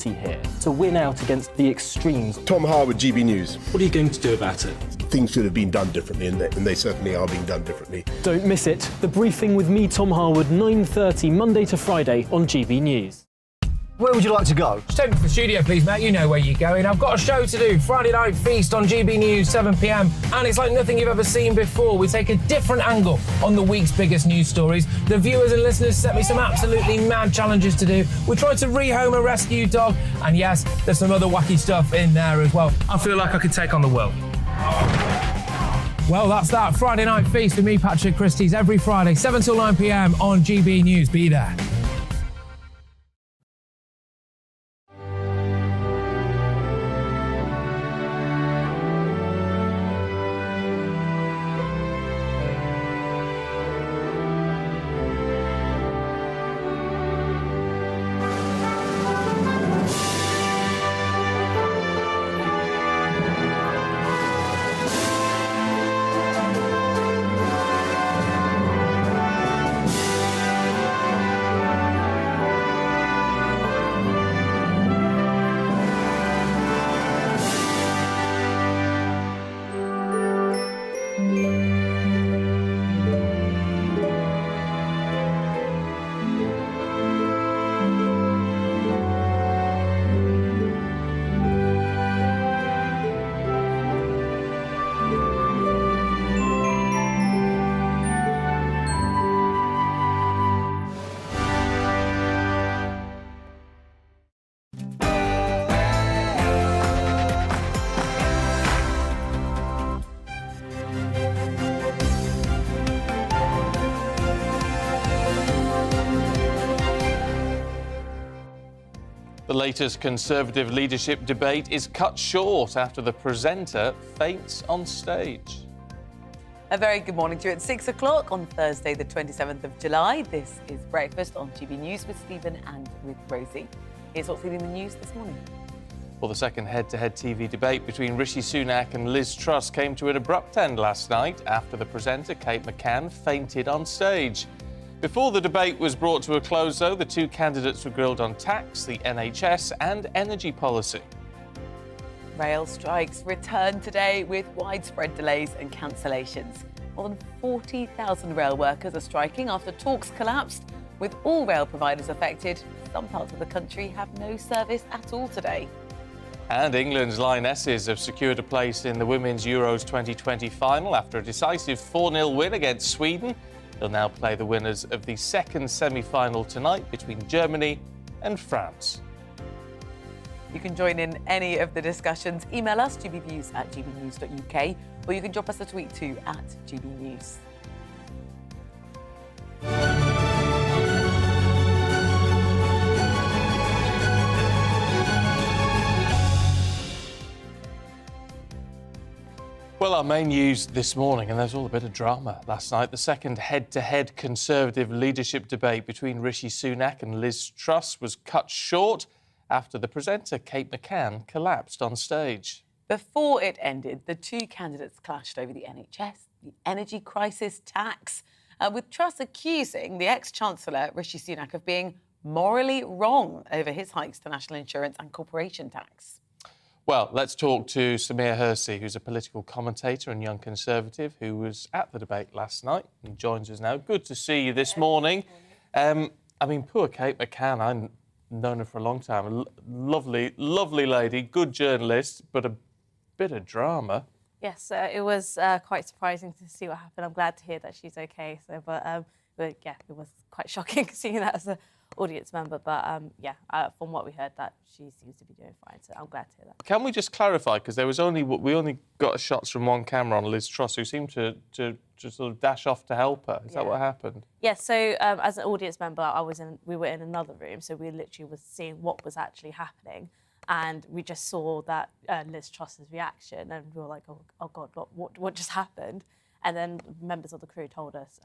here to win out against the extremes. Tom Harwood, GB News. What are you going to do about it? Things should have been done differently, and they certainly are being done differently. Don't miss it. The Briefing with me, Tom Harwood, 9:30 Monday to Friday on GB News. Where would you like to go? Just take me to the studio, please, mate. You know where you're going. I've got a show to do. Friday Night Feast on GB News, 7 p.m. And it's like nothing you've ever seen before. We take a different angle on the week's biggest news stories. The viewers and listeners set me some absolutely mad challenges to do. We tried to rehome a rescue dog. And yes, there's some other wacky stuff in there as well. I feel like I could take on the world. Well, that's that. Friday Night Feast with me, Patrick Christie's, every Friday, 7 till 9 p.m. on GB News. Be there. The latest Conservative leadership debate is cut short after the presenter faints on stage. A very good morning to you at 6 o'clock on Thursday, the 27th of July. This is Breakfast on GB News with Stephen and with Rosie. Here's what's leading the news this morning. Well, the second head-to-head TV debate between Rishi Sunak and Liz Truss came to an abrupt end last night after the presenter, Kate McCann, fainted on stage. Before the debate was brought to a close, though, the two candidates were grilled on tax, the NHS and energy policy. Rail strikes return today with widespread delays and cancellations. More than 40,000 rail workers are striking after talks collapsed. With all rail providers affected, some parts of the country have no service at all today. And England's Lionesses have secured a place in the Women's Euros 2020 final after a decisive 4-0 win against Sweden. They'll now play the winners of the second semi-final tonight between Germany and France. You can join in any of the discussions. Email us, gbviews@gbnews.uk, or you can drop us a tweet too @gbnews. Well, our main news this morning, and there's all a bit of drama last night, the second head-to-head Conservative leadership debate between Rishi Sunak and Liz Truss was cut short after the presenter, Kate McCann, collapsed on stage. Before it ended, the two candidates clashed over the NHS, the energy crisis, tax, with Truss accusing the ex-Chancellor, Rishi Sunak, of being morally wrong over his hikes to national insurance and corporation tax. Well, let's talk to Samir Hersey, who's a political commentator and young Conservative who was at the debate last night and joins us now. Good to see you this morning. Poor Kate McCann, I've known her for a long time. Lovely, lovely lady, good journalist, but a bit of drama. Yes, it was quite surprising to see what happened. I'm glad to hear that she's OK. But yeah, it was quite shocking seeing that as an audience member. But from what we heard, that she seems to be doing fine. So I'm glad to hear that. Can we just clarify, because we only got shots from one camera on Liz Truss, who seemed to sort of dash off to help her. Is that what happened? Yes. So as an audience member, we were in another room, so we literally was seeing what was actually happening. And we just saw that Liz Truss's reaction, and we were like, "Oh God, what just happened?" And then members of the crew told us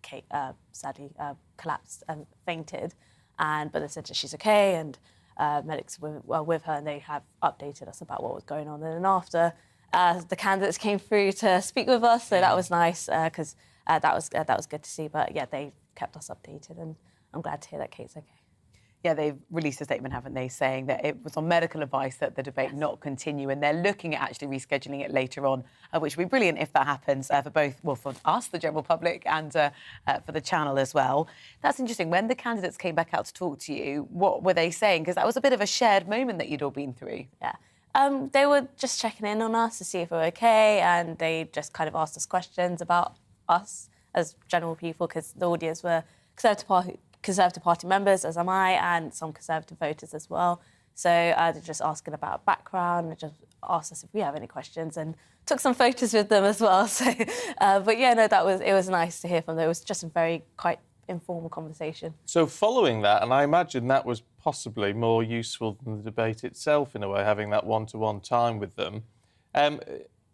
Kate sadly collapsed and fainted, but they said that she's okay, and medics were with her, and they have updated us about what was going on. And then after, the candidates came through to speak with us, so that was nice because that was good to see. But yeah, they kept us updated, and I'm glad to hear that Kate's okay. Yeah, they've released a statement, haven't they, saying that it was on medical advice that the debate not continue, and they're looking at actually rescheduling it later on, which would be brilliant if that happens for both, well, for us, the general public, and for the channel as well. That's interesting. When the candidates came back out to talk to you, what were they saying? Because that was a bit of a shared moment that you'd all been through. Yeah. They were just checking in on us to see if we were OK, and they just kind of asked us questions about us as general people, because the audience were Conservative Party members, as am I, and some Conservative voters as well. So they're just asking about background, and just asked us if we have any questions, and took some photos with them as well. So, but yeah, no, it was nice to hear from them. It was just a very quite informal conversation. So following that, and I imagine that was possibly more useful than the debate itself in a way, having that one-to-one time with them.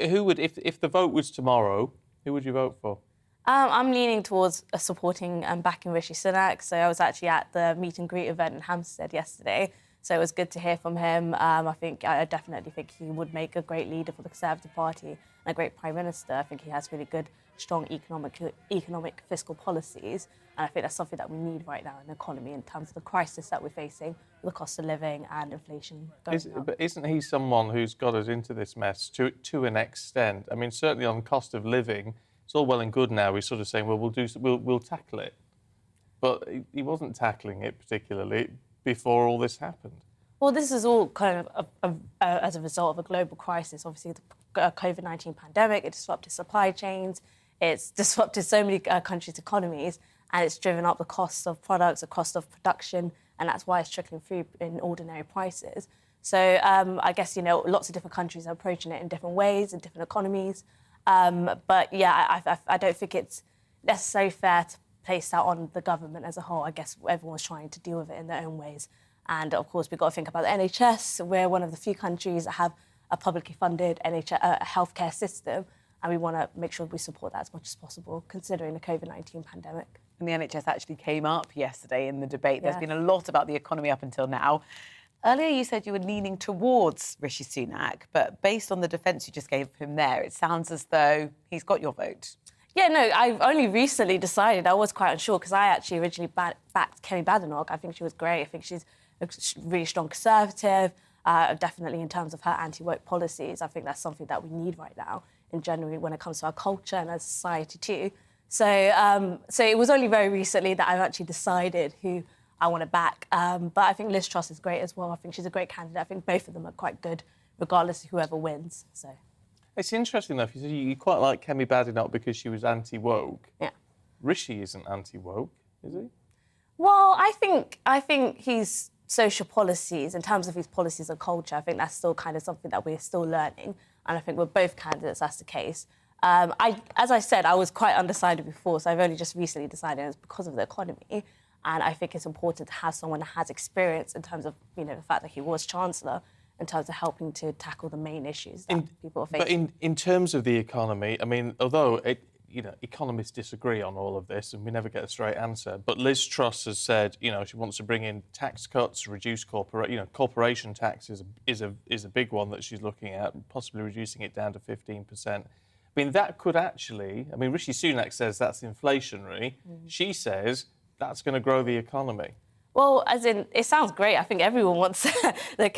Who would, if the vote was tomorrow, who would you vote for? I'm leaning towards supporting and backing Rishi Sunak. So I was actually at the meet and greet event in Hampstead yesterday. So it was good to hear from him. I definitely think he would make a great leader for the Conservative Party and a great Prime Minister. I think he has really good, strong economic fiscal policies. And I think that's something that we need right now in the economy in terms of the crisis that we're facing, the cost of living and inflation going up. But isn't he someone who's got us into this mess to an extent? I mean, certainly on cost of living, it's all well and good now. We're sort of saying, well, we'll tackle it. But he wasn't tackling it particularly before all this happened. Well, this is all kind of as a result of a global crisis. Obviously, the COVID-19 pandemic, it disrupted supply chains, it's disrupted so many countries' economies, and it's driven up the cost of products, the cost of production, and that's why it's trickling through in ordinary prices. So I guess, lots of different countries are approaching it in different ways, in different economies. But yeah, I don't think it's necessarily fair to place that on the government as a whole. I guess everyone's trying to deal with it in their own ways. And of course, we've got to think about the NHS. We're one of the few countries that have a publicly funded healthcare system, and we want to make sure we support that as much as possible, considering the COVID-19 pandemic. And the NHS actually came up yesterday in the debate. There's been a lot about the economy up until now. Earlier, you said you were leaning towards Rishi Sunak, but based on the defence you just gave him there, it sounds as though he's got your vote. Yeah, no, I've only recently decided. I was quite unsure because I actually originally backed Kemi Badenoch. I think she was great. I think she's a really strong Conservative, definitely in terms of her anti-woke policies. I think that's something that we need right now, in general, when it comes to our culture and as society too. So it was only very recently that I've actually decided who I want to back. But I think Liz Truss is great as well. I think she's a great candidate. I think both of them are quite good, regardless of whoever wins. So it's interesting, though, because you quite like Kemi Badenoch because she was anti-woke. Yeah. Rishi isn't anti-woke, is he? Well, I think he's social policies, in terms of his policies on culture, I think that's still kind of something that we're still learning. And I think with both candidates, that's the case. As I said, I was quite undecided before, so I've only just recently decided it's because of the economy. And I think it's important to have someone that has experience in terms of, the fact that he was Chancellor, in terms of helping to tackle the main issues that people are facing. But in terms of the economy, I mean, although economists disagree on all of this and we never get a straight answer, but Liz Truss has said, she wants to bring in tax cuts, reduce corporation tax is a big one that she's looking at, possibly reducing it down to 15%. I mean, that could actually, Rishi Sunak says that's inflationary. She says that's going to grow the economy. Well, as in, it sounds great. I think everyone wants the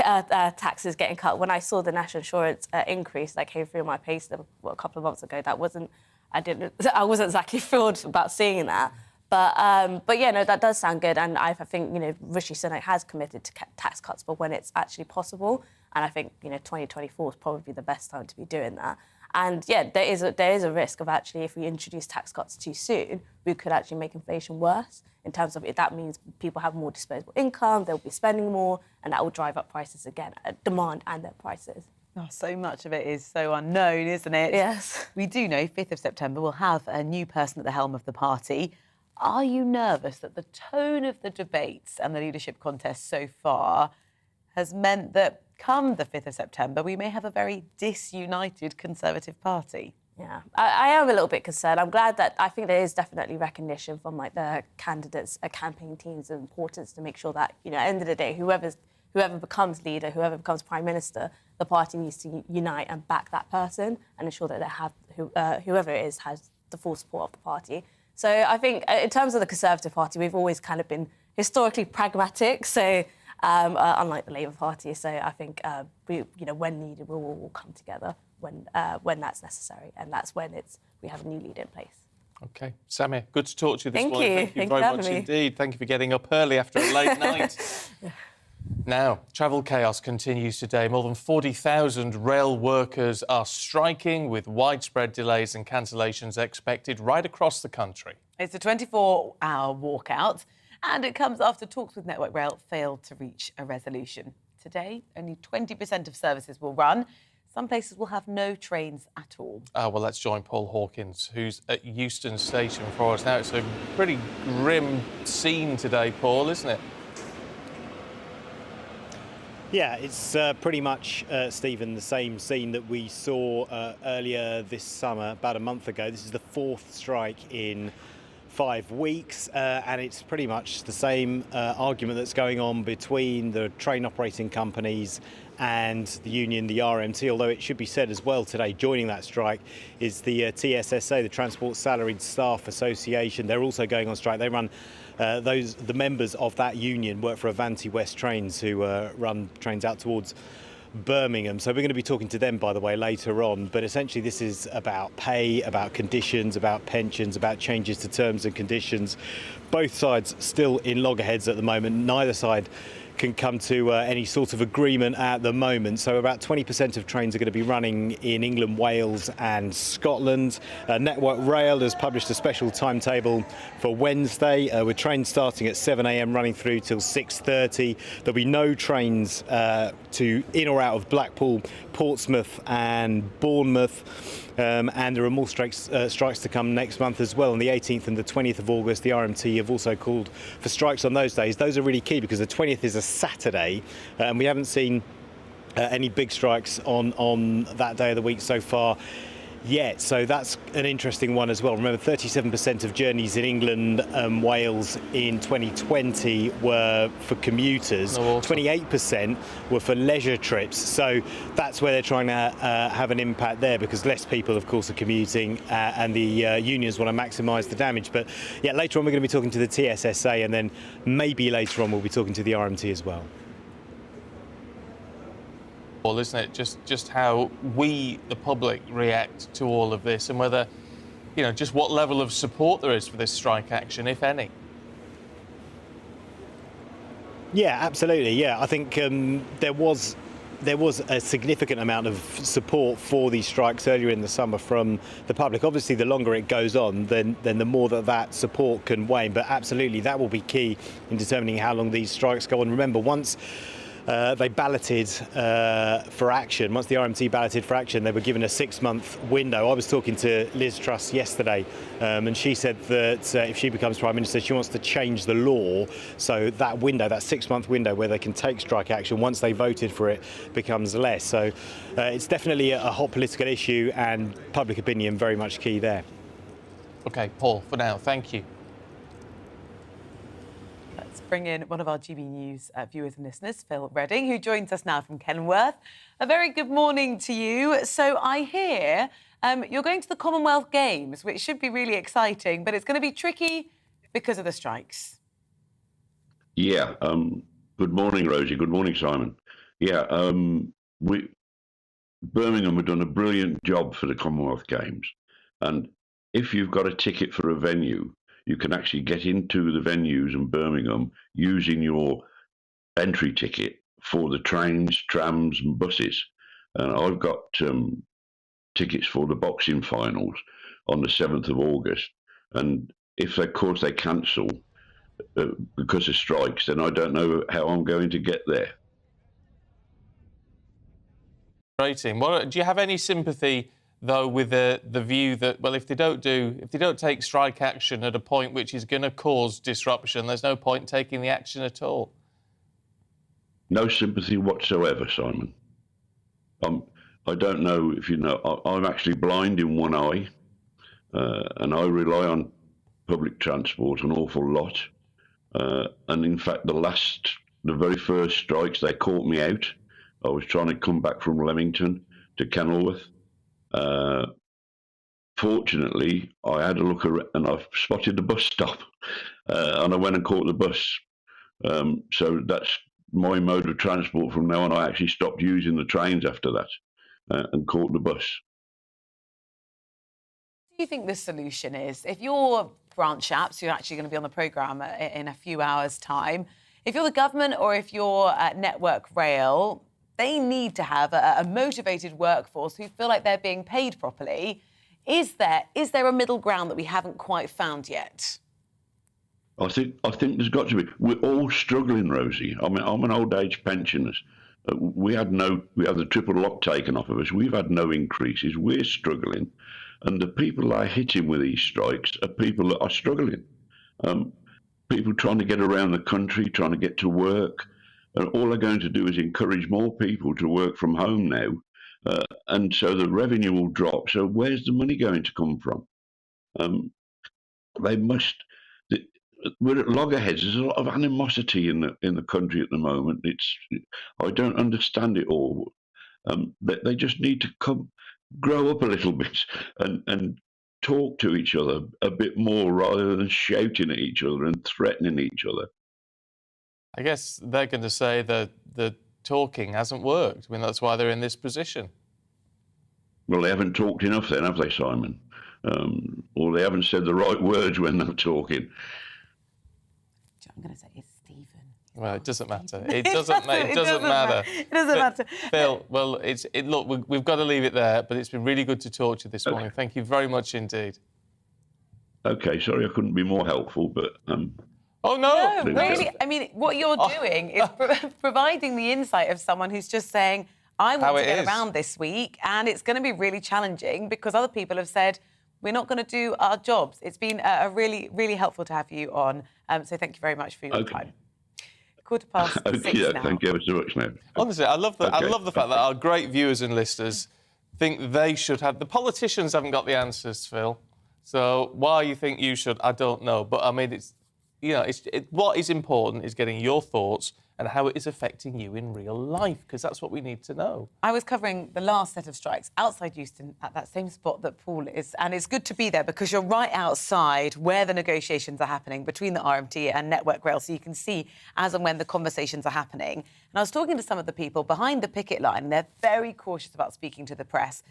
taxes getting cut. When I saw the national insurance increase that came through my payslip a couple of months ago, I wasn't exactly thrilled about seeing that. But yeah, no, that does sound good. And I think, Rishi Sunak has committed to tax cuts, but when it's actually possible. And I think, 2024 is probably the best time to be doing that. And yeah, there is a risk of actually, if we introduce tax cuts too soon, we could actually make inflation worse. In terms of that means people have more disposable income, they'll be spending more, and that will drive up prices again, demand and their prices. Oh, so much of it is so unknown, isn't it? Yes. We do know 5th of September we'll have a new person at the helm of the party. Are you nervous that the tone of the debates and the leadership contest so far has meant that come the 5th of September we may have a very disunited Conservative Party? Yeah, I am a little bit concerned. I'm glad that I think there is definitely recognition from the candidates, campaign teams, the importance to make sure that, at the end of the day, whoever becomes leader, whoever becomes Prime Minister, the party needs to unite and back that person and ensure that they have whoever it is has the full support of the party. So I think in terms of the Conservative Party, we've always kind of been historically pragmatic. So unlike the Labour Party, so I think when needed, we'll all come together when that's necessary, and that's when we have a new leader in place. OK. Samir, good to talk to you this morning. Thank you Very much indeed. Thank you for getting up early after a late night. Now, travel chaos continues today. More than 40,000 rail workers are striking, with widespread delays and cancellations expected right across the country. It's a 24-hour walkout, and it comes after talks with Network Rail failed to reach a resolution. Today, only 20% of services will run. Some places will have no trains at all. Well, let's join Paul Hawkins, who's at Euston Station for us now. It's a pretty grim scene today, Paul, isn't it? Yeah, it's pretty much, Stephen, the same scene that we saw earlier this summer, about a month ago. This is the fourth strike in 5 weeks, and it's pretty much the same argument that's going on between the train operating companies and the union, the RMT, although it should be said as well today, joining that strike is the TSSA, the Transport Salaried Staff Association. They're also going on strike. They run the members of that union work for Avanti West Trains, who run trains out towards Birmingham. So we're going to be talking to them, by the way, later on. But essentially this is about pay, about conditions, about pensions, about changes to terms and conditions. Both sides still in loggerheads at the moment. Neither side can come to any sort of agreement at the moment. So about 20% of trains are going to be running in England, Wales and Scotland. Network Rail has published a special timetable for Wednesday, with trains starting at 7 a.m. running through till 6:30. There'll be no trains to in or out of Blackpool, Portsmouth and Bournemouth. And there are more strikes to come next month as well. On the 18th and the 20th of August, the RMT have also called for strikes on those days. Those are really key because the 20th is a Saturday, and we haven't seen any big strikes on that day of the week so far yet. So that's an interesting one as well. Remember, 37% of journeys in England and Wales in 2020 were for commuters. 28% were for leisure trips. So that's where they're trying to have an impact there, because less people, of course, are commuting, and the unions want to maximise the damage. But yeah, later on we're going to be talking to the TSSA, and then maybe later on we'll be talking to the RMT as well. Isn't it? Just how we, the public, react to all of this, and whether, just what level of support there is for this strike action, if any. Yeah, absolutely. Yeah, I think there was a significant amount of support for these strikes earlier in the summer from the public. Obviously, the longer it goes on, then the more that support can wane. But absolutely, that will be key in determining how long these strikes go on. Remember, once they balloted for action. Once the RMT balloted for action, they were given a 6-month window. I was talking to Liz Truss yesterday, and she said that if she becomes Prime Minister, she wants to change the law so that window, that 6-month window where they can take strike action once they voted for it, becomes less. So it's definitely a hot political issue, and public opinion very much key there. OK, Paul, for now, thank you. Bring in one of our GB News viewers and listeners, Phil Redding, who joins us now from Kenworth. A very good morning to you. So I hear you're going to the Commonwealth Games, which should be really exciting, but it's going to be tricky because of the strikes. Yeah. Good morning, Rosie. Good morning, Simon. Yeah. Birmingham have done a brilliant job for the Commonwealth Games, and if you've got a ticket for a venue, you can actually get into the venues in Birmingham using your entry ticket for the trains, trams and buses. And I've got tickets for the boxing finals on the 7th of August. And if, of course, they cancel because of strikes, then I don't know how I'm going to get there. Well, do you have any sympathy, though, with the view that, well, if they don't take strike action at a point which is going to cause disruption, there's no point taking the action at all? No sympathy whatsoever, Simon. I don't know if you know, I'm actually blind in one eye, and I rely on public transport an awful lot. And in fact, the very first strikes, they caught me out. I was trying to come back from Leamington to Kenilworth. Fortunately, I had a look around and I spotted the bus stop, and I went and caught the bus. So that's my mode of transport from now on. I actually stopped using the trains after that and caught the bus. What do you think the solution is? If you're Grant Shapps, you're actually going to be on the programme in a few hours' time. If you're the government or if you're Network Rail, they need to have a motivated workforce who feel like they're being paid properly. Is there a middle ground that we haven't quite found yet? I think there's got to be. We're all struggling, Rosie. I mean, I'm an old age pensioner. We had the triple lock taken off of us. We've had no increases. We're struggling, and the people that are hitting with these strikes are people that are struggling. People trying to get around the country, trying to get to work, and all they're going to do is encourage more people to work from home now, and so the revenue will drop. So where's the money going to come from? They must. We're at loggerheads. There's a lot of animosity in the country at the moment. I don't understand it all. They just need to grow up a little bit and talk to each other a bit more rather than shouting at each other and threatening each other. I guess they're going to say that the talking hasn't worked. I mean, that's why they're in this position. Well, they haven't talked enough then, have they, Simon? Or they haven't said the right words when they're talking. I'm going to say it's Stephen. Well, it doesn't matter. It doesn't matter. It doesn't matter. Phil, well, look, we've got to leave it there, but it's been really good to talk to you this morning. Thank you very much indeed. OK, sorry I couldn't be more helpful, but... Oh, no! No, really, I mean, what you're doing is providing the insight of someone who's just saying, I want to get around this week, and it's going to be really challenging because other people have said, we're not going to do our jobs. It's been really, really helpful to have you on. So thank you very much for your time. 6:15 now. Thank you ever so much, now. Honestly, I love the fact that our great viewers and listeners think they should have... The politicians haven't got the answers, Phil. So why you think you should, I don't know. But, I mean, what is important is getting your thoughts and how it is affecting you in real life, because that's what we need to know. I was covering the last set of strikes outside Euston at that same spot that Paul is, and it's good to be there because you're right outside where the negotiations are happening between the RMT and Network Rail, so you can see as and when the conversations are happening. And I was talking to some of the people behind the picket line, and they're very cautious about speaking to the press.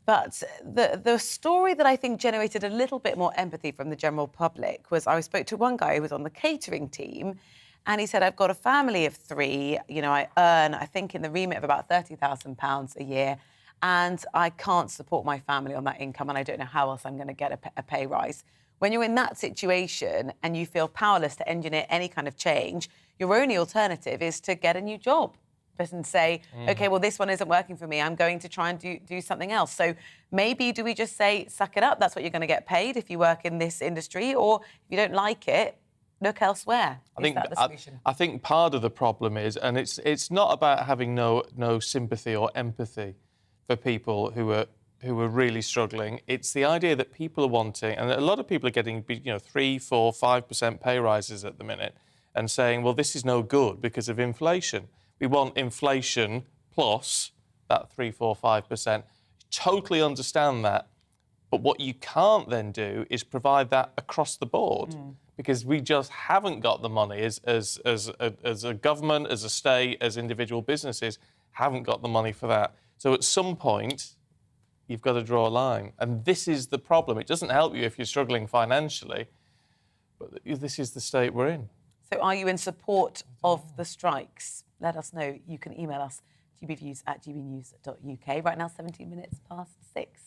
But the story that I think generated a little bit more empathy from the general public was I spoke to one guy who was on the catering team, and he said, I've got a family of 3. You know, I earn, I think, in the remit of about £30,000 a year, and I can't support my family on that income, and I don't know how else I'm going to get a pay rise. When you're in that situation and you feel powerless to engineer any kind of change, your only alternative is to get a new job and say, OK, well, this one isn't working for me. I'm going to try and do something else. So maybe do we just say, suck it up? That's what you're going to get paid if you work in this industry. Or if you don't like it, look elsewhere. I think part of the problem is, and it's not about having no sympathy or empathy for people who are really struggling. It's the idea that people are wanting, and a lot of people are getting 3, 4, 5% pay rises at the minute, and saying, well, this is no good because of inflation. We want inflation plus that 3, 4, 5%. Totally understand that, but what you can't then do is provide that across the board. Because we just haven't got the money as a government, as a state, as individual businesses, haven't got the money for that. So at some point, you've got to draw a line. And this is the problem. It doesn't help you if you're struggling financially, but this is the state we're in. So are you in support of the strikes? Let us know. You can email us, gbviews@gbnews.uk. Right now, 17 minutes past 6.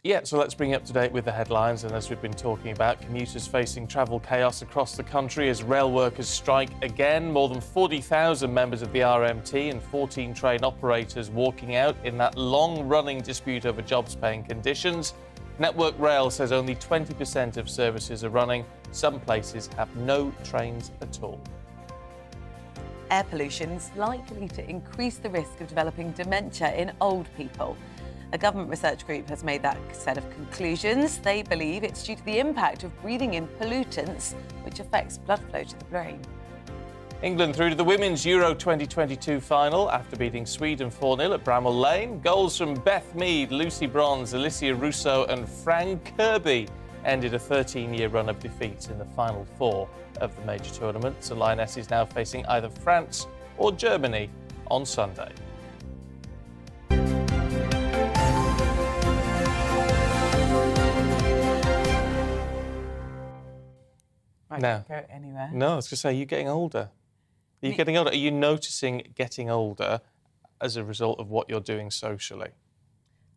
Yeah, so let's bring you up to date with the headlines. And as we've been talking about, commuters facing travel chaos across the country as rail workers strike again. More than 40,000 members of the RMT and 14 train operators walking out in that long-running dispute over jobs, pay and conditions. Network Rail says only 20% of services are running. Some places have no trains at all. Air pollution's likely to increase the risk of developing dementia in old people. A government research group has made that set of conclusions. They believe it's due to the impact of breathing in pollutants, which affects blood flow to the brain. England through to the Women's Euro 2022 final after beating Sweden 4-0 at Bramall Lane. Goals from Beth Mead, Lucy Bronze, Alicia Russo and Fran Kirby ended a 13-year run of defeats in the final 4 of the major tournament. So Lioness is now facing either France or Germany on Sunday. I Now, can't go anywhere. No, I was going to say, are you getting older? Are you getting older? Are you noticing getting older as a result of what you're doing socially?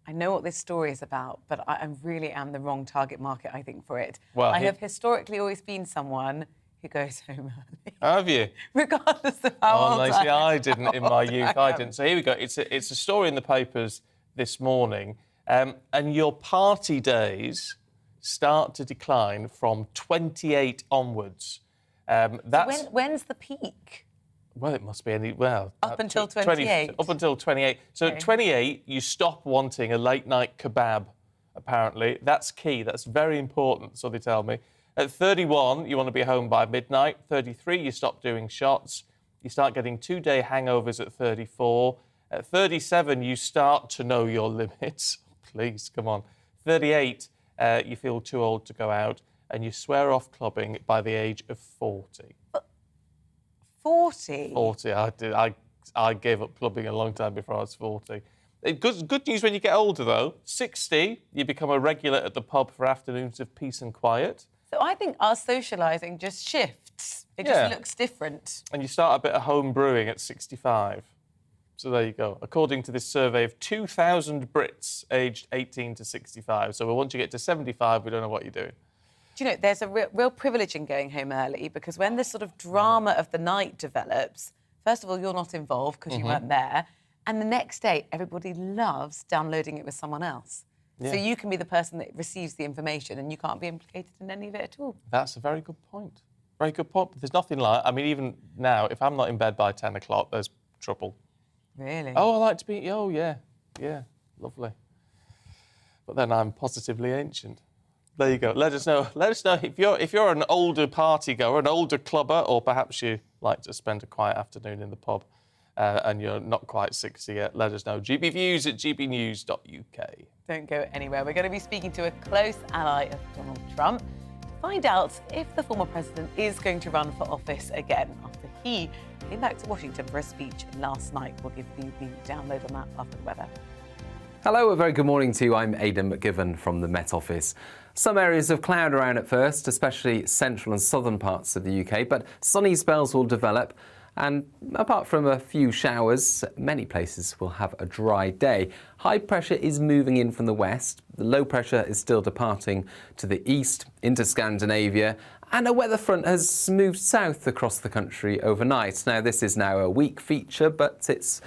I know what this story is about, but I really am the wrong target market, I think, for it. Well, I have historically always been someone who goes home early. Have you? Regardless of how old no, see, I didn't in my youth. I am. didn't. So here we go. It's a story in the papers this morning, and your party days start to decline from 28 onwards. That's When's the peak? Well, it must be Up until 28? Up until 28. So at 28, you stop wanting a late-night kebab, apparently. That's key. That's very important, so they tell me. At 31, you want to be home by midnight. 33, you stop doing shots. You start getting 2-day hangovers at 34. At 37, you start to know your limits. Please, come on. 38, you feel too old to go out, and you swear off clubbing by the age of 40. 40? 40, I did. I gave up clubbing a long time before I was 40. Good news when you get older, though. 60, you become a regular at the pub for afternoons of peace and quiet. So I think our socialising just shifts. It just looks different. And you start a bit of home brewing at 65. So there you go. According to this survey of 2,000 Brits aged 18 to 65. So once you get to 75, we don't know what you're doing. Do you know, there's a real privilege in going home early because when this sort of drama of the night develops, first of all, you're not involved because you weren't there. And the next day, everybody loves downloading it with someone else. Yeah. So you can be the person that receives the information and you can't be implicated in any of it at all. That's a very good point. Very good point. But there's nothing like... I mean, even now, if I'm not in bed by 10 o'clock, there's trouble. Really? Oh, I like to be... Oh, yeah. Yeah, lovely. But then I'm positively ancient. There you go. Let us know. Let us know if you're an older party goer, an older clubber, or perhaps you like to spend a quiet afternoon in the pub and you're not quite 60 yet. Let us know. gbviews@gbnews.uk. Don't go anywhere. We're going to be speaking to a close ally of Donald Trump to find out if the former president is going to run for office again after he came back to Washington for a speech last night. We'll give you the download on that after the weather. Hello, a very good morning to you. I'm Aidan McGivern from the Met Office. Some areas of cloud around at first, especially central and southern parts of the UK, but sunny spells will develop. And apart from a few showers, many places will have a dry day. High pressure is moving in from the west. The low pressure is still departing to the east into Scandinavia. And a weather front has moved south across the country overnight. Now, this is now a weak feature, but it's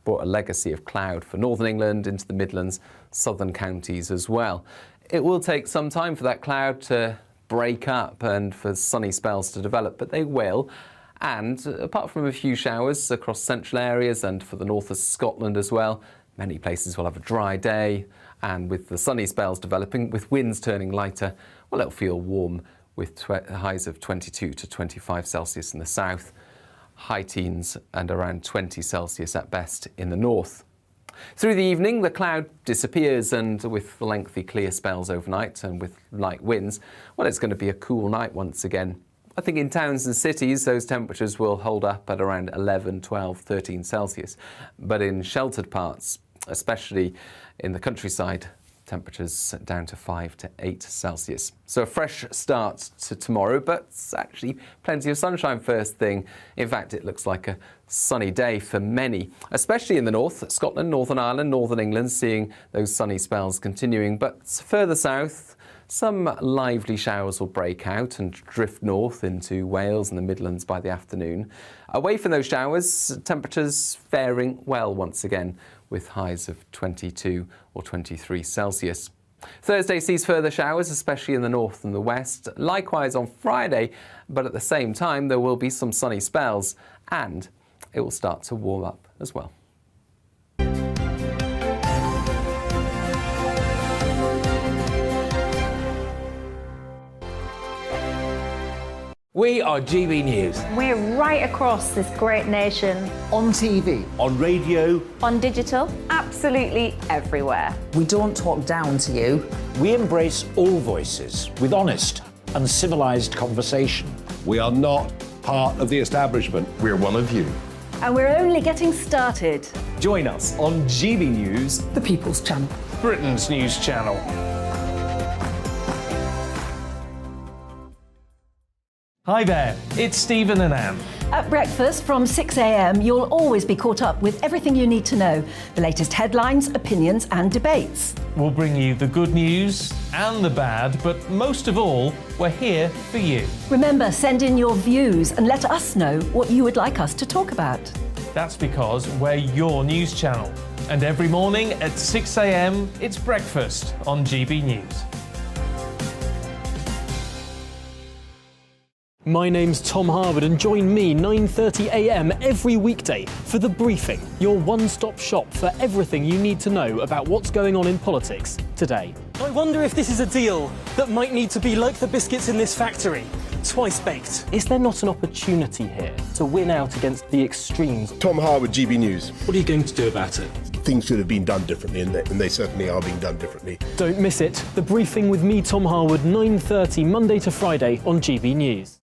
brought a legacy of cloud for northern England into the Midlands, southern counties as well. It will take some time for that cloud to break up and for sunny spells to develop, but they will. And apart from a few showers across central areas and for the north of Scotland as well, many places will have a dry day. And with the sunny spells developing, with winds turning lighter, well, it'll feel warm with highs of 22 to 25 Celsius in the south, high teens and around 20 Celsius at best in the north. Through the evening, the cloud disappears, and with lengthy clear spells overnight and with light winds, well, it's going to be a cool night once again. I think in towns and cities, those temperatures will hold up at around 11, 12, 13 Celsius. But in sheltered parts, especially in the countryside, temperatures down to 5 to 8 Celsius. So a fresh start to tomorrow, but actually plenty of sunshine first thing. In fact, it looks like a sunny day for many, especially in the north, Scotland, Northern Ireland, Northern England, seeing those sunny spells continuing. But further south, some lively showers will break out and drift north into Wales and the Midlands by the afternoon. Away from those showers, temperatures faring well once again, with highs of 22 or 23 Celsius. Thursday sees further showers, especially in the north and the west. Likewise on Friday, but at the same time there will be some sunny spells and it will start to warm up as well. We are GB News. We're right across this great nation. On TV. On radio. On digital. Absolutely. absolutely everywhere. We don't talk down to you. We embrace all voices with honest and civilised conversation. We are not part of the establishment. We're one of you. And we're only getting started. Join us on GB News, The People's Channel. Britain's news channel. Hi there, it's Stephen and Anne. At breakfast from 6 a.m, you'll always be caught up with everything you need to know, the latest headlines, opinions and debates. We'll bring you the good news and the bad, but most of all, we're here for you. Remember, send in your views and let us know what you would like us to talk about. That's because we're your news channel. And every morning at 6 a.m, it's breakfast on GB News. My name's Tom Harwood and join me 9:30 a.m. every weekday for The Briefing, your one-stop shop for everything you need to know about what's going on in politics today. I wonder if this is a deal that might need to be like the biscuits in this factory, twice baked. Is there not an opportunity here to win out against the extremes? Tom Harwood, GB News. What are you going to do about it? Things should have been done differently, and they certainly are being done differently. Don't miss it. The Briefing with me, Tom Harwood, 9:30 Monday to Friday on GB News.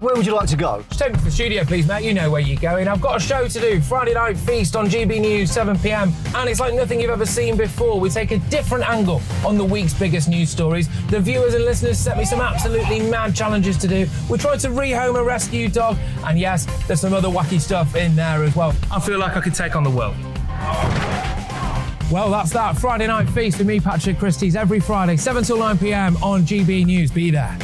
Where would you like to go? Just take me to the studio, please, mate. You know where you're going. I've got a show to do. Friday Night Feast on GB News, 7 p.m. And it's like nothing you've ever seen before. We take a different angle on the week's biggest news stories. The viewers and listeners set me some absolutely mad challenges to do. We tried to rehome a rescue dog. And yes, there's some other wacky stuff in there as well. I feel like I could take on the world. Well, that's that. Friday Night Feast with me, Patrick Christie's, every Friday, 7 till 9 p.m. on GB News. Be there.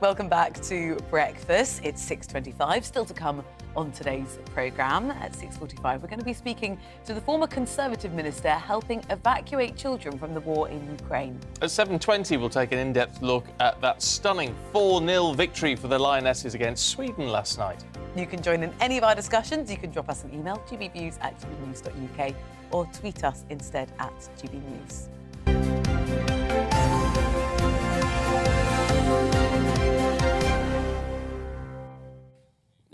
Welcome back to breakfast. It's 6:25. Still to come on today's programme. At 6:45, we're going to be speaking to the former Conservative minister helping evacuate children from the war in Ukraine. At 7:20, we'll take an in-depth look at that stunning 4-0 victory for the Lionesses against Sweden last night. You can join in any of our discussions. You can drop us an email, gbviews@gbnews.uk, or tweet us instead at gbnews.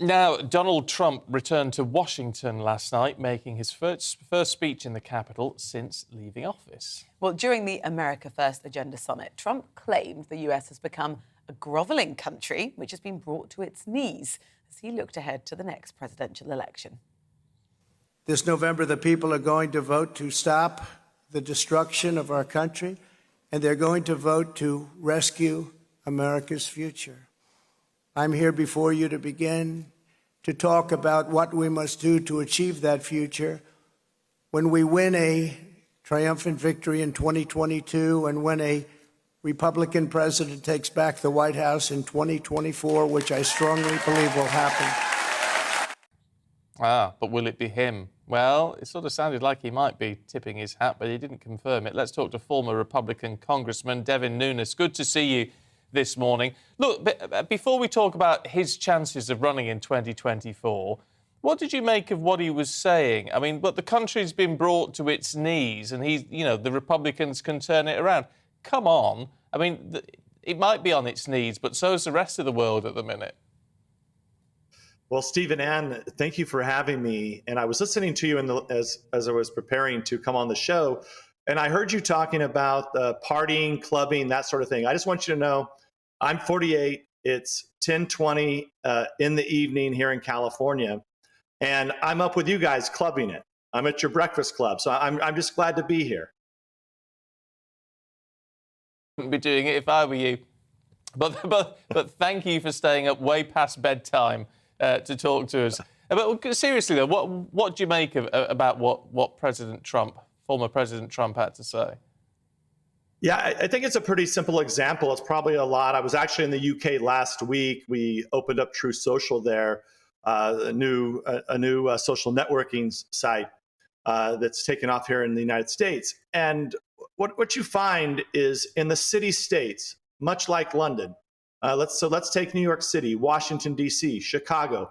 Now, Donald Trump returned to Washington last night, making his first speech in the Capitol since leaving office. Well, during the America First Agenda Summit, Trump claimed the US has become a grovelling country which has been brought to its knees as he looked ahead to the next presidential election. This November, the people are going to vote to stop the destruction of our country, and they're going to vote to rescue America's future. I'm here before you to begin to talk about what we must do to achieve that future when we win a triumphant victory in 2022 and when a Republican president takes back the White House in 2024, which I strongly believe will happen. But will it be him? Well, it sort of sounded like he might be tipping his hat, but he didn't confirm it. Let's talk to former Republican Congressman Devin Nunes. Good to see you this morning. Look, before we talk about his chances of running in 2024, what did you make of what he was saying? I mean, but the country's been brought to its knees and the Republicans can turn it around. Come on. I mean, it might be on its knees, but so is the rest of the world at the minute. Well, Steve and Anne, thank you for having me. And I was listening to you as I was preparing to come on the show, and I heard you talking about partying, clubbing, that sort of thing. I just want you to know, I'm 48. It's 10:20 in the evening here in California, and I'm up with you guys clubbing it. I'm at your breakfast club, so I'm just glad to be here. Wouldn't be doing it if I were you. But thank you for staying up way past bedtime to talk to us. But seriously though, what do you make about what former President Trump had to say? Yeah, I think it's a pretty simple example. It's probably a lot. I was actually in the UK last week. We opened up True Social there, a new social networking site that's taken off here in the United States. And what you find is in the city-states, much like London, let's take New York City, Washington, D.C., Chicago.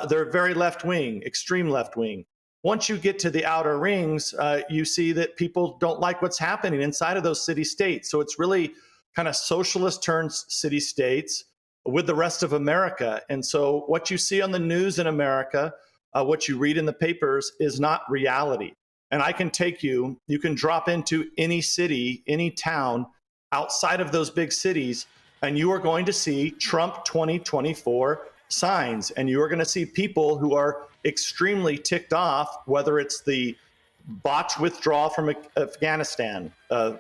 They're very left-wing, extreme left-wing. Once you get to the outer rings, you see that people don't like what's happening inside of those city-states. So it's really kind of socialist turns city states with the rest of America. And so what you see on the news in America, what you read in the papers is not reality. And I can take you can drop into any city, any town outside of those big cities, and you are going to see Trump 2024 signs. And you are going to see people who are extremely ticked off, whether it's the botched withdrawal from Afghanistan,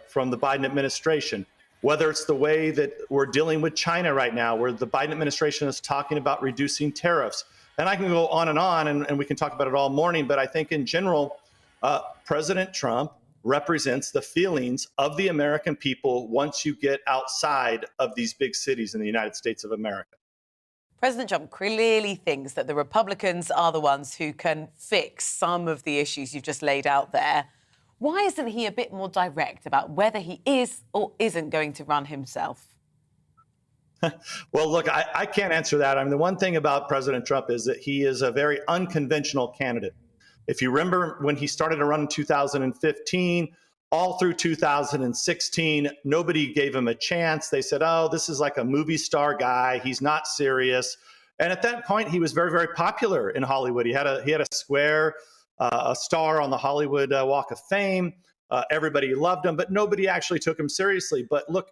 from the Biden administration, whether it's the way that we're dealing with China right now, where the Biden administration is talking about reducing tariffs. And I can go on, and we can talk about it all morning, but I think in general, President Trump represents the feelings of the American people once you get outside of these big cities in the United States of America. President Trump clearly thinks that the Republicans are the ones who can fix some of the issues you've just laid out there. Why isn't he a bit more direct about whether he is or isn't going to run himself? Well, look, I can't answer that. I mean, the one thing about President Trump is that he is a very unconventional candidate. If you remember when he started to run in 2015, all through 2016, nobody gave him a chance. They said, oh, this is like a movie star guy. He's not serious. And at that point, he was very, very popular in Hollywood. He had a square, a star on the Hollywood Walk of Fame. Everybody loved him, but nobody actually took him seriously. But look,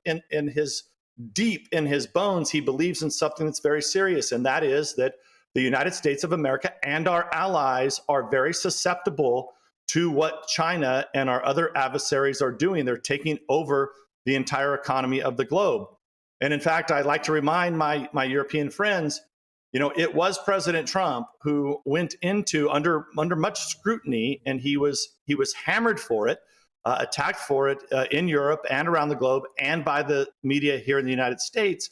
deep in his bones, he believes in something that's very serious, and that is that the United States of America and our allies are very susceptible to what China and our other adversaries are doing. They're taking over the entire economy of the globe. And in fact, I'd like to remind my European friends, it was President Trump who went into under much scrutiny, and he was hammered for it, attacked for it in Europe and around the globe and by the media here in the United States.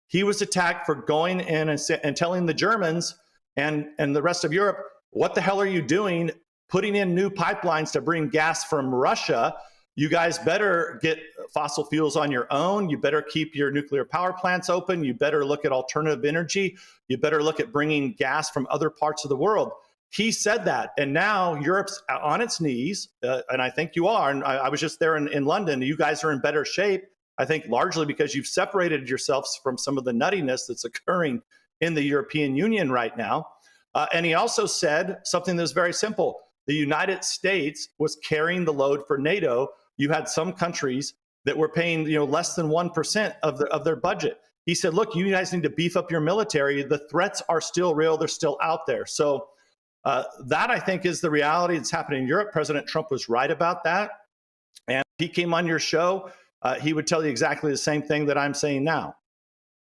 He was attacked for going in and telling the Germans and the rest of Europe, what the hell are you doing putting in new pipelines to bring gas from Russia? You guys better get fossil fuels on your own. You better keep your nuclear power plants open. You better look at alternative energy. You better look at bringing gas from other parts of the world. He said that, and now Europe's on its knees, and I think you are. And I was just there in London. You guys are in better shape, I think, largely because you've separated yourselves from some of the nuttiness that's occurring in the European Union right now. And he also said something that's very simple. The United States was carrying the load for NATO. You had some countries that were paying less than 1% of their budget. He said, look, you guys need to beef up your military. The threats are still real. They're still out there. So that, I think, is the reality that's happening in Europe. President Trump was right about that. And if he came on your show, he would tell you exactly the same thing that I'm saying now.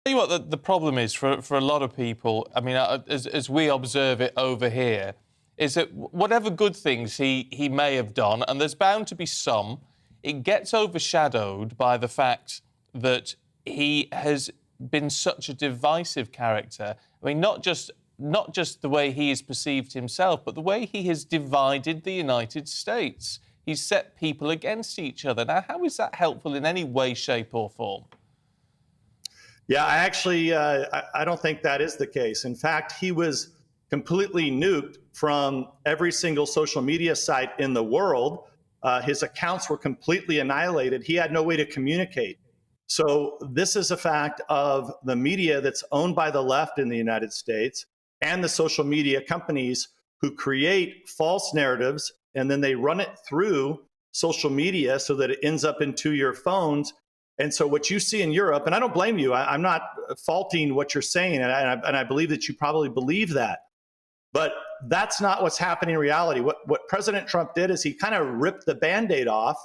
Tell you what the problem is for a lot of people, I mean, as we observe it over here, is that whatever good things he may have done, and there's bound to be some, it gets overshadowed by the fact that he has been such a divisive character. I mean, not just the way he is perceived himself, but the way he has divided the United States. He's set people against each other. Now, how is that helpful in any way, shape or form? Yeah, I actually I don't think that is the case. In fact, he was completely nuked from every single social media site in the world. His accounts were completely annihilated. He had no way to communicate. So this is a fact of the media that's owned by the left in the United States and the social media companies who create false narratives, and then they run it through social media so that it ends up into your phones. And so what you see in Europe, and I don't blame you, I'm not faulting what you're saying, and I believe that you probably believe that. But that's not what's happening in reality. What President Trump did is he kind of ripped the Band-Aid off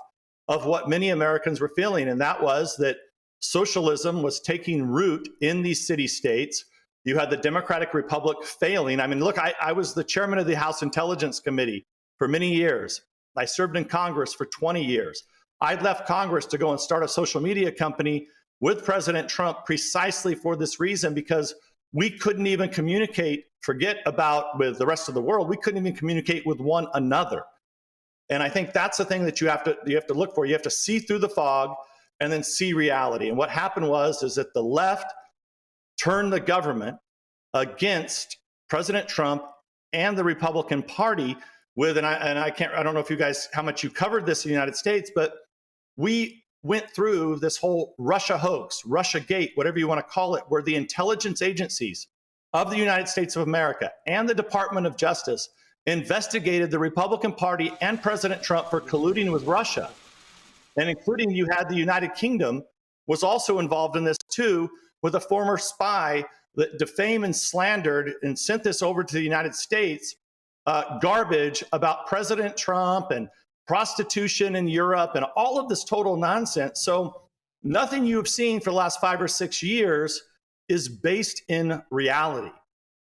of what many Americans were feeling, and that was that socialism was taking root in these city-states. You had the Democratic Republic failing. I mean, look, I was the chairman of the House Intelligence Committee for many years. I served in Congress for 20 years. I left Congress to go and start a social media company with President Trump precisely for this reason, because we couldn't even communicate, forget about with the rest of the world, we couldn't even communicate with one another. And I think that's the thing that you have to look for. You have to see through the fog and then see reality. And what happened is that the left turned the government against President Trump and the Republican Party with, I don't know if you guys, how much you covered this in the United States, but we went through this whole Russia hoax, Russia gate, whatever you want to call it, where the intelligence agencies of the United States of America and the Department of Justice investigated the Republican Party and President Trump for colluding with Russia. And including you had the United Kingdom was also involved in this too, with a former spy that defamed and slandered and sent this over to the United States, garbage about President Trump and prostitution in Europe and all of this total nonsense. So nothing you've seen for the last 5 or 6 years is based in reality.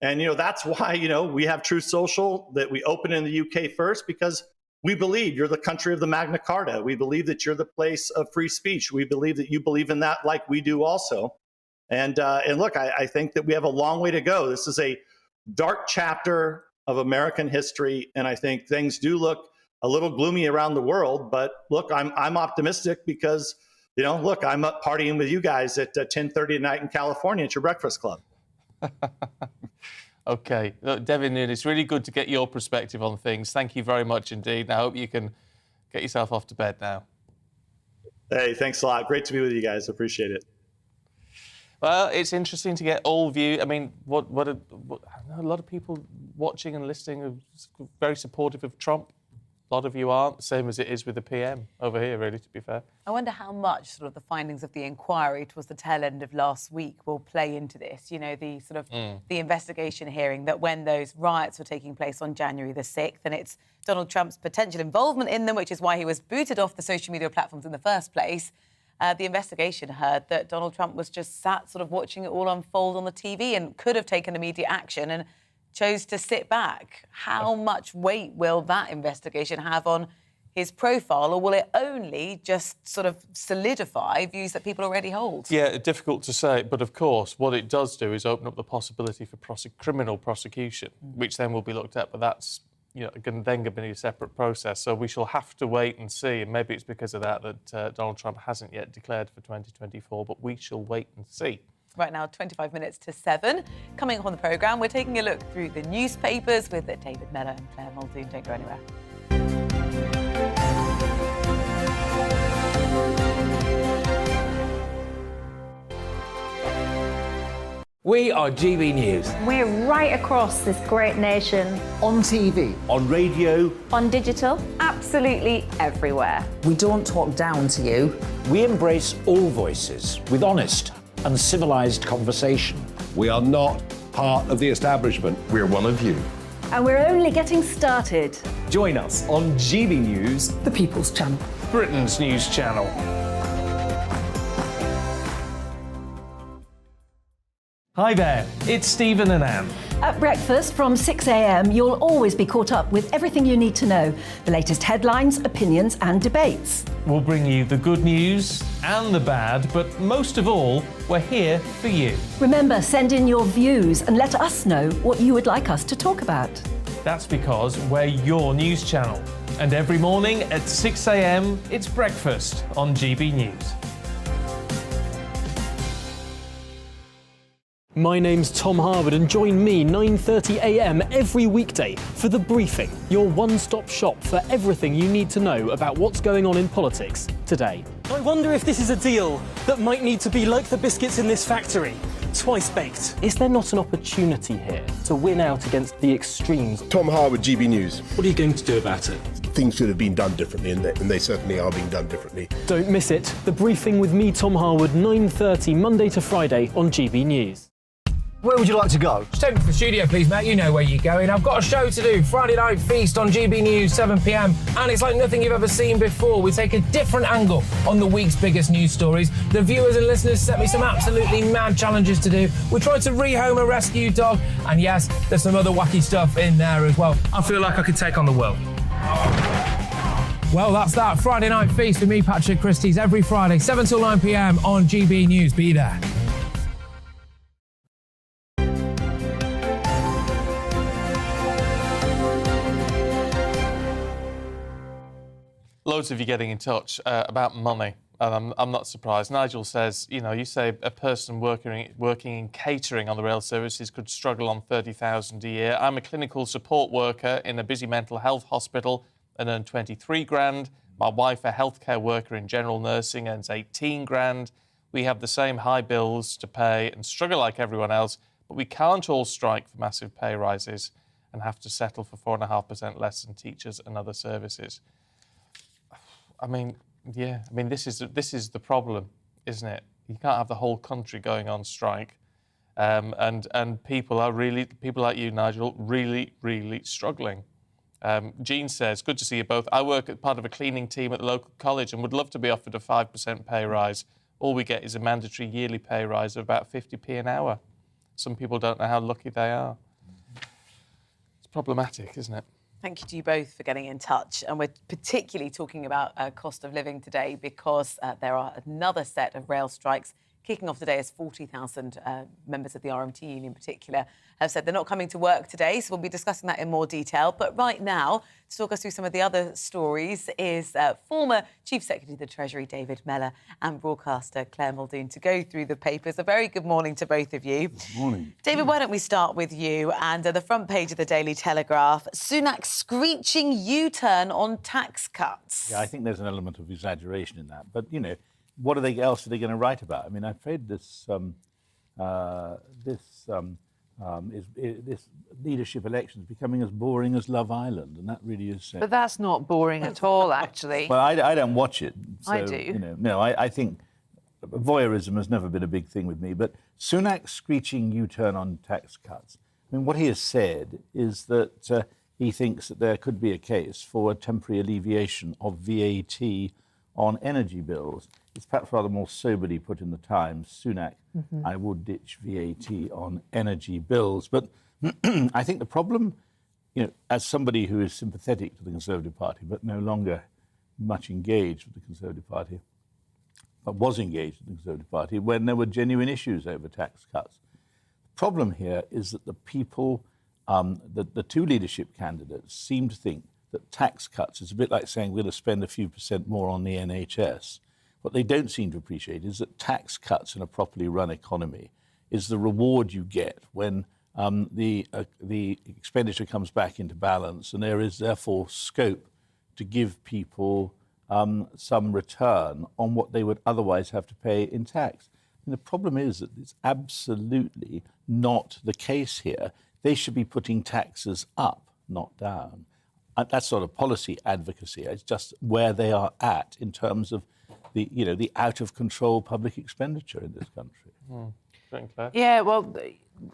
And, that's why, we have Truth Social that we open in the UK first, because we believe you're the country of the Magna Carta. We believe that you're the place of free speech. We believe that you believe in that like we do also. And look, I think that we have a long way to go. This is a dark chapter of American history. And I think things do look a little gloomy around the world. But look, I'm optimistic because, look, I'm up partying with you guys at 10:30 at night in California at your breakfast club. OK. Look, Devin, it's really good to get your perspective on things. Thank you very much indeed. And I hope you can get yourself off to bed now. Hey, thanks a lot. Great to be with you guys. Appreciate it. Well, it's interesting to get all view. I mean, what I know a lot of people watching and listening are very supportive of Trump. A lot of you aren't, same as it is with the PM over here, really, to be fair. I wonder how much sort of the findings of the inquiry towards the tail end of last week will play into this. The sort of the investigation hearing that when those riots were taking place on January the 6th, and it's Donald Trump's potential involvement in them, which is why he was booted off the social media platforms in the first place. The investigation heard that Donald Trump was just sat sort of watching it all unfold on the TV and could have taken immediate action and chose to sit back. How much weight will that investigation have on his profile, or will it only just sort of solidify views that people already hold? Yeah, difficult to say, but of course, what it does do is open up the possibility for criminal prosecution, which then will be looked at, but that's then going to be a separate process. So we shall have to wait and see, and maybe it's because of that Donald Trump hasn't yet declared for 2024, but we shall wait and see. Right now, 25 minutes to 7. Coming up on the programme, we're taking a look through the newspapers with David Mellor and Claire Muldoon. Don't go anywhere. We are GB News. We're right across this great nation. On TV. On radio. On digital. Absolutely everywhere. We don't talk down to you. We embrace all voices with honest and civilised conversation. We are not part of the establishment. We're one of you. And we're only getting started. Join us on GB News, the People's Channel. Britain's news channel. Hi there, it's Stephen and Anne. At breakfast from 6 a.m, you'll always be caught up with everything you need to know, the latest headlines, opinions and debates. We'll bring you the good news and the bad, but most of all, we're here for you. Remember, send in your views and let us know what you would like us to talk about. That's because we're your news channel. And every morning at 6 a.m, it's breakfast on GB News. My name's Tom Harwood, and join me 9:30 a.m. every weekday for The Briefing, your one-stop shop for everything you need to know about what's going on in politics today. I wonder if this is a deal that might need to be like the biscuits in this factory, twice baked. Is there not an opportunity here to win out against the extremes? Tom Harwood, GB News. What are you going to do about it? Things should have been done differently, and they certainly are being done differently. Don't miss it. The Briefing with me, Tom Harwood, 9:30 Monday to Friday on GB News. Where would you like to go? Just take me to the studio, please, Matt. You know where you're going. I've got a show to do. Friday Night Feast on GB News, 7 p.m. And it's like nothing you've ever seen before. We take a different angle on the week's biggest news stories. The viewers and listeners set me some absolutely mad challenges to do. We tried to rehome a rescue dog. And yes, there's some other wacky stuff in there as well. I feel like I could take on the world. Well, that's that. Friday Night Feast with me, Patrick Christie's, every Friday, 7 till 9 p.m. on GB News. Be there. Loads of you getting in touch about money, and I'm not surprised. Nigel says, you say a person working in catering on the rail services could struggle on $30,000 a year. I'm a clinical support worker in a busy mental health hospital and earn 23 grand. My wife, a healthcare worker in general nursing, earns 18 grand. We have the same high bills to pay and struggle like everyone else, but we can't all strike for massive pay rises and have to settle for 4.5% less than teachers and other services. I mean, yeah, I mean, this is the problem, isn't it? You can't have the whole country going on strike, and people like you, Nigel, really struggling. Jean says, good to see you both. I work as part of a cleaning team at the local college and would love to be offered a 5% pay rise. All we get is a mandatory yearly pay rise of about 50p an hour. Some people don't know how lucky they are. It's problematic, isn't it? Thank you to you both for getting in touch. And we're particularly talking about cost of living today because there are another set of rail strikes kicking off today as 40,000 members of the RMT union in particular have said they're not coming to work today. So we'll be discussing that in more detail. But right now, to talk us through some of the other stories is former Chief Secretary of the Treasury, David Mellor, and broadcaster Claire Muldoon to go through the papers. A very good morning to both of you. Good morning. David, why don't we start with you? And the front page of the Daily Telegraph, Sunak's screeching U-turn on tax cuts. Yeah, I think there's an element of exaggeration in that. But, you know, what else are they going to write about? I mean, I'm afraid this leadership election is becoming as boring as Love Island, and that really is sad. But that's not boring at all, actually. Well, I don't watch it. So, I do. You know, no, I think voyeurism has never been a big thing with me. But Sunak's screeching U-turn on tax cuts. I mean, what he has said is that he thinks that there could be a case for a temporary alleviation of VAT on energy bills. It's perhaps rather more soberly put in the Times. Sunak, I would ditch VAT on energy bills. But I think the problem, you know, as somebody who is sympathetic to the Conservative Party, but no longer much engaged with the Conservative Party, but was engaged with the Conservative Party when there were genuine issues over tax cuts. The problem here is that the people, the two leadership candidates seem to think that tax cuts is a bit like saying we're going to spend a few percent more on the NHS. What they don't seem to appreciate is that tax cuts in a properly run economy is the reward you get when the expenditure comes back into balance, and there is therefore scope to give people some return on what they would otherwise have to pay in tax. And the problem is that it's absolutely not the case here. They should be putting taxes up, not down. That's not a policy advocacy. It's just where they are at in terms of the out of control public expenditure in this country. Yeah, well,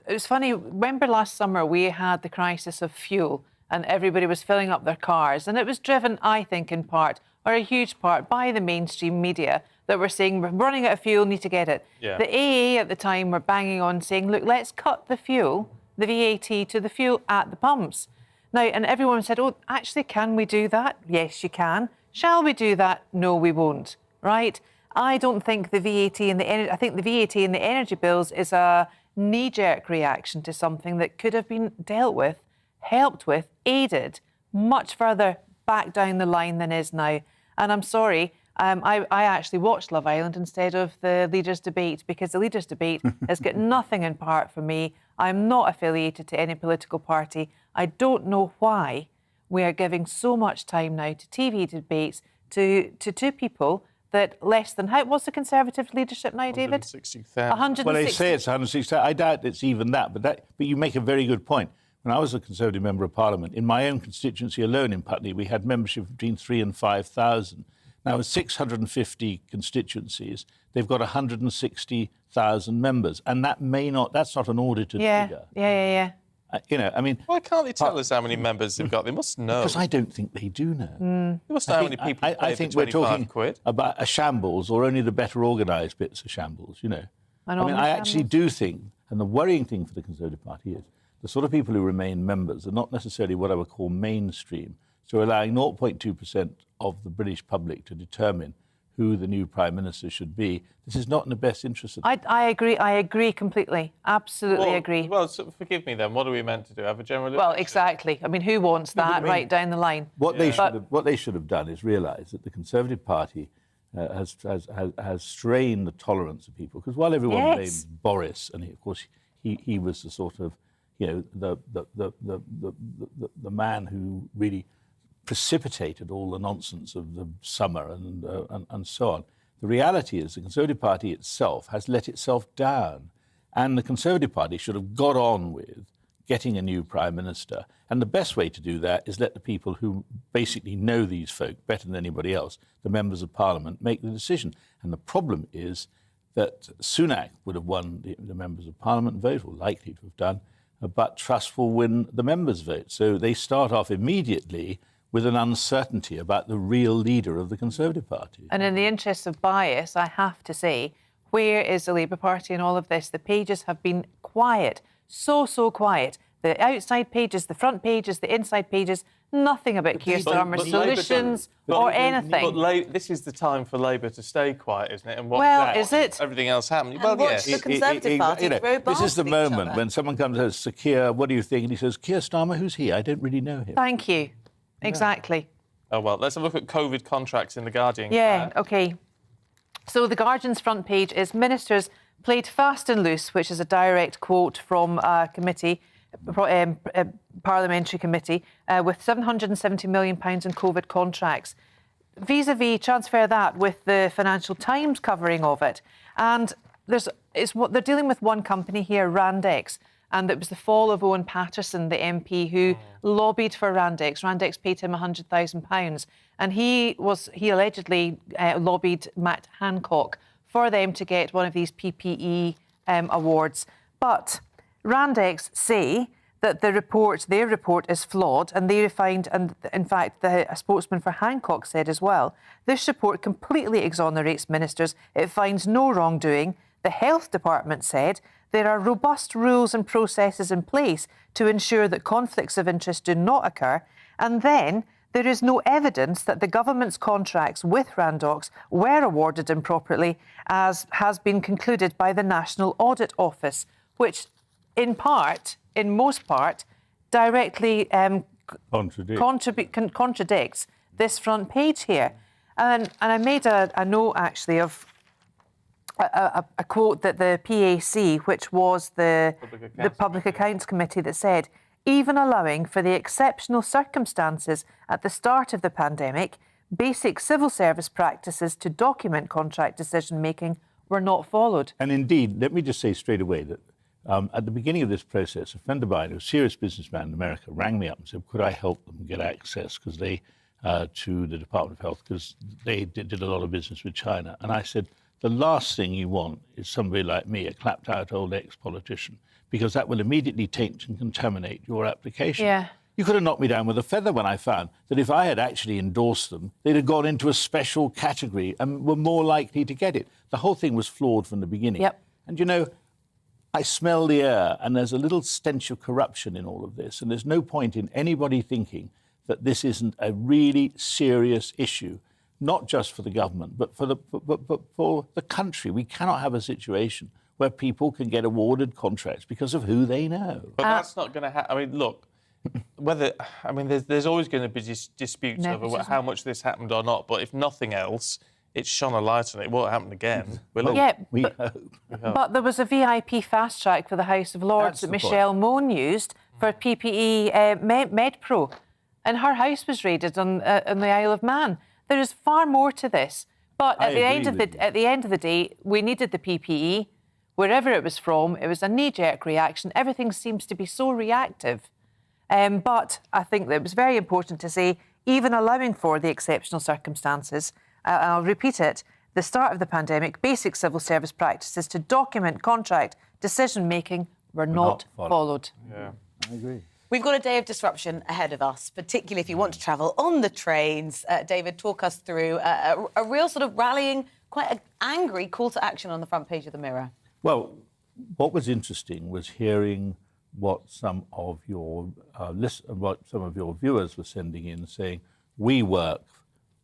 it was funny. Remember last summer we had the crisis of fuel and everybody was filling up their cars, and it was driven, I think, in part or a huge part by the mainstream media that were saying we're running out of fuel, need to get it. Yeah. The AA at the time were banging on saying, look, let's cut the fuel, the VAT to the fuel at the pumps. Now, and everyone said, oh, actually, can we do that? Yes, you can. Shall we do that? No, we won't. Right? I don't think the VAT and I think the VAT and the energy bills is a knee-jerk reaction to something that could have been dealt with, helped with, aided much further back down the line than is now. And I'm sorry, I actually watched Love Island instead of the Leaders' Debate because the Leaders' Debate has got nothing in part for me. I'm not affiliated to any political party. I don't know why we are giving so much time now to TV debates to two people that less than... What's the Conservative leadership now, David? 160,000. Well, they say it's 160,000. I doubt it's even that, but you make a very good point. When I was a Conservative Member of Parliament, in my own constituency alone in Putney, we had membership between 3,000 and 5,000. Now, with 650 constituencies, they've got 160,000 members, and that's not an audited figure. Yeah. You know, I mean... Why can't they tell us how many members they've got? They must know. Because I don't think they do know. They must know how many people pay I think for we're talking quid. about a shambles or only the better organised bits of shambles, you know. I actually do think, and the worrying thing for the Conservative Party is, the sort of people who remain members are not necessarily what I would call mainstream, so allowing 0.2% of the British public to determine who the new Prime Minister should be. This is not in the best interest of... I agree completely. Absolutely agree. Well, so forgive me then, what are we meant to do? Have a general election? Well, exactly. I mean, who wants that right down the line? What they should have done is realise that the Conservative Party has strained the tolerance of people. Because while everyone blames Boris, and of course he was the sort of, you know, the man who really precipitated all the nonsense of the summer and so on. The reality is the Conservative Party itself has let itself down, and the Conservative Party should have got on with getting a new Prime Minister. And the best way to do that is let the people who basically know these folk better than anybody else, the members of Parliament, make the decision. And the problem is that Sunak would have won the members of Parliament vote, or likely to have done, but Truss will win the members' vote. So they start off immediately with an uncertainty about the real leader of the Conservative Party. And in the interest of bias, I have to say, where is the Labour Party in all of this? The pages have been quiet, so quiet. The outside pages, the front pages, the inside pages, nothing about Keir Starmer's solutions or anything. But this is the time for Labour to stay quiet, isn't it? And is it? Everything else happening. And watch the Conservative Party throw this is the each moment other. when someone comes and says, "Sir Keir, what do you think?" And he says, "Keir Starmer, who's he? I don't really know him." Thank you. Exactly. Oh, well, let's have a look at COVID contracts in The Guardian. Yeah, OK. So The Guardian's front page is Ministers played fast and loose, which is a direct quote from a committee, parliamentary committee, with £770 million in COVID contracts. Vis-a-vis, transfer that with the Financial Times covering of it. And they're dealing with one company here, Randex. And it was the fall of Owen Paterson, the MP, who lobbied for Randex. Randex paid him £100,000. And he allegedly lobbied Matt Hancock for them to get one of these PPE awards. But Randex say that their report is flawed, and they refined, and in fact, a spokesman for Hancock said as well, this report completely exonerates ministers. It finds no wrongdoing. The Health Department said there are robust rules and processes in place to ensure that conflicts of interest do not occur. And then there is no evidence that the government's contracts with Randox were awarded improperly, as has been concluded by the National Audit Office, which in most part, directly contradicts this front page here. And I made a note, actually, of a quote that the PAC, which was the Public Accounts Committee, that said, even allowing for the exceptional circumstances at the start of the pandemic, basic civil service practices to document contract decision-making were not followed. And indeed, let me just say straight away that at the beginning of this process, a friend of mine, a serious businessman in America, rang me up and said, could I help them get access to the Department of Health, because they did a lot of business with China. And I said, the last thing you want is somebody like me, a clapped-out old ex-politician, because that will immediately taint and contaminate your application. Yeah. You could have knocked me down with a feather when I found that if I had actually endorsed them, they'd have gone into a special category and were more likely to get it. The whole thing was flawed from the beginning. Yep. And, you know, I smell the air, and there's a little stench of corruption in all of this, and there's no point in anybody thinking that this isn't a really serious issue, not just for the government, but for the country. We cannot have a situation where people can get awarded contracts because of who they know. But that's not going to happen. I mean, look, there's always going to be disputes over how much this happened or not, but if nothing else, it's shone a light on it. It won't happen again. We hope. But there was a VIP fast track for the House of Lords that Michelle Mone used for PPE MedPro, and her house was raided on the Isle of Man. There is far more to this. But at the end of the day, we needed the PPE. Wherever it was from, it was a knee-jerk reaction. Everything seems to be so reactive. But I think that it was very important to say, even allowing for the exceptional circumstances, I'll repeat it, the start of the pandemic, basic civil service practices to document contract decision-making were not followed. Yeah, I agree. We've got a day of disruption ahead of us, particularly if you want to travel on the trains. David, talk us through a real sort of rallying, quite an angry call to action on the front page of the Mirror. Well, what was interesting was hearing what some of your viewers were sending in, saying, we work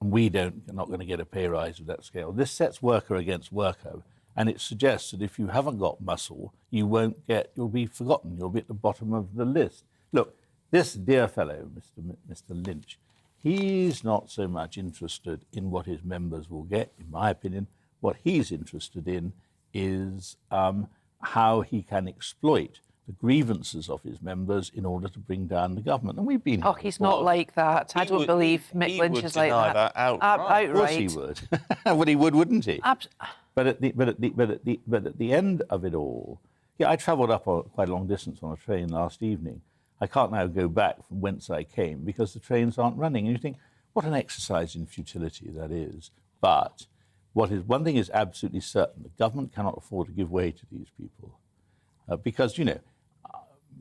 and you're not going to get a pay rise of that scale. This sets worker against worker, and it suggests that if you haven't got muscle, you'll be forgotten. You'll be at the bottom of the list. Look, this dear fellow, Mr. Lynch, he's not so much interested in what his members will get, in my opinion. What he's interested in is how he can exploit the grievances of his members in order to bring down the government. And we've been... Oh, he's not like that. I don't believe Mick Lynch is like that. Outright. Of course he would. Well, he would, wouldn't he? But at the end of it all, I travelled up quite a long distance on a train last evening. I can't now go back from whence I came because the trains aren't running. And you think, what an exercise in futility that is. But one thing is absolutely certain: the government cannot afford to give way to these people, because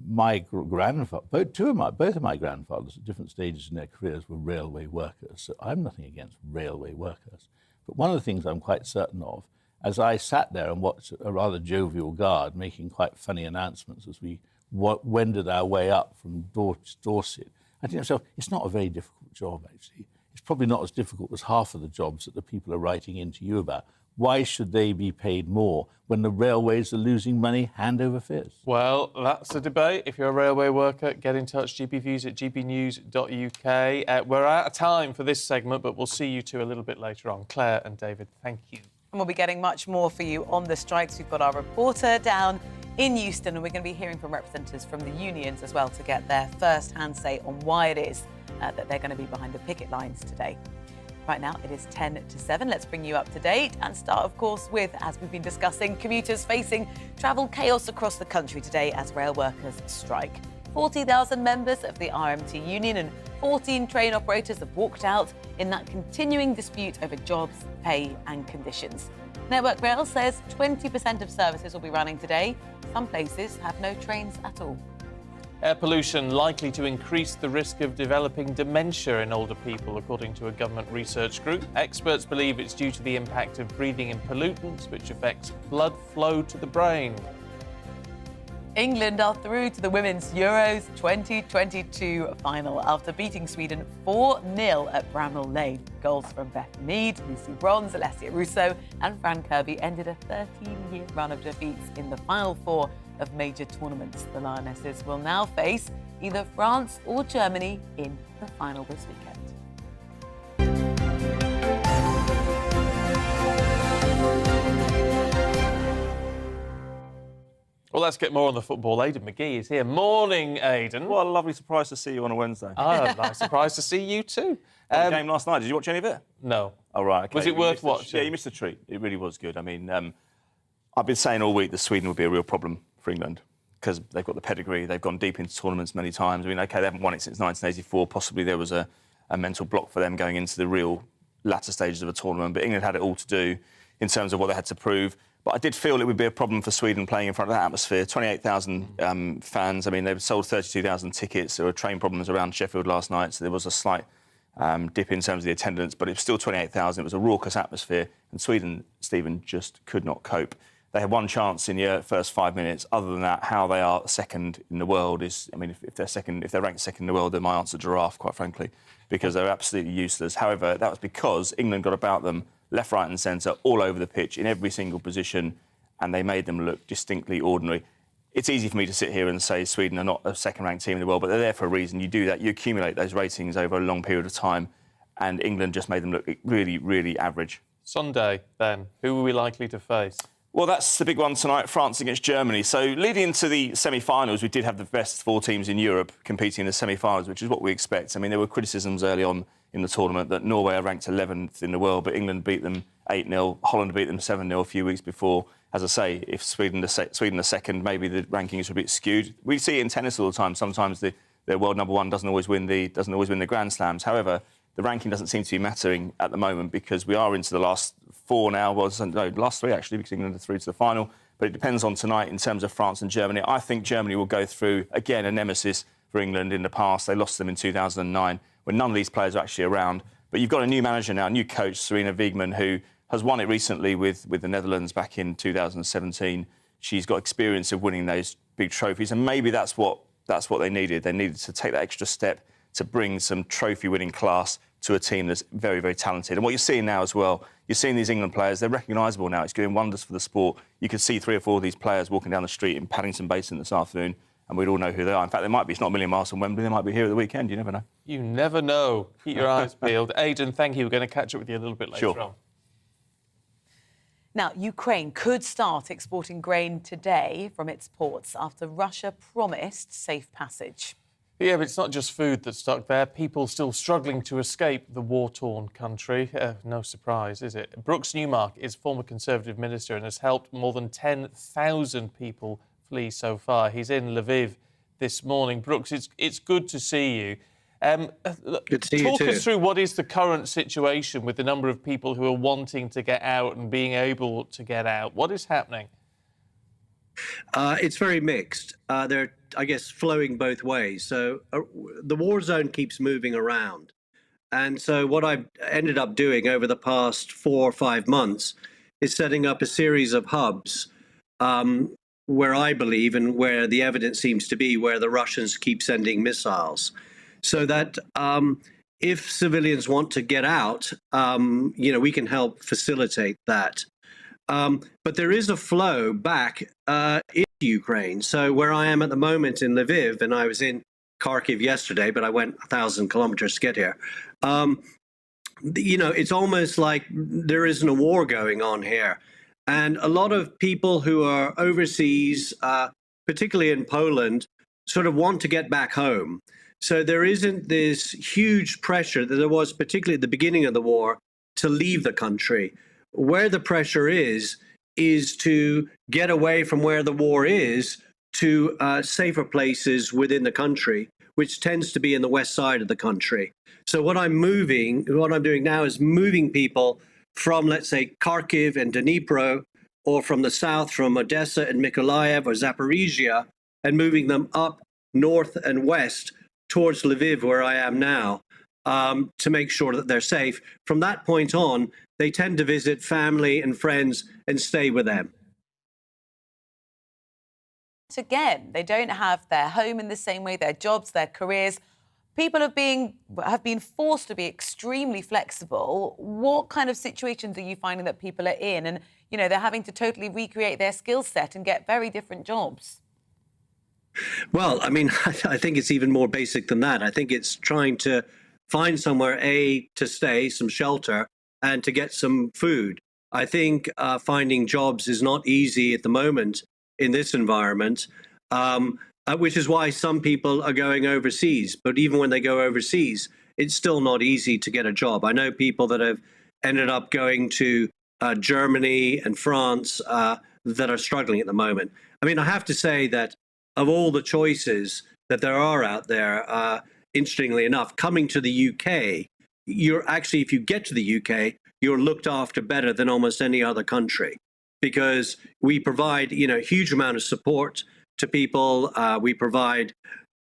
my grandfather, both of my grandfathers at different stages in their careers were railway workers. So I'm nothing against railway workers, but one of the things I'm quite certain of, as I sat there and watched a rather jovial guard making quite funny announcements as we wended our way up from Dorset, I think to myself, it's not a very difficult job actually. It's probably not as difficult as half of the jobs that the people are writing into you about. Why should they be paid more when the railways are losing money hand over fist? Well, that's the debate. If you're a railway worker, get in touch, gbviews@gbnews.uk. We're out of time for this segment, but we'll see you two a little bit later on. Claire and David, thank you. And we'll be getting much more for you on the strikes. We've got our reporter down in Euston, and we're going to be hearing from representatives from the unions as well to get their first-hand say on why it is that they're going to be behind the picket lines today. Right now, it is 10 to 7. Let's bring you up to date and start, of course, with, as we've been discussing, commuters facing travel chaos across the country today as rail workers strike. 40,000 members of the RMT union and 14 train operators have walked out in that continuing dispute over jobs, pay and conditions. Network Rail says 20% of services will be running today. Some places have no trains at all. Air pollution likely to increase the risk of developing dementia in older people, according to a government research group. Experts believe it's due to the impact of breathing in pollutants, which affects blood flow to the brain. England are through to the Women's Euros 2022 final after beating Sweden 4-0 at Bramall Lane. Goals from Beth Mead, Lucy Bronze, Alessia Russo and Fran Kirby ended a 13-year run of defeats in the final four of major tournaments. The Lionesses will now face either France or Germany in the final this weekend. Well, let's get more on the football. Aidan McGee is here. Morning, Aidan. What a lovely surprise to see you on a Wednesday. Oh, nice surprise to see you too. The game last night, did you watch any of it? No. Oh, right. Okay. Was it worth watching? Yeah, you missed a treat. It really was good. I mean, I've been saying all week that Sweden would be a real problem for England because they've got the pedigree. They've gone deep into tournaments many times. I mean, OK, they haven't won it since 1984. Possibly there was a mental block for them going into the real latter stages of a tournament. But England had it all to do in terms of what they had to prove. But I did feel it would be a problem for Sweden playing in front of that atmosphere. 28,000 fans. I mean, they've sold 32,000 tickets. There were train problems around Sheffield last night, so there was a slight dip in terms of the attendance, but it was still 28,000. It was a raucous atmosphere, and Sweden, Stephen, just could not cope. They had one chance in the first 5 minutes. Other than that, how they are second in the world is... I mean, if they're ranked second in the world, then my answer giraffe, quite frankly, because they're absolutely useless. However, that was because England got about them left, right and centre, all over the pitch, in every single position, and they made them look distinctly ordinary. It's easy for me to sit here and say Sweden are not a second-ranked team in the world, but they're there for a reason. You do that, you accumulate those ratings over a long period of time, and England just made them look really, really average. Sunday, then, who are we likely to face? Well, that's the big one tonight, France against Germany. So leading into the semi-finals, we did have the best four teams in Europe competing in the semi-finals, which is what we expect. I mean, there were criticisms early on in the tournament that Norway are ranked 11th in the world, but England beat them 8-0. Holland beat them 7-0 a few weeks before. As I say, if Sweden are second, maybe the rankings are a bit skewed. We see it in tennis all the time. Sometimes the world number one doesn't always win the Grand Slams. However, the ranking doesn't seem to be mattering at the moment because we are into the last four now. Well, no, last three actually, because England are through to the final. But it depends on tonight in terms of France and Germany. I think Germany will go through again a nemesis for England in the past. They lost them in 2009 when none of these players are actually around. But you've got a new manager now, a new coach, Sarina Wiegman, who has won it recently with the Netherlands back in 2017. She's got experience of winning those big trophies, and maybe that's what they needed. They needed to take that extra step to bring some trophy-winning class to a team that's very, very talented. And what you're seeing now as well, you're seeing these England players, they're recognisable now. It's doing wonders for the sport. You could see 3 or 4 of these players walking down the street in Paddington Basin this afternoon, and we'd all know who they are. In fact, they might be. It's not a million miles from Wembley. They might be here at the weekend. You never know. You never know. Keep your eyes peeled. Aidan, thank you. We're going to catch up with you a little bit later on. Now, Ukraine could start exporting grain today from its ports after Russia promised safe passage. Yeah, but it's not just food that's stuck there. People still struggling to escape the war-torn country. No surprise, is it? Brooks Newmark is former Conservative minister and has helped more than 10,000 people flee so far. He's in Lviv this morning. Brooks, it's good to see you. Good to see you Talk too. us through what is the current situation with the number of people who are wanting to get out and being able to get out. What is happening? It's very mixed. They're, I guess, flowing both ways. So the war zone keeps moving around. And so what I've ended up doing over the past 4 or 5 months is setting up a series of hubs where I believe, and where the evidence seems to be, where the Russians keep sending missiles. So that if civilians want to get out, we can help facilitate that. But there is a flow back into Ukraine. So where I am at the moment in Lviv, and I was in Kharkiv yesterday, but I went 1,000 kilometers to get here. It's almost like there isn't a war going on here. And a lot of people who are overseas, particularly in Poland, sort of want to get back home. So there isn't this huge pressure that there was, particularly at the beginning of the war, to leave the country. Where the pressure is to get away from where the war is to safer places within the country, which tends to be in the west side of the country. So what I'm doing now is moving people from, let's say, Kharkiv and Dnipro, or from the south, from Odessa and Mykolaiv or Zaporizhia, and moving them up north and west towards Lviv, where I am now, to make sure that they're safe. From that point on, they tend to visit family and friends and stay with them. Again, they don't have their home in the same way, their jobs, their careers. People have been forced to be extremely flexible. What kind of situations are you finding that people are in? And, they're having to totally recreate their skill set and get very different jobs. Well, I mean, I think it's even more basic than that. I think it's trying to find somewhere, to stay, some shelter, and to get some food. I think finding jobs is not easy at the moment in this environment, which is why some people are going overseas. But even when they go overseas, it's still not easy to get a job. I know people that have ended up going to Germany and France that are struggling at the moment. I mean, I have to say that of all the choices that there are out there, interestingly enough, coming to the UK, you're actually, if you get to the UK, you're looked after better than almost any other country, because we provide, a huge amount of support to people. We provide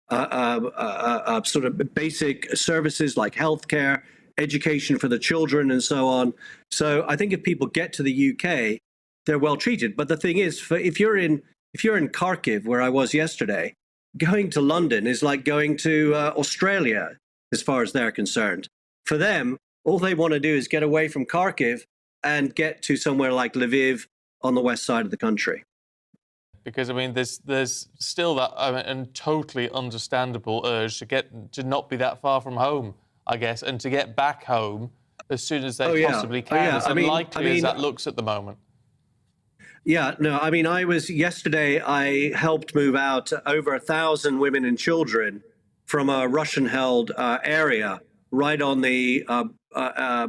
sort of basic services like healthcare, education for the children, and so on. So I think if people get to the UK, they're well treated. But the thing is, if you're in Kharkiv, where I was yesterday, going to London is like going to Australia, as far as they're concerned. For them, all they want to do is get away from Kharkiv and get to somewhere like Lviv on the west side of the country. Because, I mean, there's still that and totally understandable urge to not be that far from home, I guess, and to get back home as soon as they possibly can, as unlikely as that looks at the moment. Yeah, no, I mean, yesterday I helped move out over 1,000 women and children from a Russian-held area right on the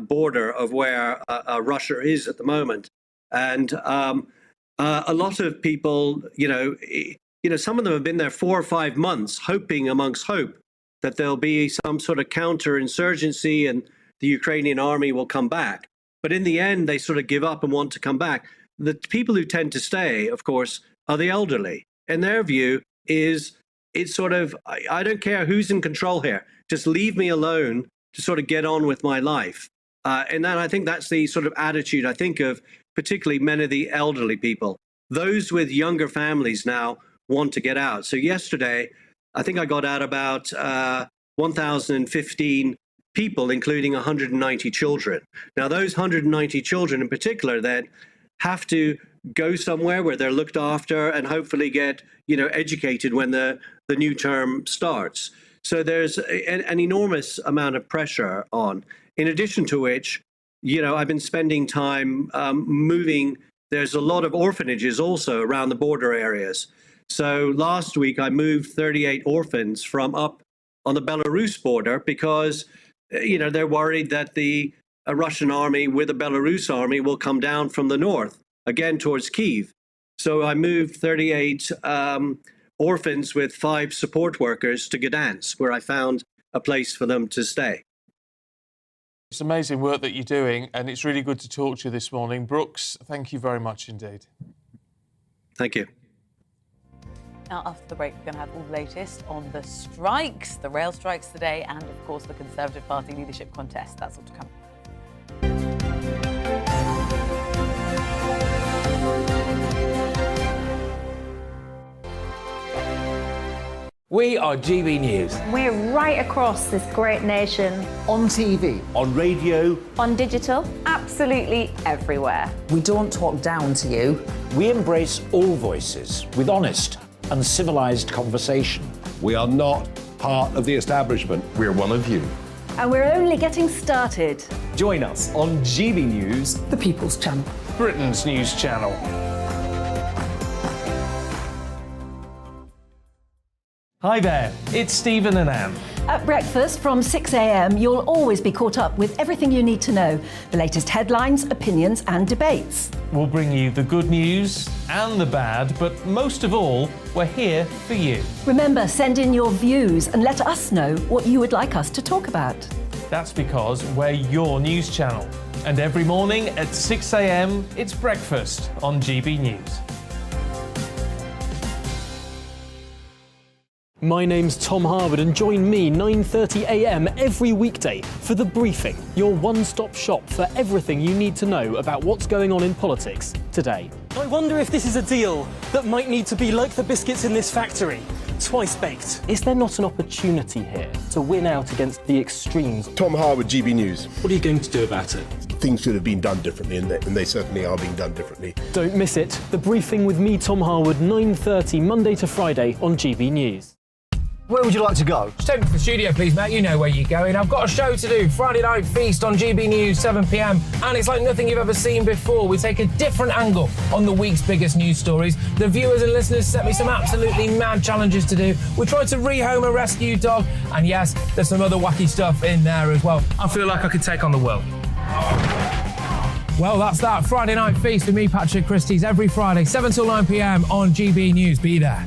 border of where Russia is at the moment. And a lot of people, some of them have been there 4 or 5 months, hoping amongst hope that there'll be some sort of counterinsurgency and the Ukrainian army will come back. But in the end, they sort of give up and want to come back. The people who tend to stay, of course, are the elderly. And their view is, it's sort of, I don't care who's in control here. Just leave me alone to sort of get on with my life. And then I think that's the sort of attitude, I think, of particularly many of the elderly people. Those with younger families now want to get out. So yesterday, I think I got out about 1,015 people, including 190 children. Now, those 190 children in particular then have to go somewhere where they're looked after and hopefully get, educated when the new term starts. So there's an enormous amount of pressure on, in addition to which I've been spending time moving. There's a lot of orphanages also around the border areas. So last week I moved 38 orphans from up on the Belarus border because, they're worried that the Russian army with the Belarus army will come down from the north, again towards Kyiv. So I moved 38 orphans with 5 support workers to Gdansk, where I found a place for them to stay. It's amazing work that you're doing, and it's really good to talk to you this morning. Brooks, thank you very much indeed. Thank you. Now, after the break, we're going to have all the latest on the strikes, the rail strikes today, and, of course, the Conservative Party leadership contest. That's all to come. We are GB News. We're right across this great nation. On TV. On radio. On digital. Absolutely everywhere. We don't talk down to you. We embrace all voices with honest and civilised conversation. We are not part of the establishment. We're one of you. And we're only getting started. Join us on GB News, The People's Channel. Britain's news channel. Hi there, it's Stephen and Anne. At breakfast from 6 a.m, you'll always be caught up with everything you need to know, the latest headlines, opinions and debates. We'll bring you the good news and the bad, but most of all, we're here for you. Remember, send in your views and let us know what you would like us to talk about. That's because we're your news channel. And every morning at 6 a.m, it's breakfast on GB News. My name's Tom Harwood, and join me 9:30 a.m. every weekday for The Briefing, your one-stop shop for everything you need to know about what's going on in politics today. I wonder if this is a deal that might need to be like the biscuits in this factory, twice baked. Is there not an opportunity here to win out against the extremes? Tom Harwood, GB News. What are you going to do about it? Things should have been done differently, and they certainly are being done differently. Don't miss it. The Briefing with me, Tom Harwood, 9:30 Monday to Friday on GB News. Where would you like to go? Just take me to the studio, please, mate. You know where you're going. I've got a show to do. Friday Night Feast on GB News, 7 p.m. And it's like nothing you've ever seen before. We take a different angle on the week's biggest news stories. The viewers and listeners set me some absolutely mad challenges to do. We tried to rehome a rescue dog. And yes, there's some other wacky stuff in there as well. I feel like I could take on the world. Well, that's that. Friday Night Feast with me, Patrick Christie's, every Friday, 7 till 9 p.m. on GB News. Be there.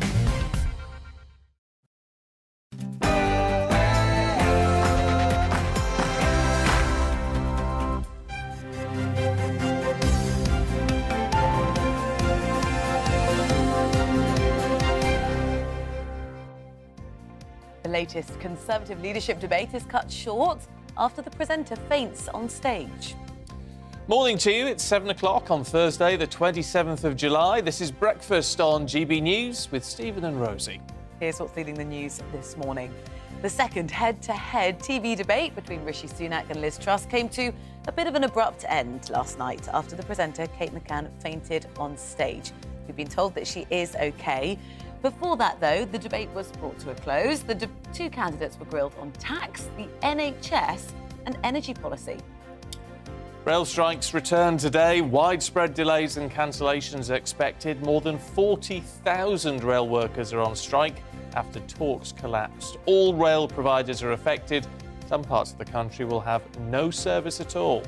The latest Conservative leadership debate is cut short after the presenter faints on stage. Morning to you. It's 7 o'clock on Thursday, the 27th of July. This is Breakfast on GB News with Stephen and Rosie. Here's what's leading the news this morning. The second head-to-head TV debate between Rishi Sunak and Liz Truss came to a bit of an abrupt end last night after the presenter, Kate McCann, fainted on stage. We've been told that she is OK. Before that, though, the debate was brought to a close. The two candidates were grilled on tax, the NHS and energy policy. Rail strikes return today. Widespread delays and cancellations are expected. More than 40,000 rail workers are on strike after talks collapsed. All rail providers are affected. Some parts of the country will have no service at all.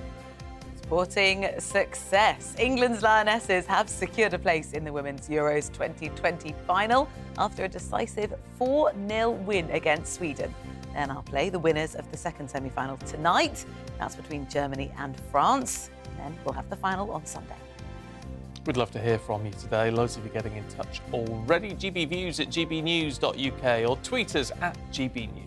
Sporting success. England's Lionesses have secured a place in the Women's Euros 2020 final after a decisive 4-0 win against Sweden. Then I'll play the winners of the second semi-final tonight. That's between Germany and France. And then we'll have the final on Sunday. We'd love to hear from you today. Loads of you getting in touch already. gbviews@gbnews.uk or tweet us @gbnews.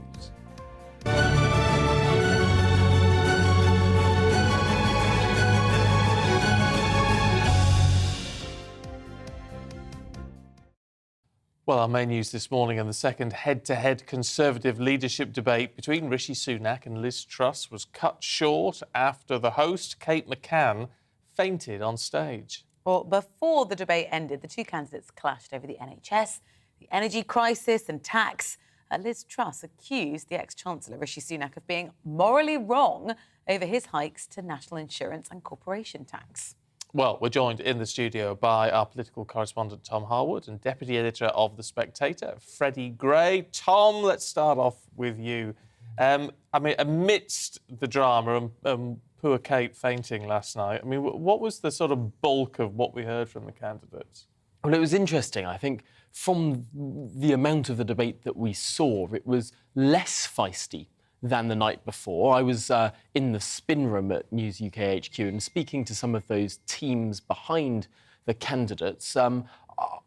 Well, our main news this morning and the second head-to-head Conservative leadership debate between Rishi Sunak and Liz Truss was cut short after the host, Kate McCann, fainted on stage. Well, before the debate ended, the two candidates clashed over the NHS, the energy crisis and tax. Liz Truss accused the ex-Chancellor Rishi Sunak of being morally wrong over his hikes to national insurance and corporation tax. Well, we're joined in the studio by our political correspondent Tom Harwood and deputy editor of The Spectator, Freddie Gray. Tom, let's start off with you. Amidst the drama and poor Kate fainting last night, what was the sort of bulk of what we heard from the candidates? Well, it was interesting. I think from the amount of the debate that we saw, it was less feisty than the night before. I was in the spin room at News UK HQ and speaking to some of those teams behind the candidates. I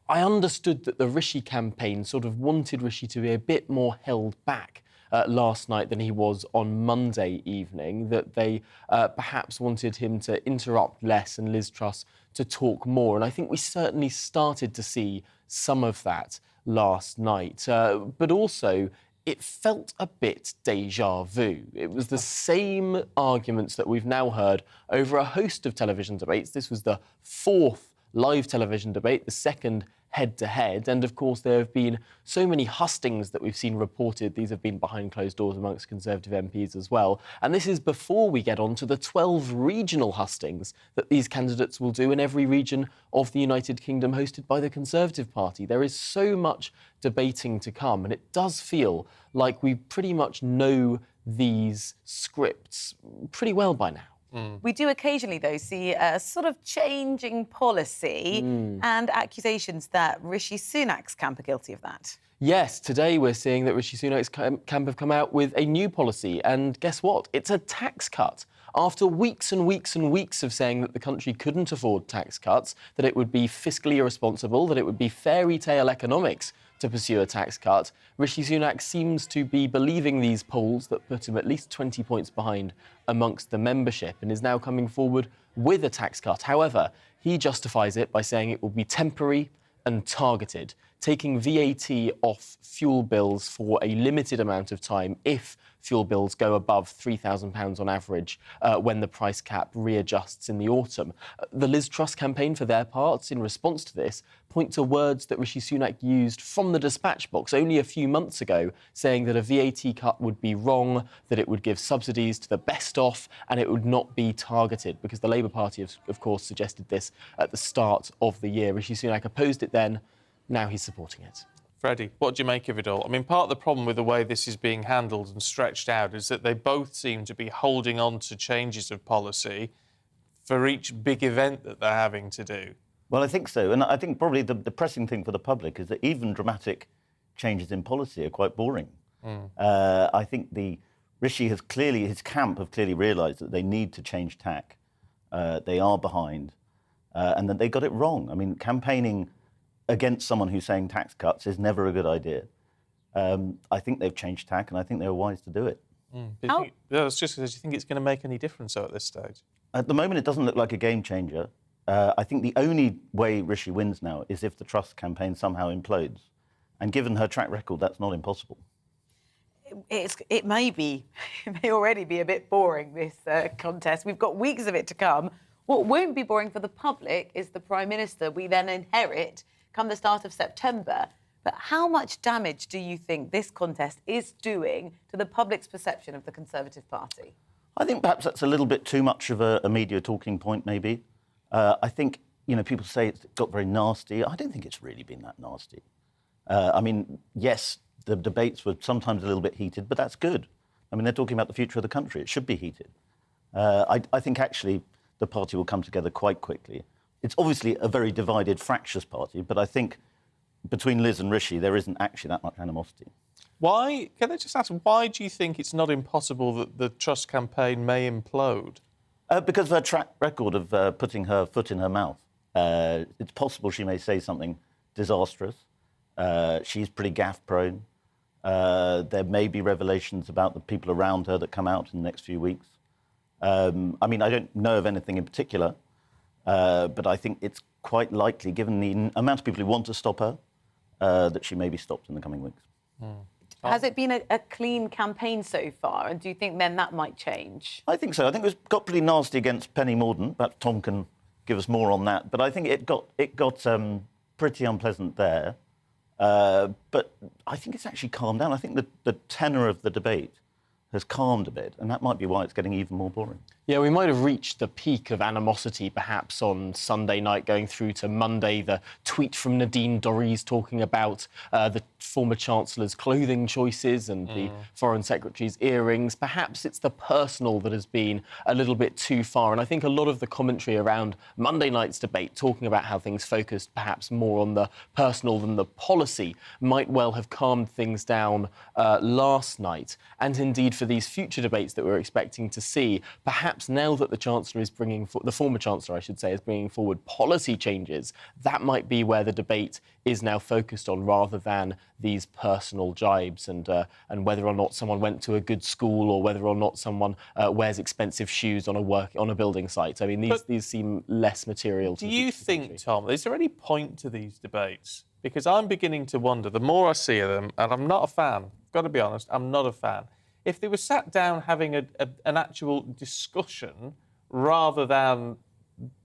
understood that the Rishi campaign sort of wanted Rishi to be a bit more held back last night than he was on Monday evening, that they perhaps wanted him to interrupt less and Liz Truss to talk more. And I think we certainly started to see some of that last night. But also, it felt a bit déjà vu. It was the same arguments that we've now heard over a host of television debates. This was the fourth live television debate, the second head-to-head. And, of course, there have been so many hustings that we've seen reported. These have been behind closed doors amongst Conservative MPs as well. And this is before we get on to the 12 regional hustings that these candidates will do in every region of the United Kingdom hosted by the Conservative Party. There is so much debating to come, and it does feel like we pretty much know these scripts pretty well by now. We do occasionally, though, see a sort of changing policy and accusations that Rishi Sunak's camp are guilty of that. Yes, today we're seeing that Rishi Sunak's camp have come out with a new policy, and guess what? It's a tax cut. After weeks and weeks and weeks of saying that the country couldn't afford tax cuts, that it would be fiscally irresponsible, that it would be fairy tale economics to pursue a tax cut, Rishi Sunak seems to be believing these polls that put him at least 20 points behind amongst the membership and is now coming forward with a tax cut. However, he justifies it by saying it will be temporary and targeted, taking VAT off fuel bills for a limited amount of time if fuel bills go above £3,000 on average when the price cap readjusts in the autumn. The Liz Truss campaign, for their parts, in response to this, point to words that Rishi Sunak used from the dispatch box only a few months ago, saying that a VAT cut would be wrong, that it would give subsidies to the best off, and it would not be targeted, because the Labour Party, of course, suggested this at the start of the year. Rishi Sunak opposed it then, now he's supporting it. Freddie, what do you make of it all? Part of the problem with the way this is being handled and stretched out is that they both seem to be holding on to changes of policy for each big event that they're having to do. Well, I think so. And I think probably the pressing thing for the public is that even dramatic changes in policy are quite boring. I think his camp have clearly realised that they need to change tack. They are behind and that they got it wrong. Campaigning against someone who's saying tax cuts is never a good idea. I think they've changed tack, and I think they were wise to do it. Do you think it's going to make any difference, though, at this stage? At the moment, it doesn't look like a game changer. I think the only way Rishi wins now is if the Truss campaign somehow implodes. And given her track record, that's not impossible. It may already be a bit boring, this contest. We've got weeks of it to come. What won't be boring for the public is the Prime Minister we then inherit come the start of September. But how much damage do you think this contest is doing to the public's perception of the Conservative Party? I think perhaps that's a little bit too much of a media talking point, maybe. I think, people say it's got very nasty. I don't think it's really been that nasty. Yes, the debates were sometimes a little bit heated, but that's good. They're talking about the future of the country. It should be heated. I think, actually, the party will come together quite quickly. It's obviously a very divided, fractious party, but I think between Liz and Rishi, there isn't actually that much animosity. Why? Can I just ask, why do you think it's not impossible that the Truss campaign may implode? Because of her track record of putting her foot in her mouth. It's possible she may say something disastrous. She's pretty gaffe-prone. There may be revelations about the people around her that come out in the next few weeks. I don't know of anything in particular, but I think it's quite likely, given the amount of people who want to stop her, that she may be stopped in the coming weeks. Has it been a clean campaign so far, and do you think then that might change? I think so. I think it got pretty nasty against Penny Mordaunt. Perhaps Tom can give us more on that. But I think it got pretty unpleasant there. But I think it's actually calmed down. I think the tenor of the debate has calmed a bit, and that might be why it's getting even more boring. Yeah, we might have reached the peak of animosity perhaps on Sunday night going through to Monday. The tweet from Nadine Dorries talking about the former Chancellor's clothing choices and the Foreign Secretary's earrings. Perhaps it's the personal that has been a little bit too far. And I think a lot of the commentary around Monday night's debate, talking about how things focused perhaps more on the personal than the policy, might well have calmed things down last night. And indeed, for these future debates that we're expecting to see, perhaps now that the Chancellor is the former Chancellor, I should say, is bringing forward policy changes, that might be where the debate is now focused on, rather than these personal jibes and whether or not someone went to a good school or whether or not someone wears expensive shoes on a building site. I mean, these seem less material. Do you think, Tom, is there any point to these debates? Because I'm beginning to wonder, the more I see of them, and I'm not a fan, got to be honest, I'm not a fan. If they were sat down having an actual discussion rather than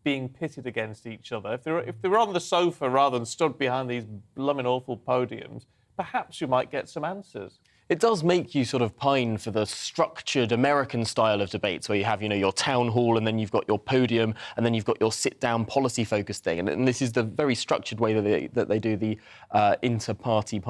being pitted against each other, if they were on the sofa rather than stood behind these blooming awful podiums, perhaps you might get some answers. It does make you sort of pine for the structured American style of debates where you have, your town hall and then you've got your podium and then you've got your sit-down policy-focused thing. And this is the very structured way that they do the inter-party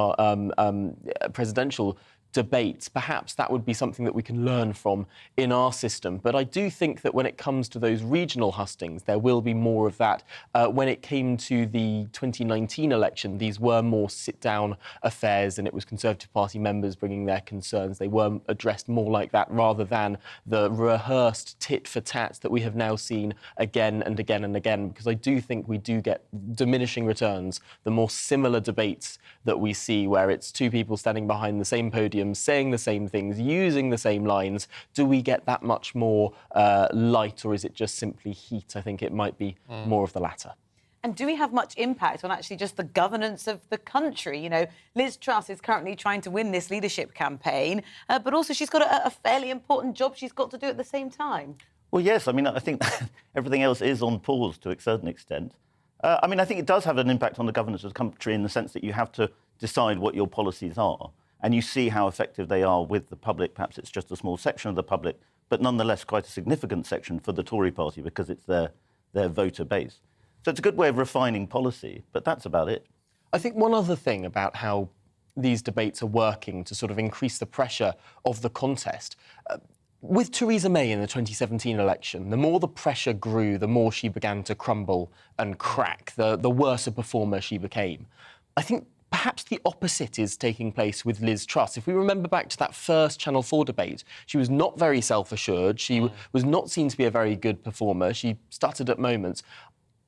presidential debates. Perhaps that would be something that we can learn from in our system. But I do think that when it comes to those regional hustings, there will be more of that. When it came to the 2019 election, these were more sit-down affairs, and it was Conservative Party members bringing their concerns. They were addressed more like that, rather than the rehearsed tit-for-tat that we have now seen again and again and again, because I do think we do get diminishing returns the more similar debates that we see, where it's two people standing behind the same podium, saying the same things, using the same lines. Do we get that much more light, or is it just simply heat? I think it might be more of the latter. And do we have much impact on actually just the governance of the country? Liz Truss is currently trying to win this leadership campaign, but also she's got a fairly important job she's got to do at the same time. Well, yes, I mean, I think everything else is on pause to a certain extent. I mean, I think it does have an impact on the governance of the country in the sense that you have to decide what your policies are, and you see how effective they are with the public. Perhaps it's just a small section of the public, but nonetheless quite a significant section for the Tory party because it's their voter base. So it's a good way of refining policy, but that's about it. I think one other thing about how these debates are working to sort of increase the pressure of the contest, with Theresa May in the 2017 election, the more the pressure grew, the more she began to crumble and crack, the worse a performer she became. I think perhaps the opposite is taking place with Liz Truss. If we remember back to that first Channel 4 debate, she was not very self-assured. She was not seen to be a very good performer. She stuttered at moments.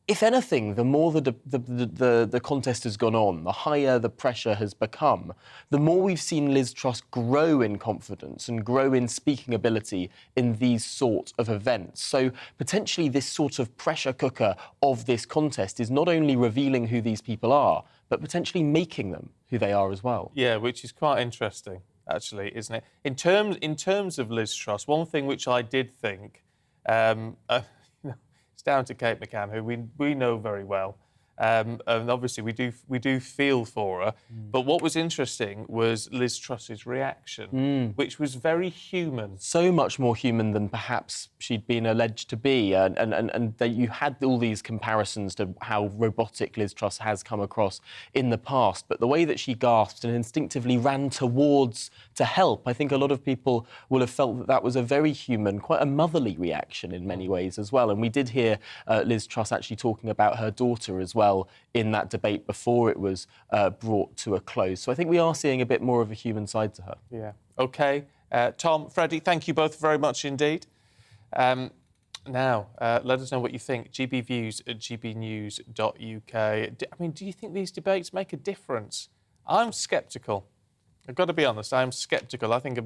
If anything, the more the contest has gone on, the higher the pressure has become, the more we've seen Liz Truss grow in confidence and grow in speaking ability in these sort of events. So potentially this sort of pressure cooker of this contest is not only revealing who these people are, but potentially making them who they are as well. Yeah, which is quite interesting, actually, isn't it? In terms of Liz Truss, one thing which I did think, it's down to Kate McCann, who we know very well, and obviously we do feel for her. But what was interesting was Liz Truss's reaction, which was very human. So much more human than perhaps she'd been alleged to be, and that you had all these comparisons to how robotic Liz Truss has come across in the past. But the way that she gasped and instinctively ran towards to help, I think a lot of people will have felt that that was a very human, quite a motherly reaction in many ways as well. And we did hear Liz Truss actually talking about her daughter as well in that debate before it was brought to a close. So I think we are seeing a bit more of a human side to her. Yeah. OK. Tom, Freddie, thank you both very much indeed. Now, let us know what you think. gbviews@gbnews.uk. I mean, do you think these debates make a difference? I'm sceptical. I've got to be honest, I'm sceptical. I think a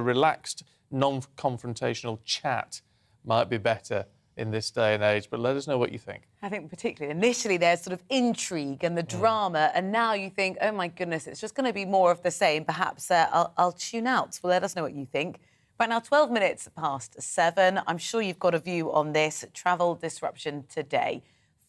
relaxed, non-confrontational chat might be better in this day and age, but let us know what you think. I think particularly initially there's sort of intrigue and the drama, and now you think, oh my goodness, it's just going to be more of the same. Perhaps I'll tune out. Well, let us know what you think. Right now, 12 minutes past 7. I'm sure you've got a view on this travel disruption today.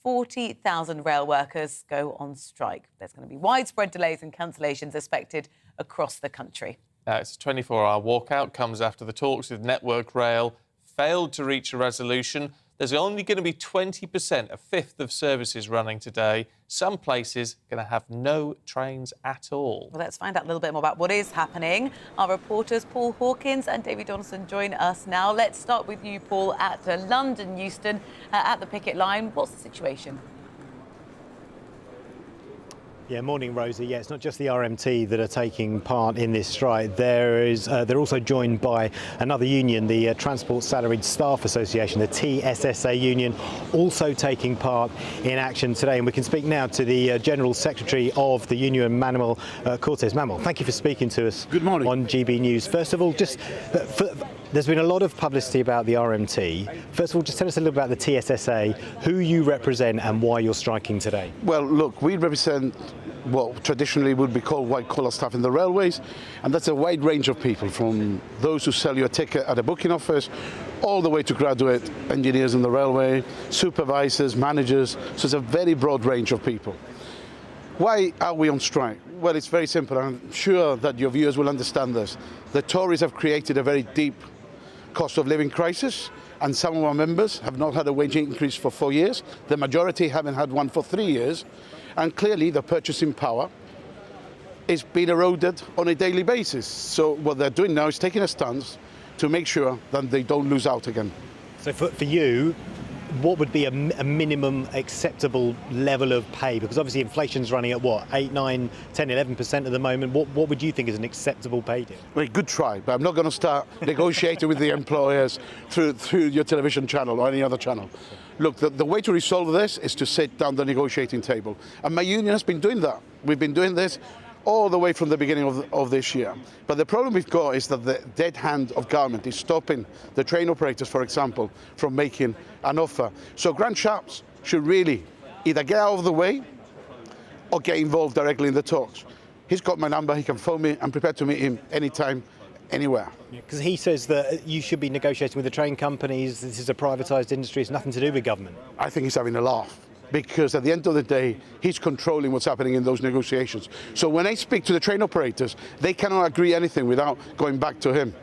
40,000 rail workers go on strike. There's going to be widespread delays and cancellations expected across the country. It's a 24-hour walkout, comes after the talks with Network Rail failed to reach a resolution. There's only going to be 20%, a fifth of services running today. Some places are going to have no trains at all. Well, let's find out a little bit more about what is happening. Our reporters Paul Hawkins and David Donaldson join us now. Let's start with you, Paul, at London Euston, at the picket line. What's the situation? Yeah, morning, Rosie. Yeah, it's not just the RMT that are taking part in this strike. They're also joined by another union, the Transport Salaried Staff Association, the TSSA union, also taking part in action today. And we can speak now to the General Secretary of the union, Manuel Cortes. Manuel, thank you for speaking to us. Good morning. On GB News. First of all, there's been a lot of publicity about the RMT. First of all, just tell us a little about the TSSA, who you represent and why you're striking today. Well, look, we represent what traditionally would be called white-collar staff in the railways, and that's a wide range of people, from those who sell you a ticket at a booking office all the way to graduate engineers in the railway, supervisors, managers. So it's a very broad range of people. Why are we on strike? Well, it's very simple. I'm sure that your viewers will understand this. The Tories have created a very deep cost of living crisis, and some of our members have not had a wage increase for 4 years. The majority haven't had one for 3 years. And clearly the purchasing power is being eroded on a daily basis. So what they're doing now is taking a stance to make sure that they don't lose out again. So for you, what would be a minimum acceptable level of pay? Because obviously inflation's running at what, 8, 9, 10, 11% at the moment. What would you think is an acceptable pay deal? Well, good try, but I'm not going to start negotiating with the employers through your television channel or any other channel. Look, the way to resolve this is to sit down the negotiating table. And my union has been doing that. We've been doing this all the way from the beginning of this year. But the problem we've got is that the dead hand of government is stopping the train operators, for example, from making an offer. So Grant Shapps should really either get out of the way or get involved directly in the talks. He's got my number, he can phone me. I'm prepared to meet him anytime, anywhere. Because he says that you should be negotiating with the train companies. This is a privatised industry. It's nothing to do with government. I think he's having a laugh, because at the end of the day, he's controlling what's happening in those negotiations. So when I speak to the train operators, they cannot agree anything without going back to him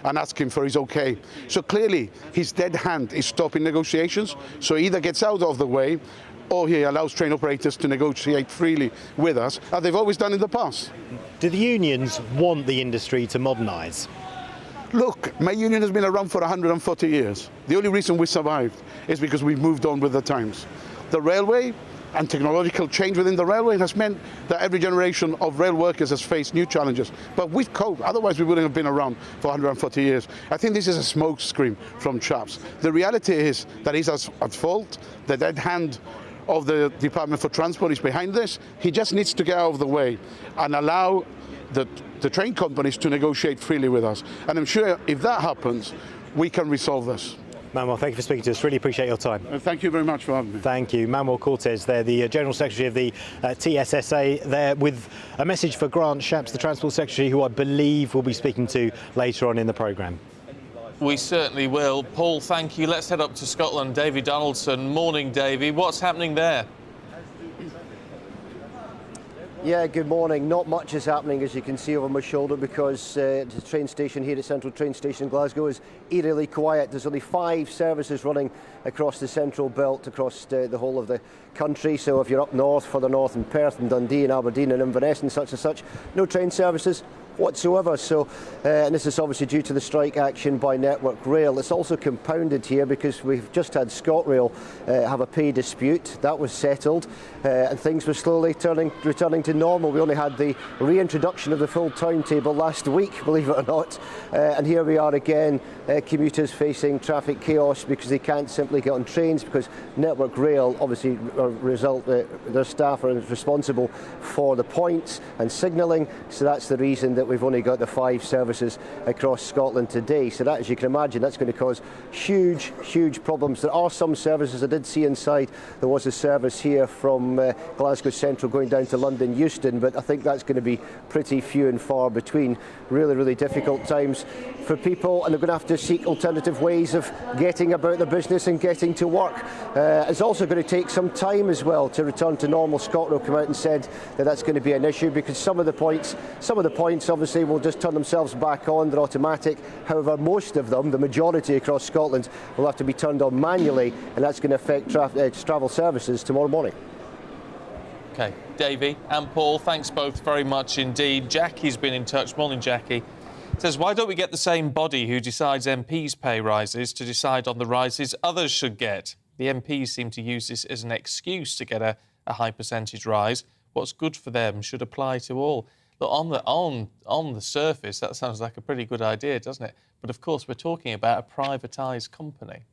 and asking for his okay. So clearly, his dead hand is stopping negotiations. So he either gets out of the way, or he allows train operators to negotiate freely with us, as they've always done in the past. Do the unions want the industry to modernise? Look, my union has been around for 140 years. The only reason we survived is because we've moved on with the times. The railway and technological change within the railway has meant that every generation of rail workers has faced new challenges. But we've coped, otherwise we wouldn't have been around for 140 years. I think this is a smokescreen from Shapps. The reality is that he's at fault. The dead hand of the Department for Transport is behind this. He just needs to get out of the way and allow the train companies to negotiate freely with us. And I'm sure if that happens, we can resolve this. Manuel, thank you for speaking to us. Really appreciate your time. Thank you very much for having me. Thank you. Manuel Cortes there, the General Secretary of the TSSA, there with a message for Grant Shapps, the Transport Secretary, who I believe we'll be speaking to later on in the programme. We certainly will. Paul, thank you. Let's head up to Scotland. Davy Donaldson. Morning, Davy. What's happening there? Yeah, good morning. Not much is happening, as you can see over my shoulder, because the train station here at Central Train Station in Glasgow is eerily quiet. There's only 5 services running across the central belt, across the whole of the country. So if you're up north, further north in Perth and Dundee and Aberdeen and Inverness and such, no train services whatsoever. So, and this is obviously due to the strike action by Network Rail. It's also compounded here because we've just had ScotRail have a pay dispute. That was settled, and things were slowly returning to normal. We only had the reintroduction of the full timetable last week, believe it or not, and here we are again, commuters facing traffic chaos because they can't simply get on trains, because Network Rail obviously their staff are responsible for the points and signalling. So that's the reason that we've only got the 5 services across Scotland today. So that, as you can imagine, that's going to cause huge, huge problems. There are some services I did see inside. There was a service here from Glasgow Central going down to London Euston, but I think that's going to be pretty few and far between. Really, really difficult times for people, and they're going to have to seek alternative ways of getting about their business and getting to work. It's also going to take some time as well to return to normal. ScotRail come out and said that that's going to be an issue because some of the points obviously will just turn themselves back on. They're automatic. However, most of them, the majority across Scotland, will have to be turned on manually, and that's going to affect travel services tomorrow morning. OK, Davey and Paul, thanks both very much indeed. Jackie's been in touch. Morning, Jackie. Says, why don't we get the same body who decides MPs' pay rises to decide on the rises others should get? The MPs seem to use this as an excuse to get a high percentage rise. What's good for them should apply to all. Look, on the surface, that sounds like a pretty good idea, doesn't it? But of course, we're talking about a privatised company.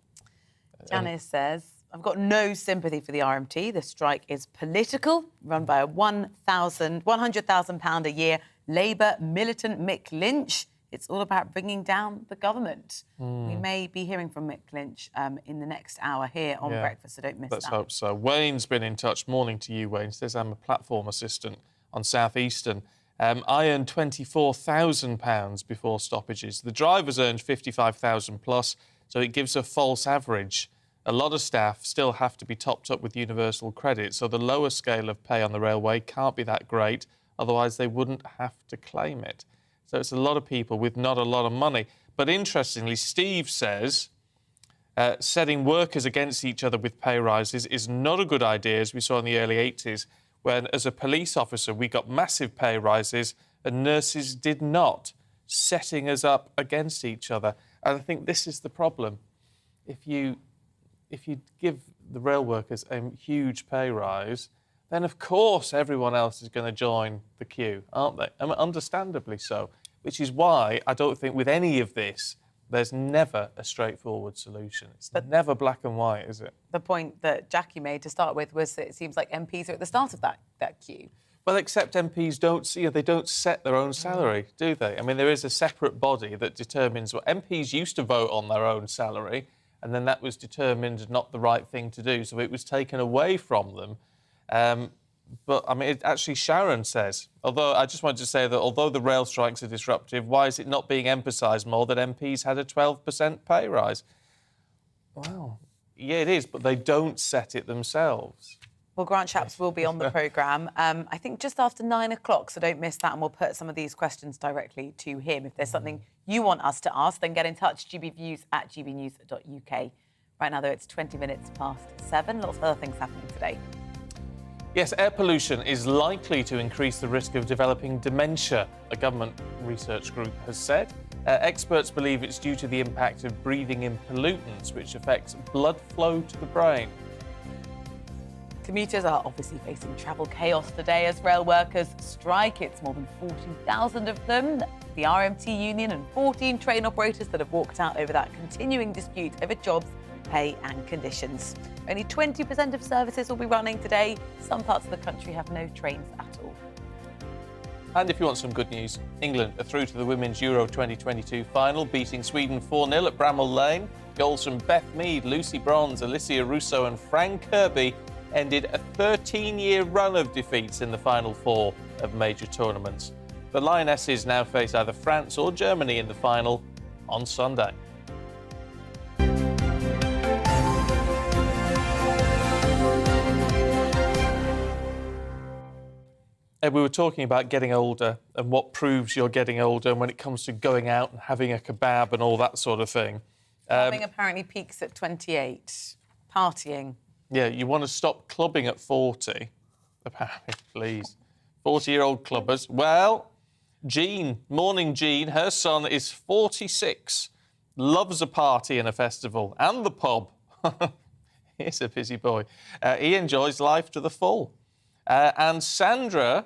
Janice says, I've got no sympathy for the RMT. The strike is political, run by a £100,000 a year Labour militant Mick Lynch. It's all about bringing down the government. We may be hearing from Mick Lynch in the next hour here on Breakfast, so don't miss Let's that. hope so. Wayne's been in touch. Morning to you, Wayne. Says, I'm a platform assistant on South Eastern. I earned £24,000 before stoppages. The drivers earned £55,000 plus, so it gives a false average. A lot of staff still have to be topped up with universal credit, so the lower scale of pay on the railway can't be that great, otherwise they wouldn't have to claim it. So it's a lot of people with not a lot of money. But interestingly, Steve says setting workers against each other with pay rises is not a good idea, as we saw in the early 80s, when as a police officer we got massive pay rises and nurses did not, setting us up against each other. And I think this is the problem. If you give the rail workers a huge pay rise, then of course everyone else is going to join the queue, aren't they? I mean, understandably so, which is why I don't think with any of this there's never a straightforward solution. It's never black and white, is it? The point that Jackie made to start with was that it seems like MPs are at the start of that queue. Well, except MPs don't set their own salary, do they? I mean, there is a separate body that determines what MPs used to vote on their own salary, and then that was determined not the right thing to do, so it was taken away from them. But, I mean, actually, Sharon says, although I just wanted to say that although the rail strikes are disruptive, why is it not being emphasised more that MPs had a 12% pay rise? Well, yeah, it is, but they don't set it themselves. Well, Grant Shapps will be on the programme, I think just after 9 o'clock, so don't miss that, and we'll put some of these questions directly to him. If there's something you want us to ask, then get in touch, gbviews@gbnews.uk. Right now, though, it's 20 minutes past 7. Lots of other things happening today. Yes, air pollution is likely to increase the risk of developing dementia, a government research group has said. Experts believe it's due to the impact of breathing in pollutants, which affects blood flow to the brain. Commuters are obviously facing travel chaos today as rail workers strike. It's more than 40,000 of them. The RMT union and 14 train operators that have walked out over that continuing dispute over jobs, pay and conditions. Only 20% of services will be running today. Some parts of the country have no trains at all. And if you want some good news, England are through to the Women's Euro 2022 final, beating Sweden 4-0 at Bramall Lane. Goals from Beth Mead, Lucy Bronze, Alicia Russo and Fran Kirby ended a 13-year run of defeats in the final four of major tournaments. The Lionesses now face either France or Germany in the final on Sunday. We were talking about getting older and what proves you're getting older, and when it comes to going out and having a kebab and all that sort of thing. Clubbing apparently peaks at 28. Partying. Yeah, you want to stop clubbing at 40, apparently, please. 40-year-old clubbers. Well, Jean, morning Jean, her son is 46, loves a party and a festival and the pub. He's a busy boy. He enjoys life to the full. And Sandra,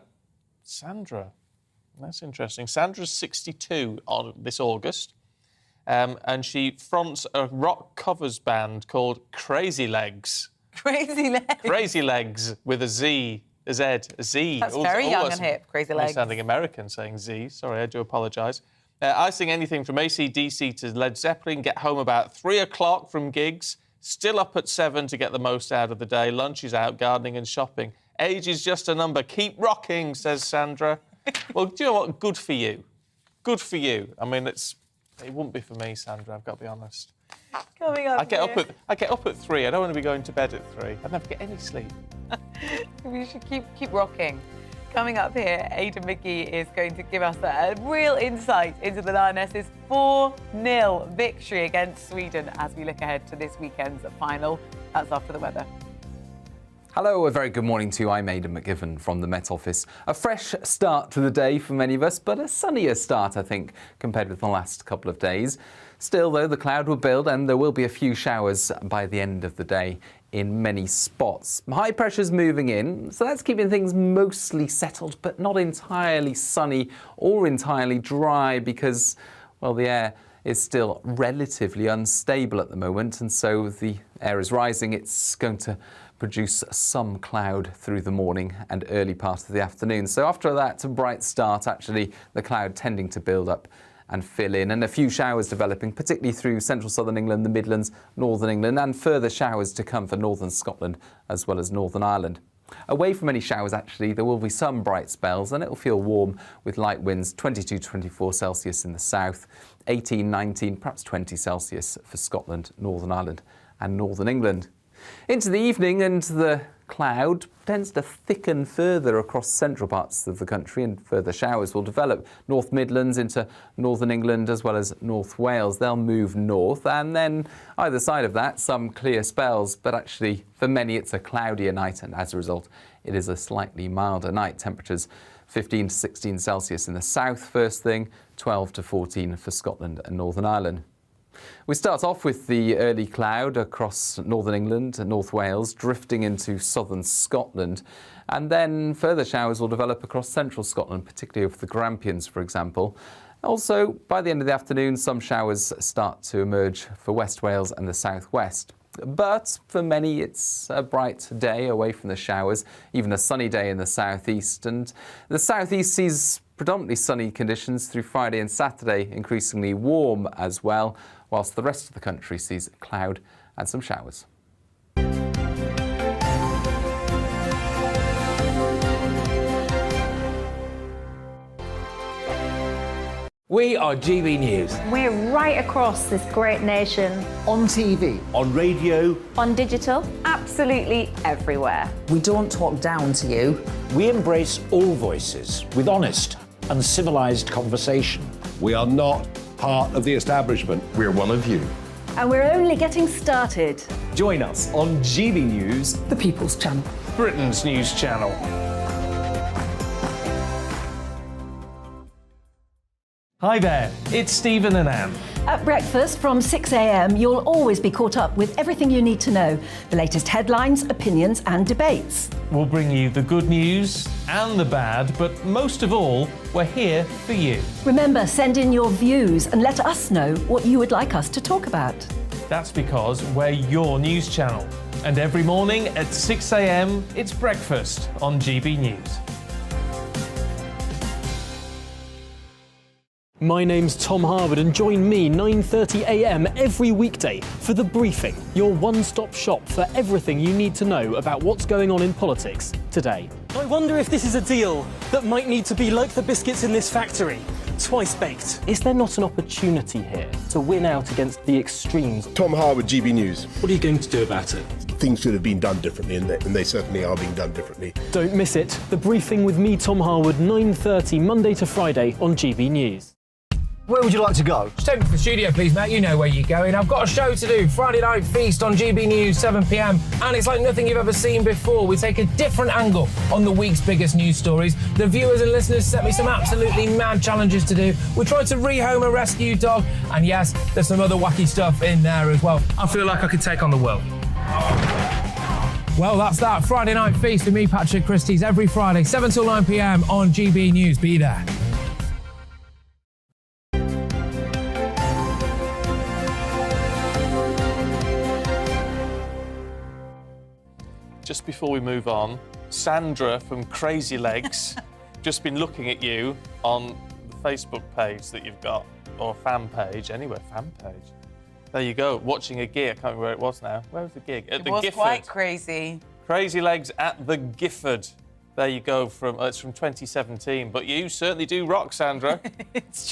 that's interesting. Sandra's 62 on this August, and she fronts a rock covers band called Crazy Legs. Crazy Legs? Crazy Legs with a Z Z. That's very young and hip, crazy legs. Sounding American saying Z. Sorry, I do apologise. I sing anything from AC/DC to Led Zeppelin, get home about 3 o'clock from gigs, still up at 7 to get the most out of the day, lunch is out, gardening and shopping. Age is just a number. Keep rocking, says Sandra. Well, do you know what? Good for you. Good for you. I mean, it wouldn't be for me, Sandra, I've got to be honest. Coming up I get up at 3. I don't want to be going to bed at 3. I'd never get any sleep. We should keep rocking. Coming up here, Aidan McGee is going to give us a real insight into the Lionesses' 4-0 victory against Sweden as we look ahead to this weekend's final. That's after the weather. Hello, a very good morning to you. I'm Aidan McGivern from the Met Office. A fresh start to the day for many of us, but a sunnier start, I think, compared with the last couple of days. Still, though, the cloud will build and there will be a few showers by the end of the day in many spots. High pressure's moving in, so that's keeping things mostly settled, but not entirely sunny or entirely dry because, well, the air is still relatively unstable at the moment, and so the air is rising. It's going to produce some cloud through the morning and early part of the afternoon. So after that bright start, actually, the cloud tending to build up and fill in, and a few showers developing, particularly through central southern England, the Midlands, northern England, and further showers to come for northern Scotland as well as Northern Ireland. Away from any showers, actually, there will be some bright spells, and it'll feel warm with light winds, 22 to 24 Celsius in the south, 18, 19, perhaps 20 Celsius for Scotland, Northern Ireland and northern England. Into the evening, and the cloud tends to thicken further across central parts of the country, and further showers will develop. North Midlands into northern England as well as North Wales. They'll move north, and then either side of that, some clear spells. But actually, for many, it's a cloudier night, and as a result, it is a slightly milder night. Temperatures 15 to 16 Celsius in the south first thing, 12 to 14 for Scotland and Northern Ireland. We start off with the early cloud across northern England and North Wales, drifting into southern Scotland, and then further showers will develop across central Scotland, particularly over the Grampians, for example. Also, by the end of the afternoon, some showers start to emerge for West Wales and the southwest. But for many, it's a bright day away from the showers, even a sunny day in the southeast. And the southeast sees predominantly sunny conditions through Friday and Saturday, increasingly warm as well, whilst the rest of the country sees cloud and some showers. We are GB News. We're right across this great nation. On TV. On radio. On digital. Absolutely everywhere. We don't talk down to you. We embrace all voices with honest and civilised conversation. We are not part of the establishment. We're one of you. And we're only getting started. Join us on GB News, The People's Channel. Britain's news channel. Hi there, it's Stephen and Anne. At breakfast from 6 a.m, you'll always be caught up with everything you need to know, the latest headlines, opinions and debates. We'll bring you the good news and the bad, but most of all, we're here for you. Remember, send in your views and let us know what you would like us to talk about. That's because we're your news channel. And every morning at 6 a.m, it's breakfast on GB News. My name's Tom Harwood, and join me 9:30 a.m. every weekday for The Briefing, your one-stop shop for everything you need to know about what's going on in politics today. I wonder if this is a deal that might need to be like the biscuits in this factory, twice baked. Is there not an opportunity here to win out against the extremes? Tom Harwood, GB News. What are you going to do about it? Things should have been done differently, and they certainly are being done differently. Don't miss it. The Briefing with me, Tom Harwood, 9:30 Monday to Friday on GB News. Where would you like to go? Just take me to the studio, please, Matt. You know where you're going. I've got a show to do. Friday Night Feast on GB News, 7 p.m. And it's like nothing you've ever seen before. We take a different angle on the week's biggest news stories. The viewers and listeners set me some absolutely mad challenges to do. We tried to rehome a rescue dog. And yes, there's some other wacky stuff in there as well. I feel like I could take on the world. Well, that's that. Friday Night Feast with me, Patrick Christie's, every Friday, 7 till 9 p.m. on GB News. Be there. just before we move on, Sandra from Crazy Legs just been looking at you on the Facebook page that you've got, or fan page, anyway, fan page. There you go, watching a gig. I can't remember where it was now. Where was the gig? At the was Gifford. quite crazy. Crazy Legs at the Gifford. There you go. It's from 2017, but you certainly do rock, Sandra.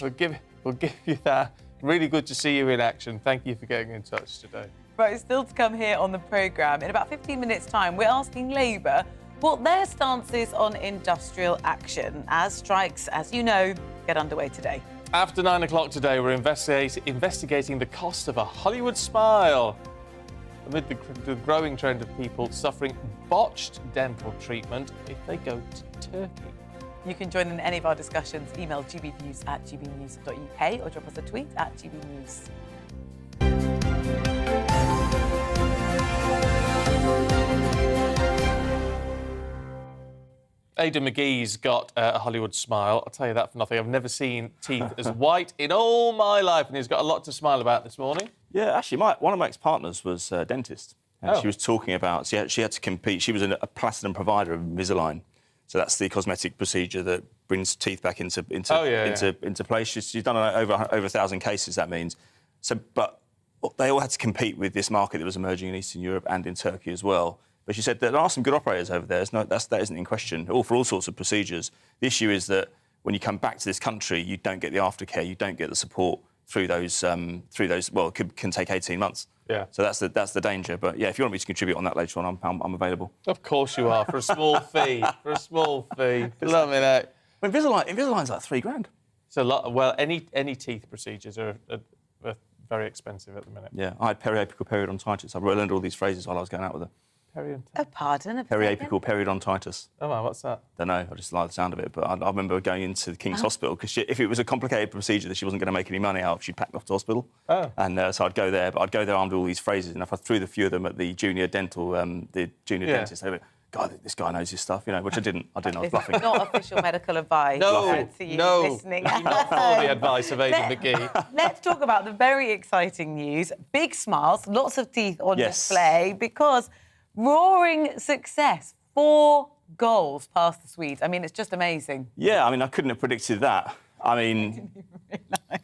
We'll give you that. Really good to see you in action. Thank you for getting in touch today. Right, still to come here on the programme. In about 15 minutes' time, we're asking Labour what their stance is on industrial action, as strikes, as you know, get underway today. After 9 o'clock today, we're investigating the cost of a Hollywood smile amid the growing trend of people suffering botched dental treatment if they go to Turkey. You can join in any of our discussions. Email gbnews@gbnews.uk or drop us a tweet @gbnews. Ada McGee's got a Hollywood smile. I'll tell you that for nothing. I've never seen teeth as white in all my life, and he's got a lot to smile about this morning. Yeah, actually, one of my ex-partners was a dentist. And she was talking about she had to compete. She was a platinum provider of Invisalign. So that's the cosmetic procedure that brings teeth back into place. She's done over 1,000 cases, that means. But they all had to compete with this market that was emerging in Eastern Europe and in Turkey as well. But she said that there are some good operators over there. That isn't in question, for all sorts of procedures. The issue is that when you come back to this country, you don't get the aftercare, you don't get the support through those. Well, it can take 18 months. Yeah. So that's the danger. But yeah, if you want me to contribute on that later on, I'm available. Of course you are, for a small fee. For a small fee. Let me know. Well, Invisalign's like $3,000. It's a lot. Well, any teeth procedures are very expensive at the minute. Yeah, I had periapical periodontitis. I learned all these phrases while I was going out with her. Pardon? Periapical periodontitis. Oh, man, what's that? Don't know. I just like the sound of it. But I remember going into the King's Hospital because if it was a complicated procedure that she wasn't going to make any money out of, she'd pack me off to hospital. Oh. And so I'd go there, but I'd go there armed with all these phrases. And if I threw the few of them at the junior dental, dentist, they'd be, God, this guy knows his stuff, which I didn't. I was bluffing. Not official medical advice. No, to you no. listening. Not for the advice of Ada McGee. Let's talk about the very exciting news. Big smiles, lots of teeth on display because roaring success. 4 goals past the Swedes. I mean, it's just amazing. Yeah, I couldn't have predicted that.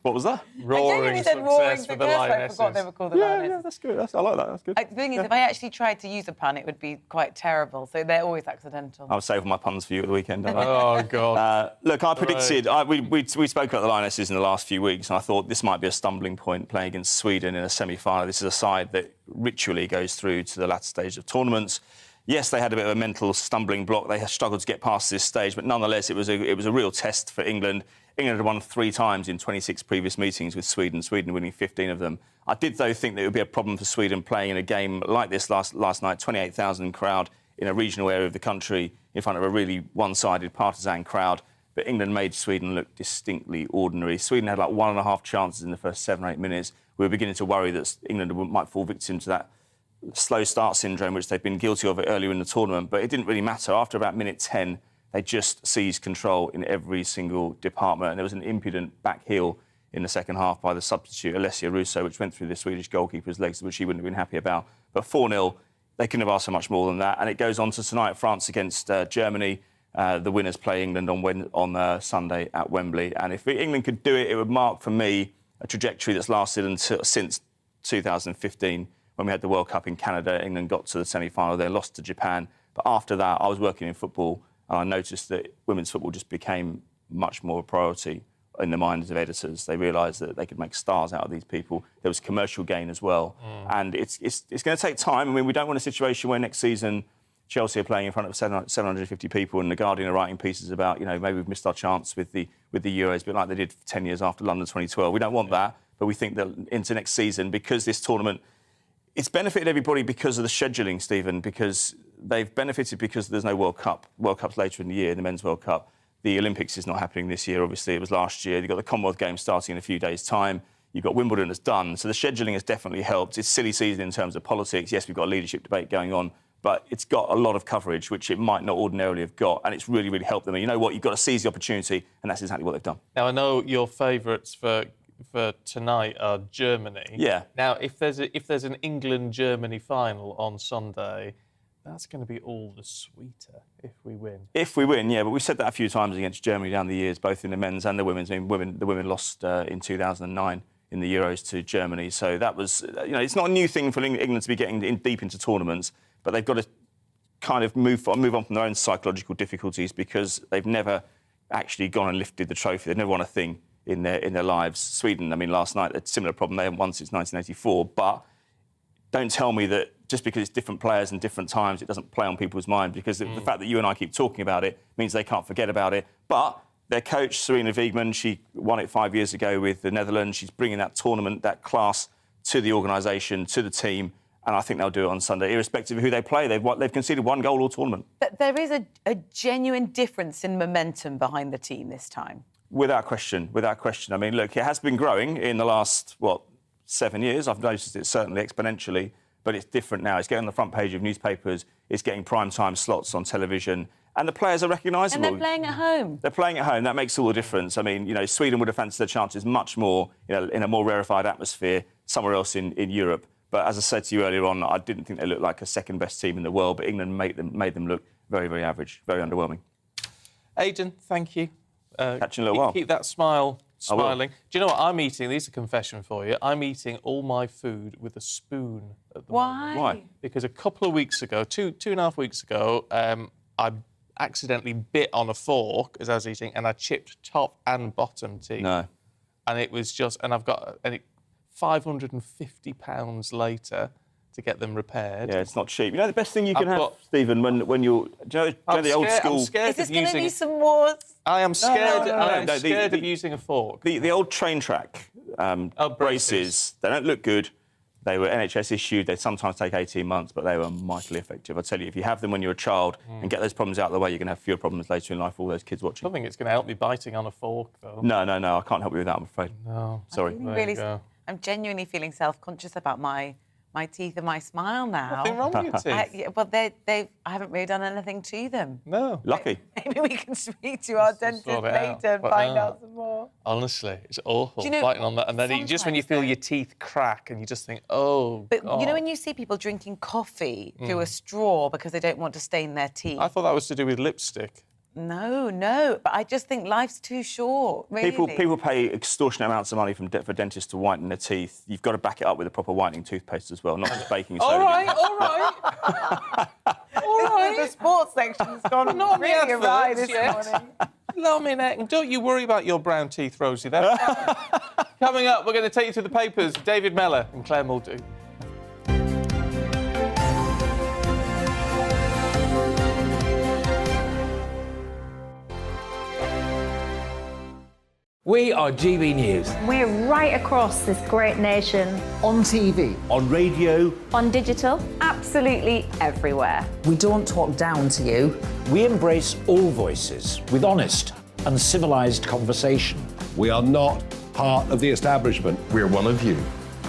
What was that? Roaring success for the Lionesses. I forgot they were called the Lionesses. Yeah, that's good. I like that. That's good. The thing is, if I actually tried to use a pun, it would be quite terrible. So they're always accidental. I'll save my puns for you at the weekend, don't I? Oh, God. Look, I predicted... we spoke about the Lionesses in the last few weeks, and I thought this might be a stumbling point playing against Sweden in a semi-final. This is a side that ritually goes through to the latter stage of tournaments. Yes, they had a bit of a mental stumbling block. They struggled to get past this stage, but nonetheless, it was a real test for England. England had won 3 times in 26 previous meetings with Sweden winning 15 of them. I did, though, think that it would be a problem for Sweden playing in a game like this last night, 28,000 crowd in a regional area of the country in front of a really one-sided partisan crowd. But England made Sweden look distinctly ordinary. Sweden had like 1.5 chances in the first 7 or 8 minutes. We were beginning to worry that England might fall victim to that slow start syndrome, which they've been guilty of earlier in the tournament. But it didn't really matter. After about minute 10, they just seized control in every single department. And there was an impudent back heel in the second half by the substitute, Alessia Russo, which went through the Swedish goalkeeper's legs, which he wouldn't have been happy about. But 4-0, they couldn't have asked for much more than that. And it goes on to tonight, France against Germany. The winners play England on Sunday at Wembley. And if England could do it, it would mark, for me, a trajectory that's lasted since 2015, when we had the World Cup in Canada. England got to the semi-final, they lost to Japan. But after that, I was working in football, and I noticed that women's football just became much more a priority in the minds of editors. They realised that they could make stars out of these people. There was commercial gain as well. And it's going to take time. We don't want a situation where next season Chelsea are playing in front of 750 people and The Guardian are writing pieces about, maybe we've missed our chance with the Euros, a bit like they did 10 years after London 2012. We don't want that, but we think that into next season, because this tournament, it's benefited everybody because of the scheduling, Stephen, because they've benefited because there's no World Cup. World Cup's later in the year, the Men's World Cup. The Olympics is not happening this year, obviously. It was last year. You've got the Commonwealth Games starting in a few days' time. You've got Wimbledon that's done. So the scheduling has definitely helped. It's silly season in terms of politics. Yes, we've got a leadership debate going on, but it's got a lot of coverage, which it might not ordinarily have got, and it's really, really helped them. And you know what? You've got to seize the opportunity, and that's exactly what they've done. Now, I know your favourites for tonight are Germany. Yeah. Now, if there's an England-Germany final on Sunday, that's going to be all the sweeter if we win. If we win, yeah, but we've said that a few times against Germany down the years, both in the men's and the women's. I mean, the women lost in 2009 in the Euros to Germany, so that was, it's not a new thing for England to be getting deep into tournaments, but they've got to kind of move on from their own psychological difficulties because they've never actually gone and lifted the trophy. They've never won a thing in their lives. Sweden, I mean, last night, a similar problem. They haven't won since 1984, but don't tell me that just because it's different players and different times, it doesn't play on people's mind, because the fact that you and I keep talking about it means they can't forget about it. But their coach, Sarina Wiegman, she won it 5 years ago with the Netherlands. She's bringing that tournament, that class to the organisation, to the team, and I think they'll do it on Sunday, irrespective of who they play. They've conceded 1 goal all tournament. But there is a genuine difference in momentum behind the team this time. Without question, without question. I mean, look, it has been growing in the last, 7 years. I've noticed it certainly exponentially, but it's different now. It's getting on the front page of newspapers, it's getting prime-time slots on television, and the players are recognisable. And they're playing at home. They're playing at home. That makes all the difference. I mean, Sweden would have fancied their chances much more, in a more rarefied atmosphere somewhere else in Europe. But as I said to you earlier on, I didn't think they looked like a second-best team in the world, but England made them look very, very average, very underwhelming. Aidan, thank you. Catch you in a little while. Keep that smile smiling. Do you know what I'm eating? These are a confession for you. I'm eating all my food with a spoon at the moment. Why? Because a couple of weeks ago, two and a half weeks ago, I accidentally bit on a fork as I was eating, and I chipped top and bottom teeth. No. And it was just, and I've got £550 later to get them repaired. Yeah, it's not cheap. The best thing you can have, Stephen, when you're... Do you know the old school... Is this going to be some wars? I am scared. No, scared of using a fork. The old train track braces, they don't look good. They were NHS issued. They sometimes take 18 months, but they were mightily effective. I tell you, if you have them when you're a child and get those problems out of the way, you're going to have fewer problems later in life for all those kids watching. I don't think it's going to help me biting on a fork, though. No, I can't help you with that, I'm afraid. No. Sorry. I'm genuinely feeling self-conscious about my teeth and my smile now. Nothing wrong with your teeth. I haven't really done anything to them. No. Lucky. Maybe we can speak to our dentist later and find out some more. Honestly, it's awful, Do you know, biting on that. And then just when you feel your teeth crack and you just think, oh, But God. you know when you see people drinking coffee through a straw because they don't want to stain their teeth? I thought that was to do with lipstick. No. But I just think life's too short, really. People pay extortionate amounts of money for dentists to whiten their teeth. You've got to back it up with a proper whitening toothpaste as well, not just baking soda. All right. The sports section's gone Not really the awry adverts this yet. morning. Laminate. Don't you worry about your brown teeth, Rosie. They're fine. Coming up, we're going to take you through the papers. David Mellor and Claire Muldoon. We are GB News. We're right across this great nation. On TV. On radio. On digital. Absolutely everywhere. We don't talk down to you. We embrace all voices with honest and civilised conversation. We are not part of the establishment. We're one of you.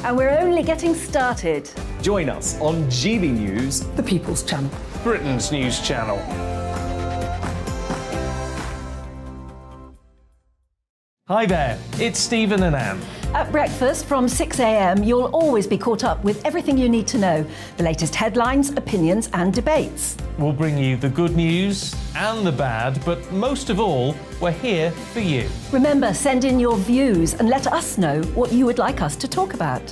And we're only getting started. Join us on GB News, The People's Channel. Britain's news channel. Hi there, it's Stephen and Anne. At breakfast from 6 a.m, you'll always be caught up with everything you need to know, the latest headlines, opinions and debates. We'll bring you the good news and the bad, but most of all, we're here for you. Remember, send in your views and let us know what you would like us to talk about.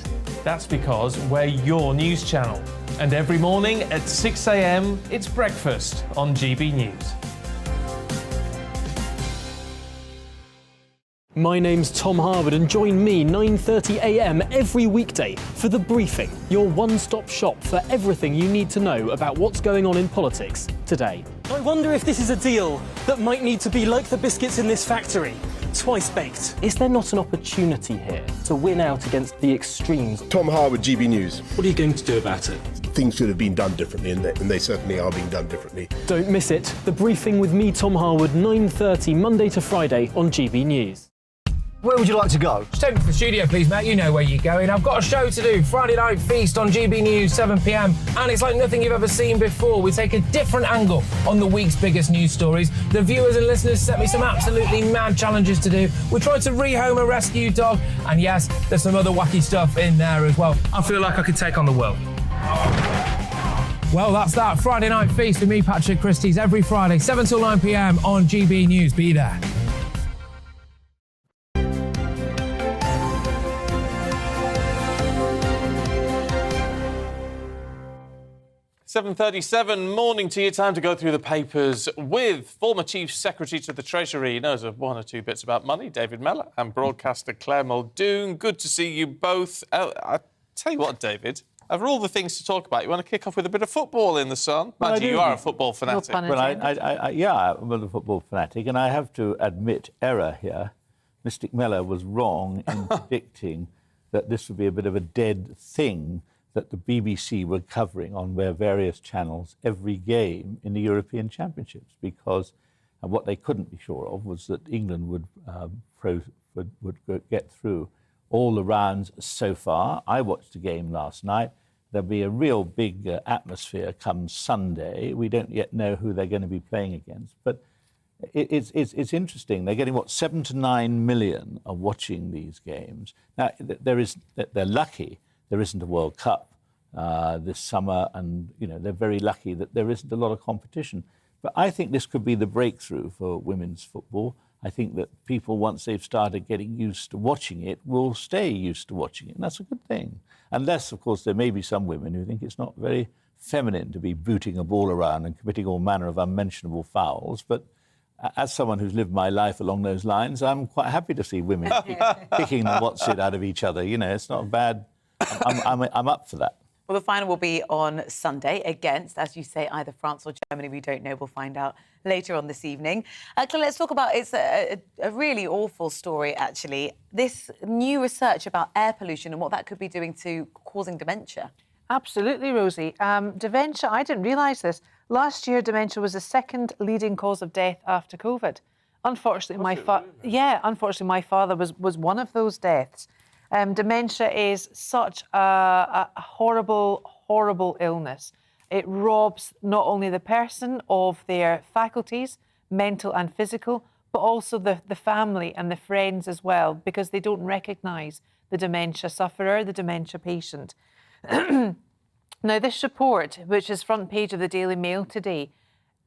That's because we're your news channel. And every morning at 6 a.m, it's breakfast on GB News. My name's Tom Harwood and join me 9:30 a.m. every weekday for The Briefing, your one-stop shop for everything you need to know about what's going on in politics today. I wonder if this is a deal that might need to be like the biscuits in this factory, twice baked. Is there not an opportunity here to win out against the extremes? Tom Harwood, GB News. What are you going to do about it? Things should have been done differently, and they certainly are being done differently. Don't miss it. The Briefing with me, Tom Harwood, 9:30 Monday to Friday on GB News. Where would you like to go? Just take me to the studio, please, Matt. You know where you're going. I've got a show to do. Friday Night Feast on GB News, 7 p.m. And it's like nothing you've ever seen before. We take a different angle on the week's biggest news stories. The viewers and listeners set me some absolutely mad challenges to do. We tried to rehome a rescue dog. And yes, there's some other wacky stuff in there as well. I feel like I could take on the world. Well, that's that. Friday Night Feast with me, Patrick Christie's, every Friday, 7 till 9 p.m. on GB News. Be there. 7:37, morning to you. Time to go through the papers with former Chief Secretary to the Treasury. He knows one or two bits about money, David Mellor, and broadcaster Claire Muldoon. Good to see you both. I tell you what, David, of all the things to talk about, you want to kick off with a bit of football in the sun? Mind you, you are a football fanatic. Well, yeah, I'm a football fanatic, and I have to admit error here. Mystic Mellor was wrong in predicting that this would be a bit of a dead thing, that the BBC were covering on their various channels every game in the European Championships, because what they couldn't be sure of was that England would get through all the rounds so far. I watched the game last night. There'll be a real big atmosphere come Sunday. We don't yet know who they're going to be playing against, but it's interesting. They're getting, 7 to 9 million are watching these games. Now, they're lucky there isn't a World Cup this summer, and they're very lucky that there isn't a lot of competition. But I think this could be the breakthrough for women's football. I think that people, once they've started getting used to watching it, will stay used to watching it, and that's a good thing. Unless, of course, there may be some women who think it's not very feminine to be booting a ball around and committing all manner of unmentionable fouls. But as someone who's lived my life along those lines, I'm quite happy to see women kicking the what's-it out of each other. It's not bad. I'm up for that. Well, the final will be on Sunday against, as you say, either France or Germany. We don't know. We'll find out later on this evening. Claire, let's talk about, it's a really awful story, actually. This new research about air pollution and what that could be doing to causing dementia. Absolutely, Rosie. Dementia, I didn't realise this. Last year, dementia was the second leading cause of death after COVID. Unfortunately, my father was one of those deaths. Dementia is such a horrible, horrible illness. It robs not only the person of their faculties, mental and physical, but also the family and the friends as well, because they don't recognise the dementia sufferer, the dementia patient. Now, this report, which is front page of the Daily Mail today,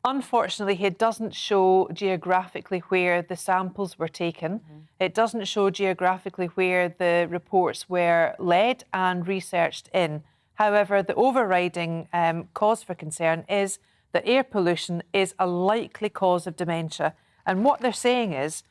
unfortunately, it doesn't show geographically where the samples were taken. It doesn't show geographically where the reports were led and researched in. However, the overriding cause for concern is that air pollution is a likely cause of dementia. And what they're saying is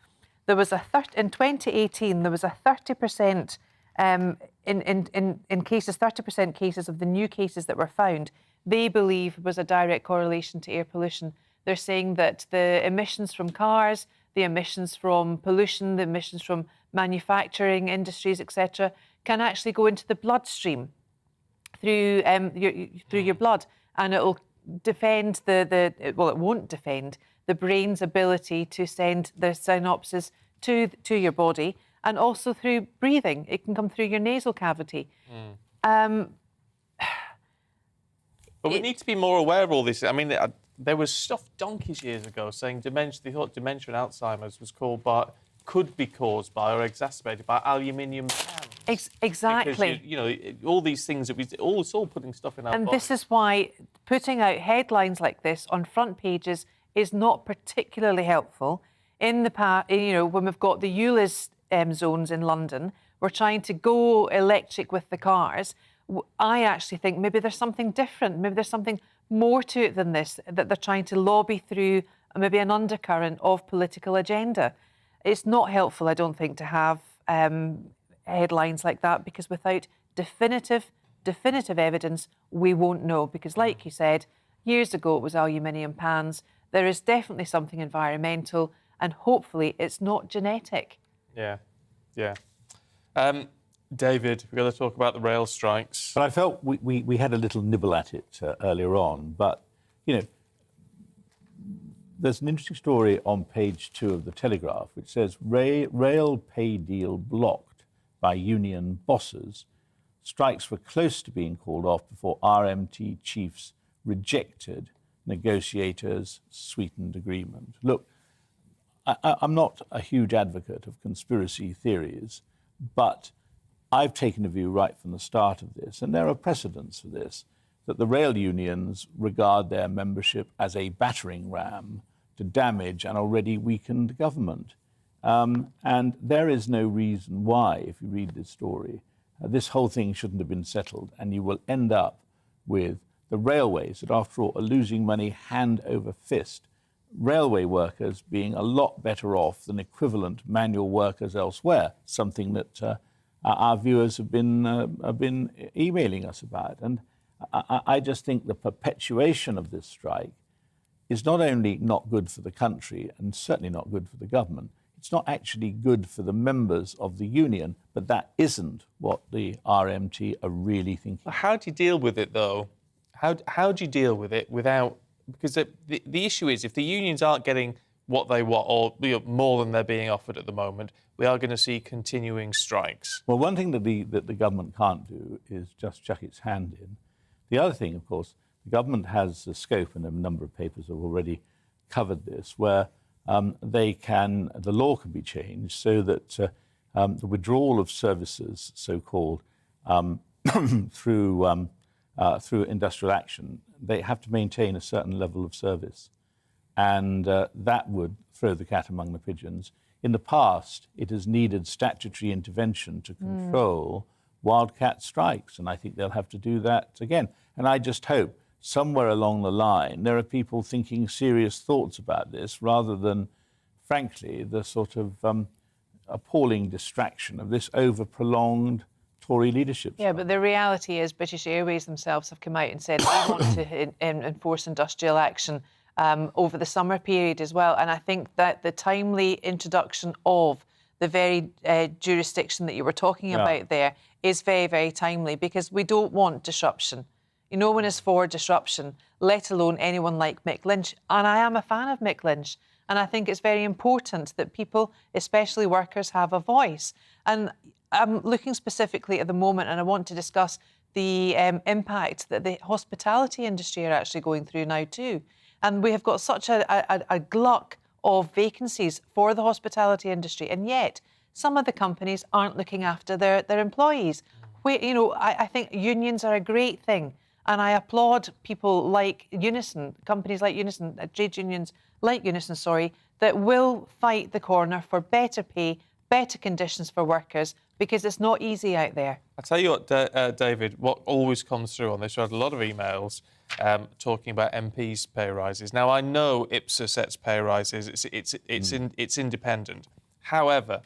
there was in 2018, there was a 30% in cases, 30% cases of the new cases that were found, they believe was a direct correlation to air pollution. They're saying that the emissions from cars, the emissions from pollution, the emissions from manufacturing industries, etc., can actually go into the bloodstream through your blood, and it'll defend it won't defend the brain's ability to send the synapses to your body, and also through breathing. It can come through your nasal cavity. But we need to be more aware of all this. I mean, there was stuff donkeys years ago saying dementia. They thought dementia and Alzheimer's could be caused by or exacerbated by aluminium cans. Exactly. Because, all these things that it's all putting stuff in our body. This is why putting out headlines like this on front pages is not particularly helpful. In the past, when we've got the ULIS zones in London, we're trying to go electric with the cars. I actually think maybe there's something different. Maybe there's something more to it than this, that they're trying to lobby through maybe an undercurrent of political agenda. It's not helpful, I don't think, to have headlines like that, because without definitive evidence, we won't know. Because like you said, years ago it was aluminium pans. There is definitely something environmental, and hopefully it's not genetic. Yeah. David, we've got to talk about the rail strikes. But I felt we had a little nibble at it earlier on. But, there's an interesting story on page 2 of the Telegraph, which says rail pay deal blocked by union bosses. Strikes were close to being called off before RMT chiefs rejected negotiators' sweetened agreement. Look, I'm not a huge advocate of conspiracy theories, but I've taken a view right from the start of this, and there are precedents for this, that the rail unions regard their membership as a battering ram to damage an already weakened government. And there is no reason why, if you read this story, this whole thing shouldn't have been settled, and you will end up with the railways that, after all, are losing money hand over fist, railway workers being a lot better off than equivalent manual workers elsewhere, something that our viewers have been emailing us about. And I just think the perpetuation of this strike is not only not good for the country and certainly not good for the government, it's not actually good for the members of the union, but that isn't what the RMT are really thinking. How do you deal with it, though? How do you deal with it without... Because the issue is, if the unions aren't getting what they want, or more than they're being offered at the moment, we are going to see continuing strikes. Well, one thing that the government can't do is just chuck its hand in. The other thing, of course, the government has the scope, and a number of papers have already covered this, where the law can be changed so that the withdrawal of services, so-called, through industrial action, they have to maintain a certain level of service. And that would throw the cat among the pigeons. In the past, it has needed statutory intervention to control wildcat strikes, and I think they'll have to do that again. And I just hope somewhere along the line there are people thinking serious thoughts about this, rather than, frankly, the sort of appalling distraction of this over-prolonged Tory leadership. Yeah, but the reality is British Airways themselves have come out and said they want to enforce industrial action over the summer period as well. And I think that the timely introduction of the very jurisdiction that you were talking about there is very, very timely, because we don't want disruption. No one is for disruption, let alone anyone like Mick Lynch. And I am a fan of Mick Lynch. And I think it's very important that people, especially workers, have a voice. And I'm looking specifically at the moment, and I want to discuss the impact that the hospitality industry are actually going through now too. And we have got such a glut of vacancies for the hospitality industry, and yet some of the companies aren't looking after their employees. I think unions are a great thing, and I applaud people like Unison, companies like Unison, trade unions like Unison, that will fight the corner for better pay, better conditions for workers, because it's not easy out there. I'll tell you what, David, what always comes through on this, I had a lot of emails talking about MPs' pay rises. Now, I know IPSA sets pay rises. It's independent. However,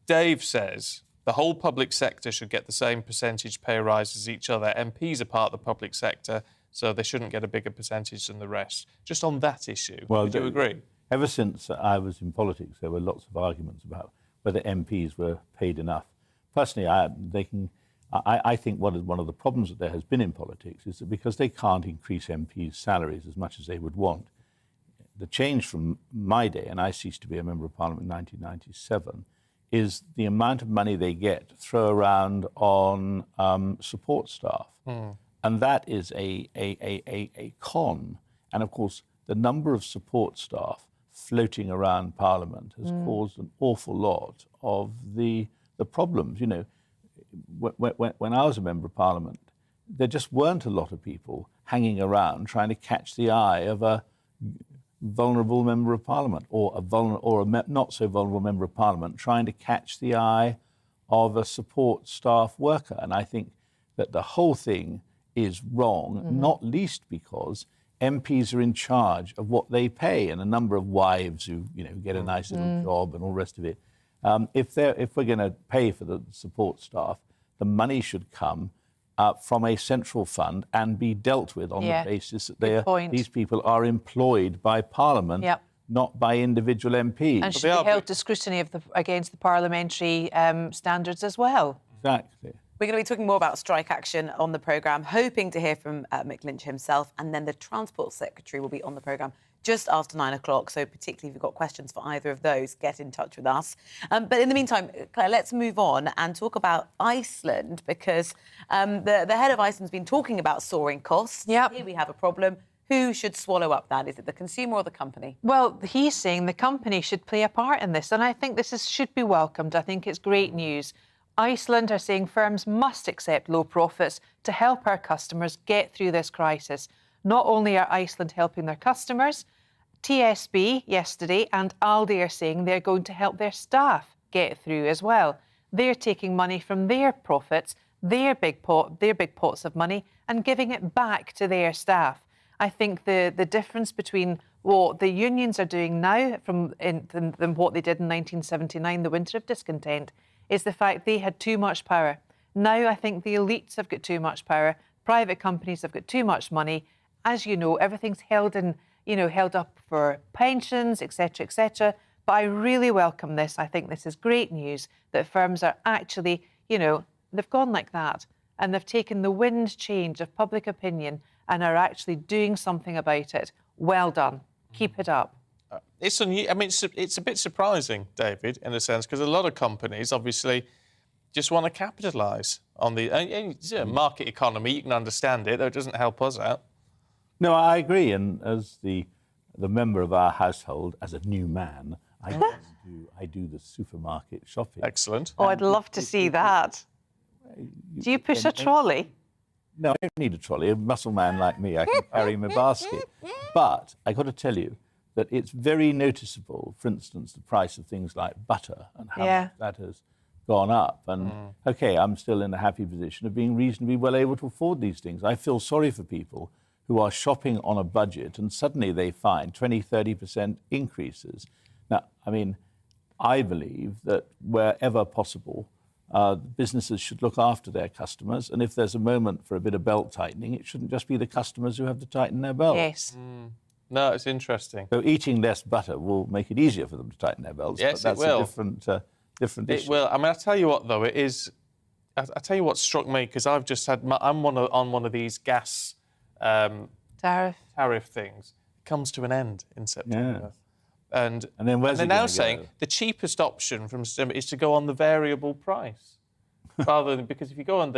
Dave says the whole public sector should get the same percentage pay rise as each other. MPs are part of the public sector, so they shouldn't get a bigger percentage than the rest. Just on that issue, would you agree? Ever since I was in politics, there were lots of arguments about whether MPs were paid enough. Personally, I think one of the problems that there has been in politics is that because they can't increase MPs' salaries as much as they would want, the change from my day, and I ceased to be a Member of Parliament in 1997, is the amount of money they get throw around on support staff. And that is a con. And of course, the number of support staff floating around Parliament has caused an awful lot of the problems. You know, when I was a Member of Parliament, there just weren't a lot of people hanging around trying to catch the eye of a vulnerable Member of Parliament, or a not so vulnerable Member of Parliament trying to catch the eye of a support staff worker. And I think that the whole thing is wrong, not least because MPs are in charge of what they pay, and a number of wives who get a nice little job and all the rest of it. If we're going to pay for the support staff, the money should come from a central fund and be dealt with on the basis that these people are employed by Parliament, not by individual MPs. And should be held to scrutiny against the parliamentary standards as well. Exactly. We're going to be talking more about strike action on the programme, hoping to hear from Mick Lynch himself, and then the Transport Secretary will be on the programme just after 9 o'clock. So particularly if you've got questions for either of those, get in touch with us. But in the meantime, Claire, let's move on and talk about Iceland, because the head of Iceland's been talking about soaring costs. Here we have a problem. Who should swallow up that? Is it the consumer or the company? Well, he's saying the company should play a part in this, and I think this should be welcomed. I think it's great news. Iceland are saying firms must accept low profits to help our customers get through this crisis. Not only are Iceland helping their customers, TSB yesterday and Aldi are saying they're going to help their staff get through as well. They're taking money from their profits, their big pots of money, and giving it back to their staff. I think the difference between what the unions are doing now than what they did in 1979, the winter of discontent, is the fact they had too much power. Now I think the elites have got too much power. Private companies have got too much money. As you know, everything's held up for pensions, etc., etc. But I really welcome this. I think this is great news that firms are actually, they've gone like that and they've taken the wind change of public opinion and are actually doing something about it. Well done. Keep it up. It's a bit surprising, David, in a sense, because a lot of companies obviously just want to capitalise on the market economy. You can understand it, though it doesn't help us out. No, I agree. And as the member of our household, as a new man, I do the supermarket shopping. Excellent. Oh, I'd love to see that. Do you push a trolley? No, I don't need a trolley. A muscle man like me, I can carry my basket. But I got to tell you that it's very noticeable, for instance, the price of things like butter and how much that has gone up. And, OK, I'm still in a happy position of being reasonably well able to afford these things. I feel sorry for people who are shopping on a budget and suddenly they find 20, 30% increases. Now, I believe that wherever possible, businesses should look after their customers, and if there's a moment for a bit of belt tightening, it shouldn't just be the customers who have to tighten their belts. Yes. No, it's interesting. So eating less butter will make it easier for them to tighten their belts. Yes, but that's it will. A different issue. It will. I tell you what, though, it is. I tell you what struck me, because I've just had. I'm on one of these gas tariff things. It comes to an end in September. Yeah. And then where's they're it now gonna saying go? the cheapest option from September is to go on the variable price, rather than, because if you go on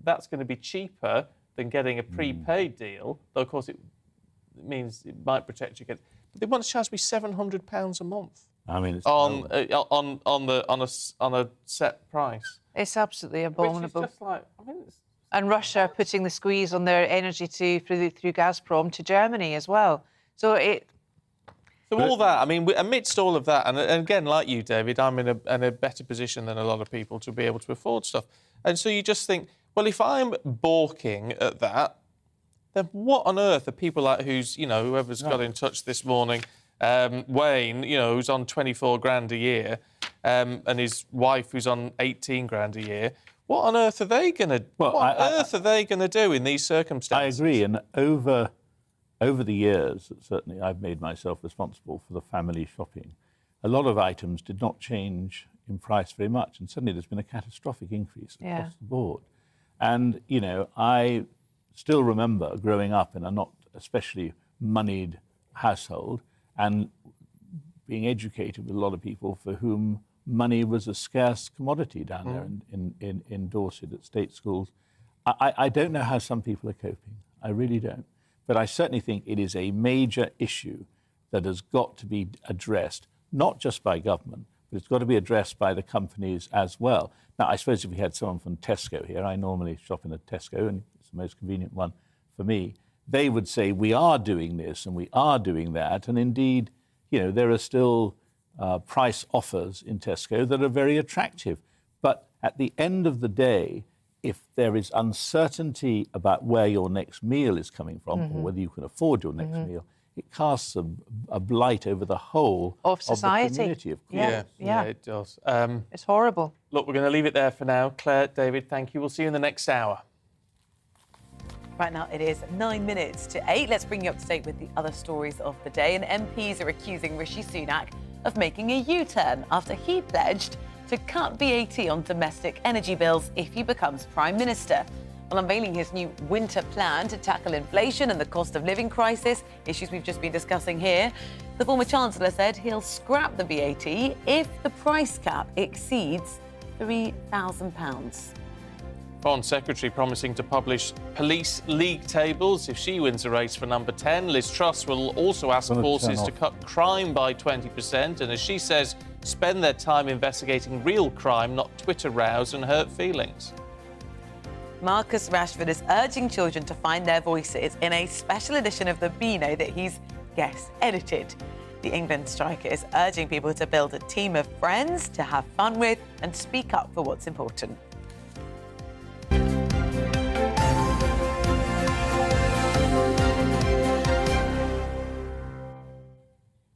that's going to be cheaper than getting a prepaid deal. Though of course it means it might protect you against. But they want to charge me £700 a month. It's on a set price. It's absolutely abominable. Which is just like, and Russia are putting the squeeze on their energy through Gazprom to Germany as well. So all that, amidst all of that, and again, like you, David, I'm in a better position than a lot of people to be able to afford stuff. And so you just think, well, if I'm balking at that, then what on earth are people like whoever's got in touch this morning, Wayne, who's on 24 grand a year, and his wife who's on 18 grand a year, what on earth are they going to are they going to do in these circumstances? I agree, and over the years, certainly I've made myself responsible for the family shopping. A lot of items did not change in price very much, and suddenly there's been a catastrophic increase across the board. And, I still remember growing up in a not especially moneyed household and being educated with a lot of people for whom money was a scarce commodity down there in Dorset at state schools. I don't know how some people are coping. I really don't. But I certainly think it is a major issue that has got to be addressed, not just by government, but it's got to be addressed by the companies as well. Now, I suppose if we had someone from Tesco here, I normally shop in a Tesco, and it's the most convenient one for me, they would say, we are doing this and we are doing that. And indeed, there are still price offers in Tesco that are very attractive. But at the end of the day, if there is uncertainty about where your next meal is coming from or whether you can afford your next meal, it casts a blight over the whole of society. The community, of course. Yeah, it does. It's horrible. Look, we're going to leave it there for now. Claire, David, thank you. We'll see you in the next hour. Right now it is 9 minutes to 8. Let's bring you up to date with the other stories of the day. And MPs are accusing Rishi Sunak of making a U-turn after he pledged to cut VAT on domestic energy bills if he becomes Prime Minister. While unveiling his new winter plan to tackle inflation and the cost of living crisis, issues we've just been discussing here, the former Chancellor said he'll scrap the VAT if the price cap exceeds £3,000. Foreign Secretary promising to publish police league tables if she wins the race for number 10. Liz Truss will also ask forces to cut crime by 20%. And as she says, spend their time investigating real crime, not Twitter rows and hurt feelings. Marcus Rashford is urging children to find their voices in a special edition of the Beano that he's, guess, edited. The England striker is urging people to build a team of friends to have fun with and speak up for what's important.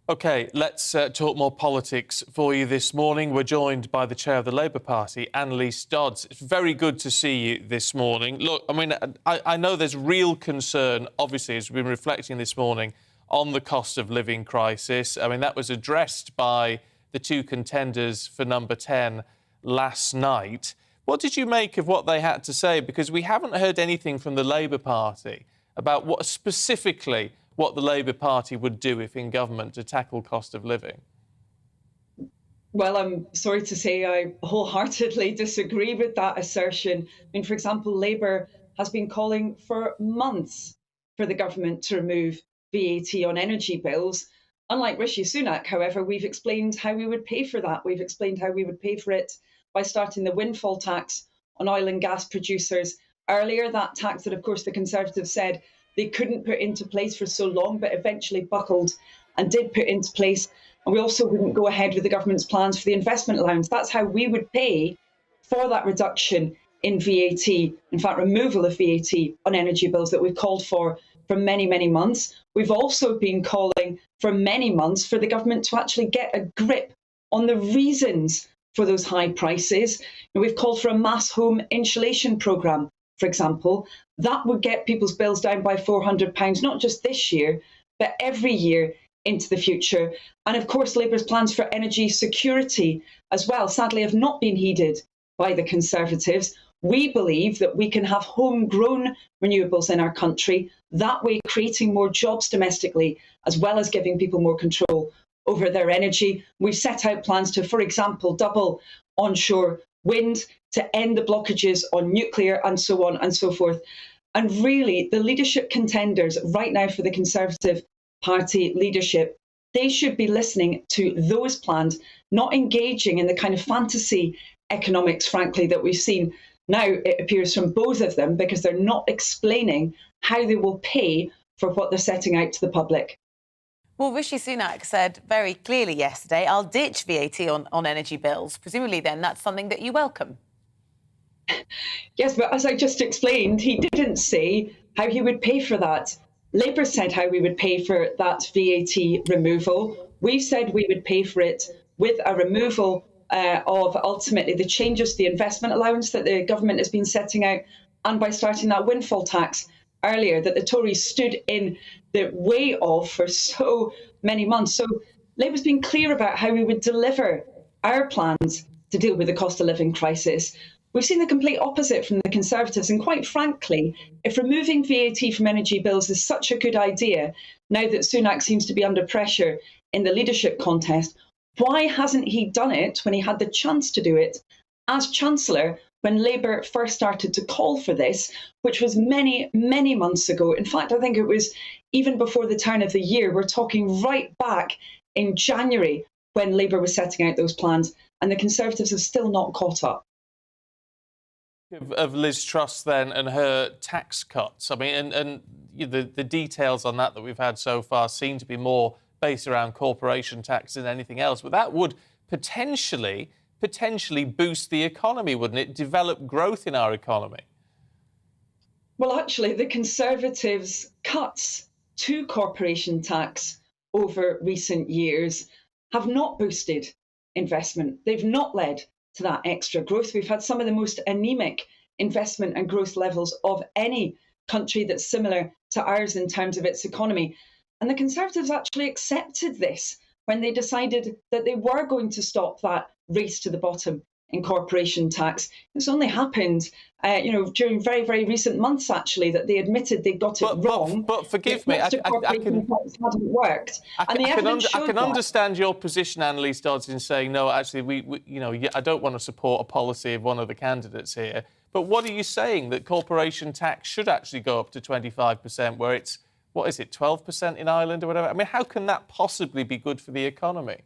OK, let's talk more politics for you this morning. We're joined by the chair of the Labour Party, Annalise Dodds. It's very good to see you this morning. Look, I mean, I know there's real concern, obviously, as we've been reflecting this morning, on the cost of living crisis. I mean, that was addressed by the two contenders for number 10 last night. What did you make of what they had to say? Because we haven't heard anything from the Labour Party about what specifically what the Labour Party would do if in government to tackle cost of living. Well, I'm sorry to say I wholeheartedly disagree with that assertion. I mean, for example, Labour has been calling for months for the government to remove VAT on energy bills. Unlike Rishi Sunak, however, we've explained how we would pay for that. We've explained how we would pay for it by starting the windfall tax on oil and gas producers earlier, that tax that, of course, the Conservatives said they couldn't put into place for so long, but eventually buckled and did put into place. And we also wouldn't go ahead with the government's plans for the investment allowance. That's how we would pay for that reduction in VAT, in fact, removal of VAT on energy bills that we've called for many, many months. We've also been calling for many months for the government to actually get a grip on the reasons for those high prices. And we've called for a mass home insulation programme, for example. That would get people's bills down by £400, not just this year, but every year into the future. And of course, Labour's plans for energy security as well, sadly, have not been heeded by the Conservatives. We believe that we can have homegrown renewables in our country, that way creating more jobs domestically, as well as giving people more control over their energy. We've set out plans to, for example, double onshore wind, to end the blockages on nuclear, and so on and so forth. And really, the leadership contenders right now for the Conservative Party leadership, they should be listening to those plans, not engaging in the kind of fantasy economics, frankly, that we've seen now, it appears, from both of them, because they're not explaining how they will pay for what they're setting out to the public. Well, Rishi Sunak said very clearly yesterday, I'll ditch VAT on energy bills. Presumably, then, that's something that you welcome. Yes, but as I just explained, he didn't say how he would pay for that. Labour said how we would pay for that VAT removal. We've said we would pay for it with a removal of ultimately the changes to the investment allowance that the government has been setting out, and by starting that windfall tax earlier that the Tories stood in the way of for so many months. So Labour's been clear about how we would deliver our plans to deal with the cost of living crisis. We've seen the complete opposite from the Conservatives, and quite frankly, if removing VAT from energy bills is such a good idea, now that Sunak seems to be under pressure in the leadership contest, why hasn't he done it when he had the chance to do it as Chancellor when Labour first started to call for this, which was many, many months ago? In fact, I think it was even before the turn of the year. We're talking right back in January when Labour was setting out those plans, and the Conservatives have still not caught up. Of Liz Truss then and her tax cuts. I mean, and the details on that we've had so far seem to be more based around corporation tax than anything else. But that would potentially boost the economy, wouldn't it? Develop growth in our economy. Well, actually, the Conservatives' cuts to corporation tax over recent years have not boosted investment. They've not led to that extra growth. We've had some of the most anemic investment and growth levels of any country that's similar to ours in terms of its economy. And the Conservatives actually accepted this when they decided that they were going to stop that race to the bottom in corporation tax. It's only happened, during very, very recent months, actually, that they admitted they got it wrong. But forgive me, hadn't worked. I can understand your position, Annalise Dodds, in saying, no, actually, I don't want to support a policy of one of the candidates here. But what are you saying? That corporation tax should actually go up to 25%, where it's, 12% in Ireland or whatever? I mean, how can that possibly be good for the economy?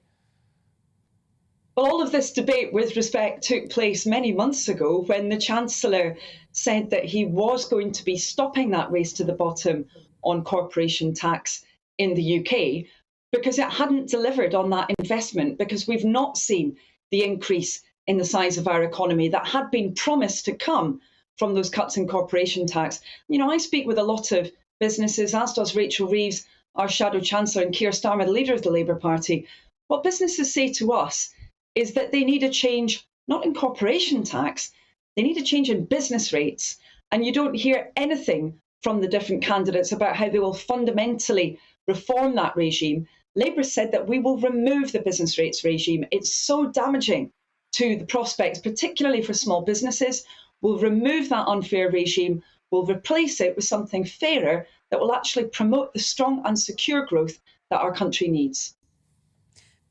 Well, all of this debate with respect took place many months ago when the Chancellor said that he was going to be stopping that race to the bottom on corporation tax in the UK because it hadn't delivered on that investment, because we've not seen the increase in the size of our economy that had been promised to come from those cuts in corporation tax. You know, I speak with a lot of businesses, as does Rachel Reeves, our Shadow Chancellor, and Keir Starmer, the leader of the Labour Party. What businesses say to us is that they need a change, not in corporation tax, they need a change in business rates. And you don't hear anything from the different candidates about how they will fundamentally reform that regime. Labour said that we will remove the business rates regime. It's so damaging to the prospects, particularly for small businesses. We'll remove that unfair regime. We'll replace it with something fairer that will actually promote the strong and secure growth that our country needs.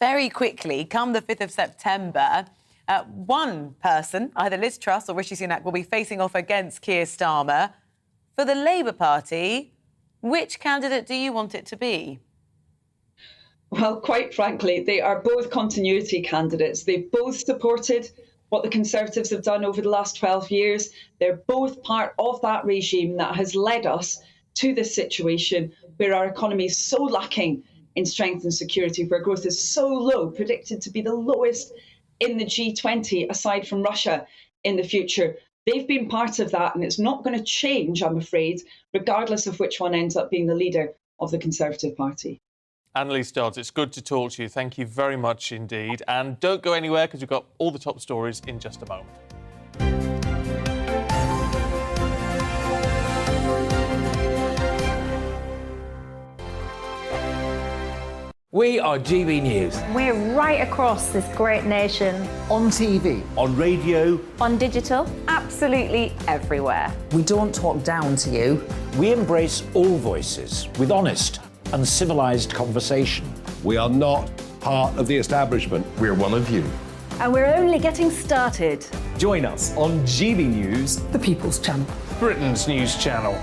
Very quickly, come the 5th of September, one person, either Liz Truss or Rishi Sunak, will be facing off against Keir Starmer. For the Labour Party, which candidate do you want it to be? Well, quite frankly, they are both continuity candidates. They've both supported what the Conservatives have done over the last 12 years. They're both part of that regime that has led us to this situation where our economy is so lacking in strength and security, where growth is so low, predicted to be the lowest in the G20, aside from Russia, in the future. They've been part of that, and it's not going to change, I'm afraid, regardless of which one ends up being the leader of the Conservative Party. Annalise Dodds, it's good to talk to you. Thank you very much indeed. And don't go anywhere, because we've got all the top stories in just a moment. We are GB News. We're right across this great nation. On TV. On radio. On digital. Absolutely everywhere. We don't talk down to you. We embrace all voices with honest and civilised conversation. We are not part of the establishment. We're one of you. And we're only getting started. Join us on GB News, The People's Channel. Britain's news channel.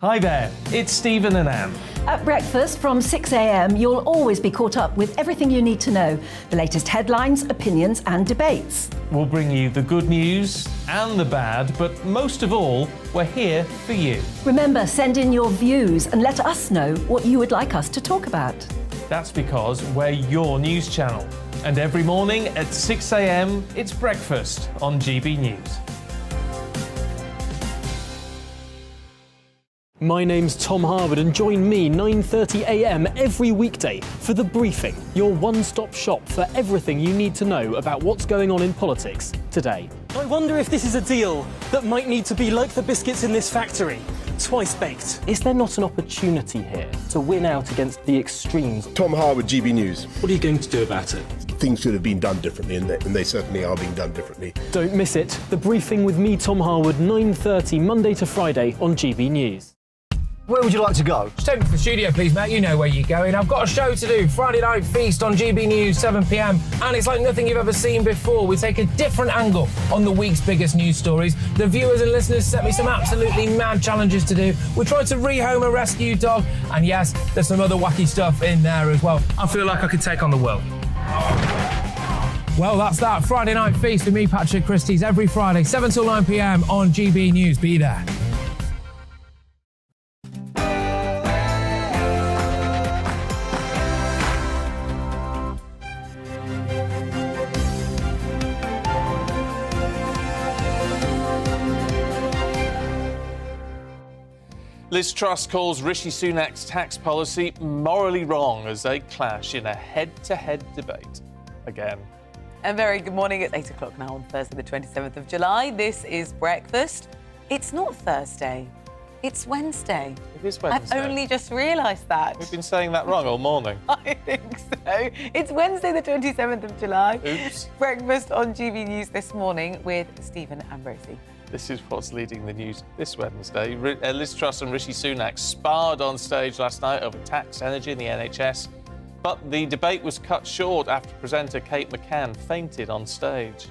Hi there, it's Stephen and Anne. At breakfast from 6 a.m, you'll always be caught up with everything you need to know, the latest headlines, opinions and debates. We'll bring you the good news and the bad, but most of all, we're here for you. Remember, send in your views and let us know what you would like us to talk about. That's because we're your news channel. And every morning at 6 a.m, it's breakfast on GB News. My name's Tom Harwood, and join me 9:30 a.m. every weekday for The Briefing, your one-stop shop for everything you need to know about what's going on in politics today. I wonder if this is a deal that might need to be like the biscuits in this factory, twice baked. Is there not an opportunity here to win out against the extremes? Tom Harwood, GB News. What are you going to do about it? Things should have been done differently, and they certainly are being done differently. Don't miss it. The Briefing with me, Tom Harwood, 9:30 Monday to Friday on GB News. Where would you like to go? Just take me to the studio, please, Matt. You know where you're going. I've got a show to do. Friday Night Feast on GB News, 7 p.m. And it's like nothing you've ever seen before. We take a different angle on the week's biggest news stories. The viewers and listeners set me some absolutely mad challenges to do. We tried to rehome a rescue dog. And yes, there's some other wacky stuff in there as well. I feel like I could take on the world. Well, that's that. Friday Night Feast with me, Patrick Christie's, every Friday, 7 till 9 p.m. on GB News. Be there. Liz Truss calls Rishi Sunak's tax policy morally wrong as they clash in a head-to-head debate again. And very good morning. It's 8 o'clock now on Thursday, the 27th of July. This is breakfast. It's not Thursday. It's Wednesday. It is Wednesday. I've only just realised that. We've been saying that wrong all morning. I think so. It's Wednesday, the 27th of July. Oops. Breakfast on GB News this morning with Stephen and Rosie. This is what's leading the news this Wednesday. Liz Truss and Rishi Sunak sparred on stage last night over tax, energy and the NHS. But the debate was cut short after presenter Kate McCann fainted on stage.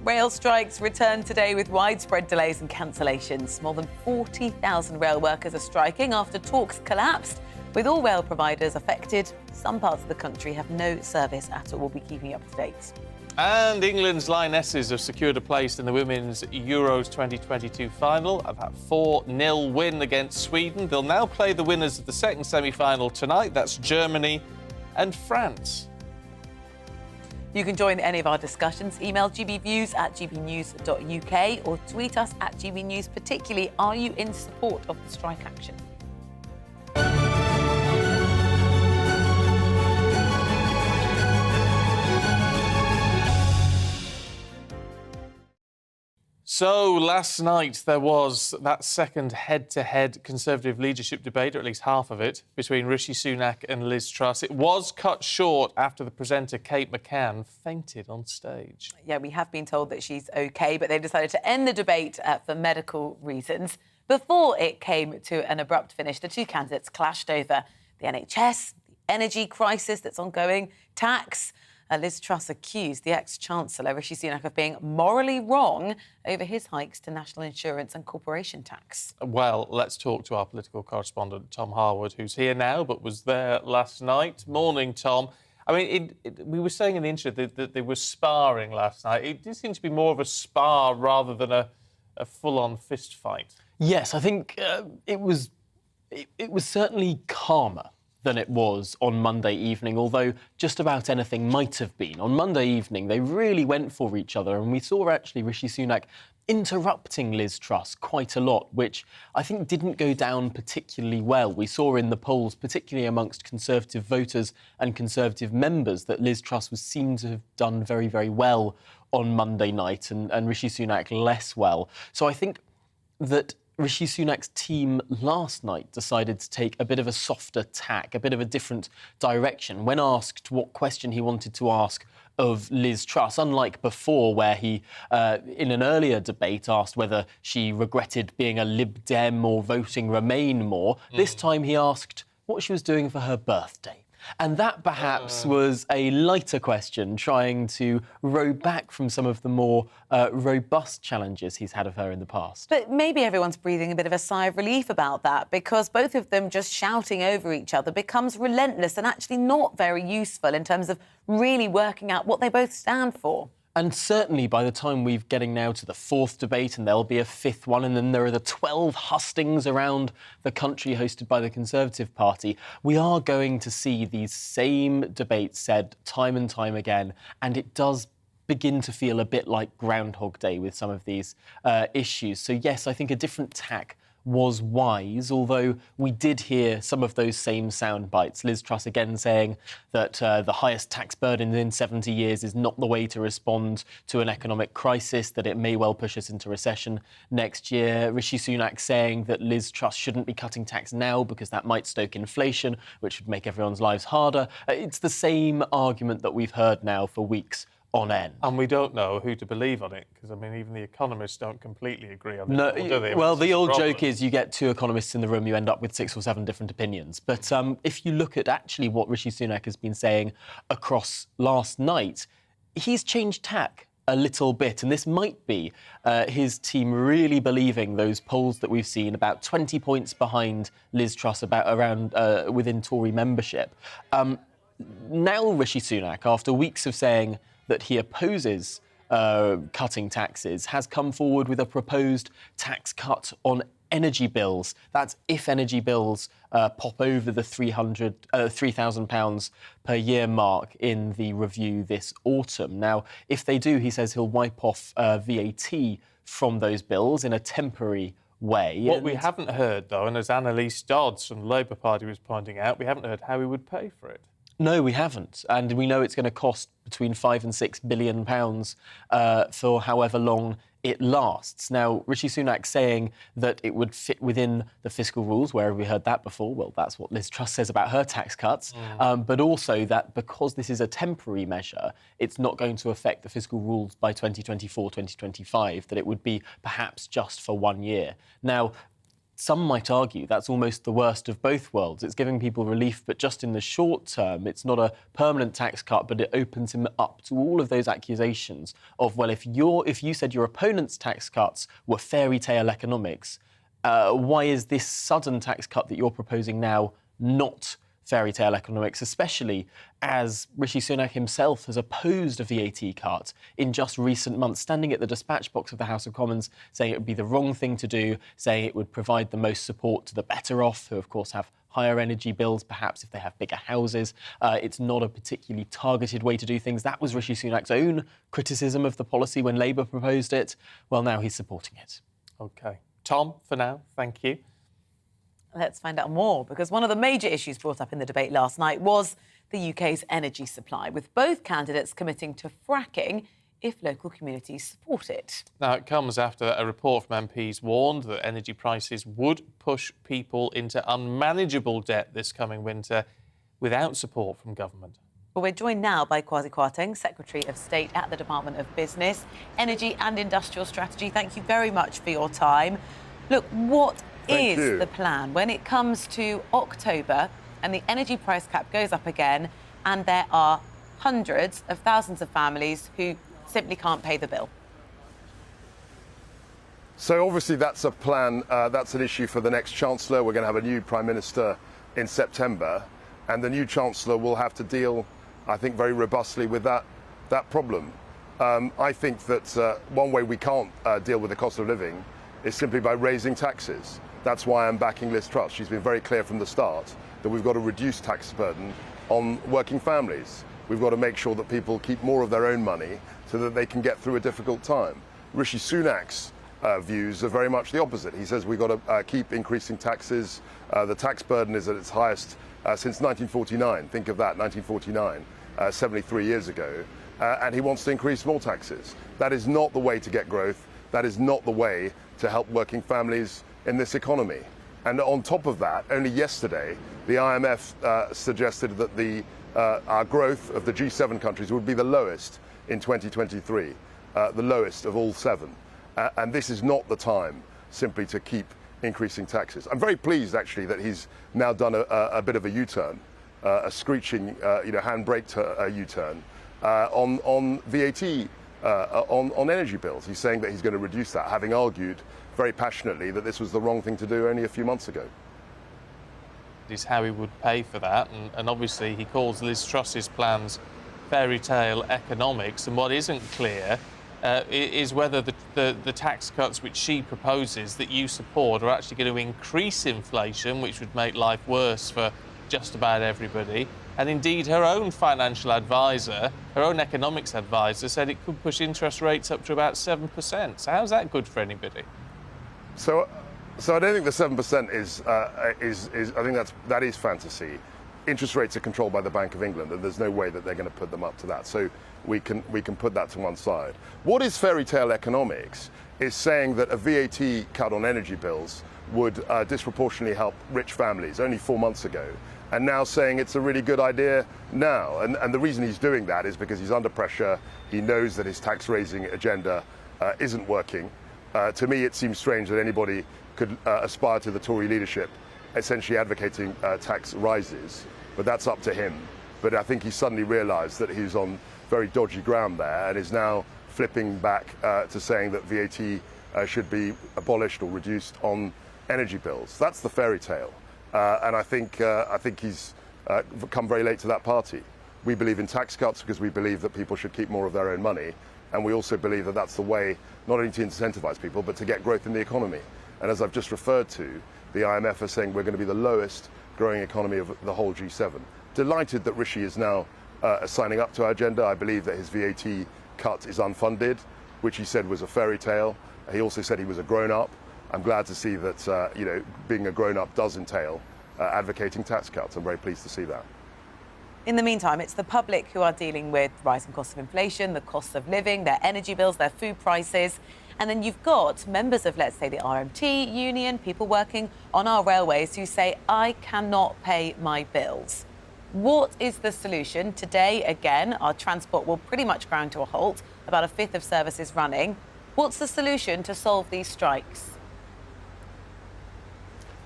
Rail strikes return today with widespread delays and cancellations. More than 40,000 rail workers are striking after talks collapsed With all rail providers affected, some parts of the country have no service at all. We'll be keeping you up to date. And England's Lionesses have secured a place in the Women's Euros 2022 final of that 4-0 win against Sweden. They'll now play the winners of the second semi-final tonight. That's Germany and France. You can join any of our discussions. Email gbviews@gbnews.uk or tweet us at gbnews. Particularly, are you in support of the strike action? So last night there was that second head-to-head Conservative leadership debate, or at least half of it, between Rishi Sunak and Liz Truss. It was cut short after the presenter Kate McCann fainted on stage. Yeah, we have been told that she's OK, but they decided to end the debate for medical reasons. Before it came to an abrupt finish, the two candidates clashed over the NHS, the energy crisis that's ongoing, tax. Liz Truss accused the ex-Chancellor Rishi Sunak of being morally wrong over his hikes to national insurance and corporation tax. Well, let's talk to our political correspondent, Tom Harwood, who's here now but was there last night. Morning, Tom. I mean, we were saying in the intro that they were sparring last night. It did seem to be more of a spar rather than a full-on fist fight. Yes, I think it was certainly calmer than it was on Monday evening, although just about anything might have been. On Monday evening, they really went for each other, and we saw actually Rishi Sunak interrupting Liz Truss quite a lot, which I think didn't go down particularly well. We saw in the polls, particularly amongst Conservative voters and Conservative members, that Liz Truss was seen to have done very, very well on Monday night, and Rishi Sunak less well. So I think that Rishi Sunak's team last night decided to take a bit of a softer tack, a bit of a different direction. When asked what question he wanted to ask of Liz Truss, unlike before where he, in an earlier debate, asked whether she regretted being a Lib Dem or voting Remain more, this time he asked what she was doing for her birthday. And that perhaps was a lighter question, trying to row back from some of the more robust challenges he's had of her in the past. But maybe everyone's breathing a bit of a sigh of relief about that, because both of them just shouting over each other becomes relentless and actually not very useful in terms of really working out what they both stand for. And certainly by the time we're getting now to the fourth debate, and there'll be a fifth one, and then there are the 12 hustings around the country hosted by the Conservative Party, we are going to see these same debates said time and time again, and it does begin to feel a bit like Groundhog Day with some of these issues. So yes, I think a different tack was wise, although we did hear some of those same sound bites. Liz Truss again saying that the highest tax burden in 70 years is not the way to respond to an economic crisis, that it may well push us into recession next year. Rishi Sunak saying that Liz Truss shouldn't be cutting tax now because that might stoke inflation, which would make everyone's lives harder. It's the same argument that we've heard now for weeks on end. And we don't know who to believe on it, because, I mean, even the economists don't completely agree on it. No, do they? well, the old joke is you get two economists in the room, you end up with 6 or 7 different opinions. But if you look at actually what Rishi Sunak has been saying across last night, he's changed tack a little bit, and this might be his team really believing those polls that we've seen, about 20 points behind Liz Truss, around within Tory membership. Now Rishi Sunak, after weeks of saying that he opposes cutting taxes, has come forward with a proposed tax cut on energy bills. That's if energy bills pop over the £3,000 per year mark in the review this autumn. Now, if they do, he says he'll wipe off VAT from those bills in a temporary way. What we haven't heard, though, and as Annalise Dodds from the Labour Party was pointing out, we haven't heard how he would pay for it. No, we haven't. And we know it's going to cost between £5 and £6 billion for however long it lasts. Now, Rishi Sunak saying that it would fit within the fiscal rules. Where have we heard that before? Well, that's what Liz Truss says about her tax cuts. But also that because this is a temporary measure, it's not going to affect the fiscal rules by 2024, 2025, that it would be perhaps just for 1 year. Now, some might argue that's almost the worst of both worlds. It's giving people relief, but just in the short term. It's not a permanent tax cut, but it opens him up to all of those accusations of, well, if you said your opponent's tax cuts were fairy tale economics, why is this sudden tax cut that you're proposing now not fairy tale economics, especially as Rishi Sunak himself has opposed a VAT cut in just recent months, standing at the dispatch box of the House of Commons, saying it would be the wrong thing to do, saying it would provide the most support to the better off, who of course have higher energy bills, perhaps if they have bigger houses. It's not a particularly targeted way to do things. That was Rishi Sunak's own criticism of the policy when Labour proposed it. Well, now he's supporting it. OK. Tom, for now, thank you. Let's find out more, because one of the major issues brought up in the debate last night was the UK's energy supply, with both candidates committing to fracking if local communities support it. Now, it comes after a report from MPs warned that energy prices would push people into unmanageable debt this coming winter without support from government. Well, we're joined now by Kwasi Kwarteng, Secretary of State at the Department of Business, Energy and Industrial Strategy. Thank you very much for your time. Look, what is the plan when it comes to October and the energy price cap goes up again and there are hundreds of thousands of families who simply can't pay the bill? So obviously that's a plan, that's an issue for the next Chancellor. We're going to have a new Prime Minister in September, and the new Chancellor will have to deal, I think, very robustly with that problem. I think that one way we can't deal with the cost of living is simply by raising taxes. That's why I'm backing Liz Truss. She's been very clear from the start that we've got to reduce tax burden on working families. We've got to make sure that people keep more of their own money so that they can get through a difficult time. Rishi Sunak's views are very much the opposite. He says we've got to keep increasing taxes. The tax burden is at its highest since 1949. Think of that, 1949, 73 years ago. And he wants to increase more taxes. That is not the way to get growth. That is not the way to help working families in this economy. And on top of that, only yesterday, the IMF suggested that our growth of the G7 countries would be the lowest in 2023, the lowest of all 7. And this is not the time simply to keep increasing taxes. I'm very pleased, actually, that he's now done a bit of a U-turn, a screeching, handbrake U-turn on VAT, on energy bills. He's saying that he's going to reduce that, having argued very passionately that this was the wrong thing to do only a few months ago. Is how he would pay for that, and obviously he calls Liz Truss's plans fairy tale economics, and what isn't clear is whether the tax cuts which she proposes that you support are actually going to increase inflation, which would make life worse for just about everybody. And indeed, her own financial advisor, her own economics advisor, said it could push interest rates up to about 7%. So how's that good for anybody? So I don't think the 7% is I think that is fantasy. Interest rates are controlled by the Bank of England, and there's no way that they're going to put them up to that. So we can put that to one side. What is fairy tale economics is saying that a VAT cut on energy bills would disproportionately help rich families only 4 months ago, and now saying it's a really good idea now. And the reason he's doing that is because he's under pressure. He knows that his tax raising agenda isn't working. To me, it seems strange that anybody could aspire to the Tory leadership, essentially advocating tax rises, but that's up to him. But I think he suddenly realised that he's on very dodgy ground there and is now flipping back to saying that VAT should be abolished or reduced on energy bills. That's the fairy tale, and I think he's come very late to that party. We believe in tax cuts because we believe that people should keep more of their own money, and we also believe that that's the way not only to incentivise people but to get growth in the economy. And as I've just referred to, the IMF are saying we're going to be the lowest growing economy of the whole G7. Delighted that Rishi is now signing up to our agenda. I believe that his VAT cut is unfunded, which he said was a fairy tale. He also said he was a grown-up. I'm glad to see that being a grown-up does entail advocating tax cuts. I'm very pleased to see that. In the meantime, it's the public who are dealing with rising costs of inflation, the costs of living, their energy bills, their food prices. And then you've got members of, let's say, the RMT union, people working on our railways who say, I cannot pay my bills. What is the solution? Today, again, our transport will pretty much ground to a halt, about a fifth of services running. What's the solution to solve these strikes?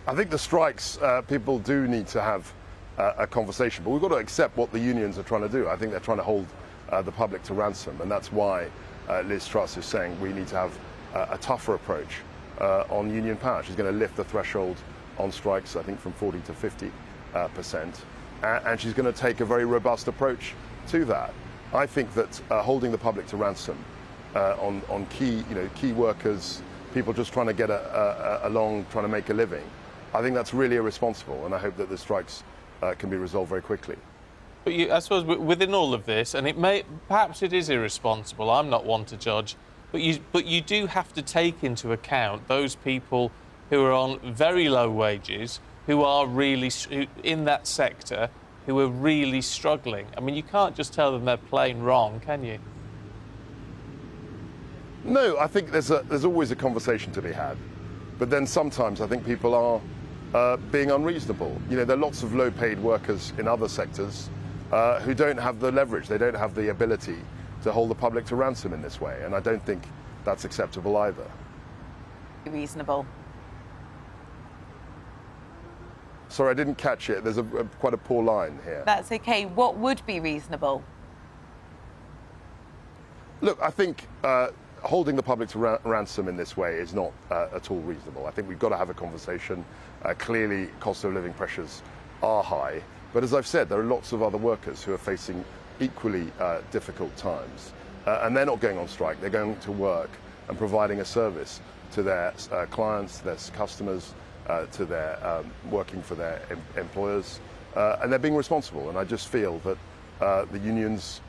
I think the strikes, people do need to have a conversation, but we've got to accept what the unions are trying to do. I think they're trying to hold the public to ransom, and that's why Liz Truss is saying we need to have a tougher approach on union power. She's going to lift the threshold on strikes, I think, from 40 to 50 and she's going to take a very robust approach to that. I think that holding the public to ransom on key workers, people just trying to get along, trying to make a living, I think that's really irresponsible, and I hope that the strikes can be resolved very quickly. But I suppose within all of this, and perhaps it is irresponsible, I'm not one to judge, but you do have to take into account those people who are on very low wages, who are really, in that sector, who are really struggling. I mean, you can't just tell them they're plain wrong, can you? No, I think there's always a conversation to be had. But then sometimes I think people are being unreasonable. You know, there are lots of low-paid workers in other sectors who don't have the leverage, they don't have the ability to hold the public to ransom in this way, and I don't think that's acceptable either. Reasonable. Sorry, I didn't catch it. There's quite a poor line here. That's okay. What would be reasonable? Look, I think holding the public to ransom in this way is not at all reasonable. I think we've got to have a conversation. Clearly, cost of living pressures are high. But as I've said, there are lots of other workers who are facing equally difficult times. And they're not going on strike. They're going to work and providing a service to their clients, their customers, to their working for their employers. And they're being responsible. And I just feel that the unions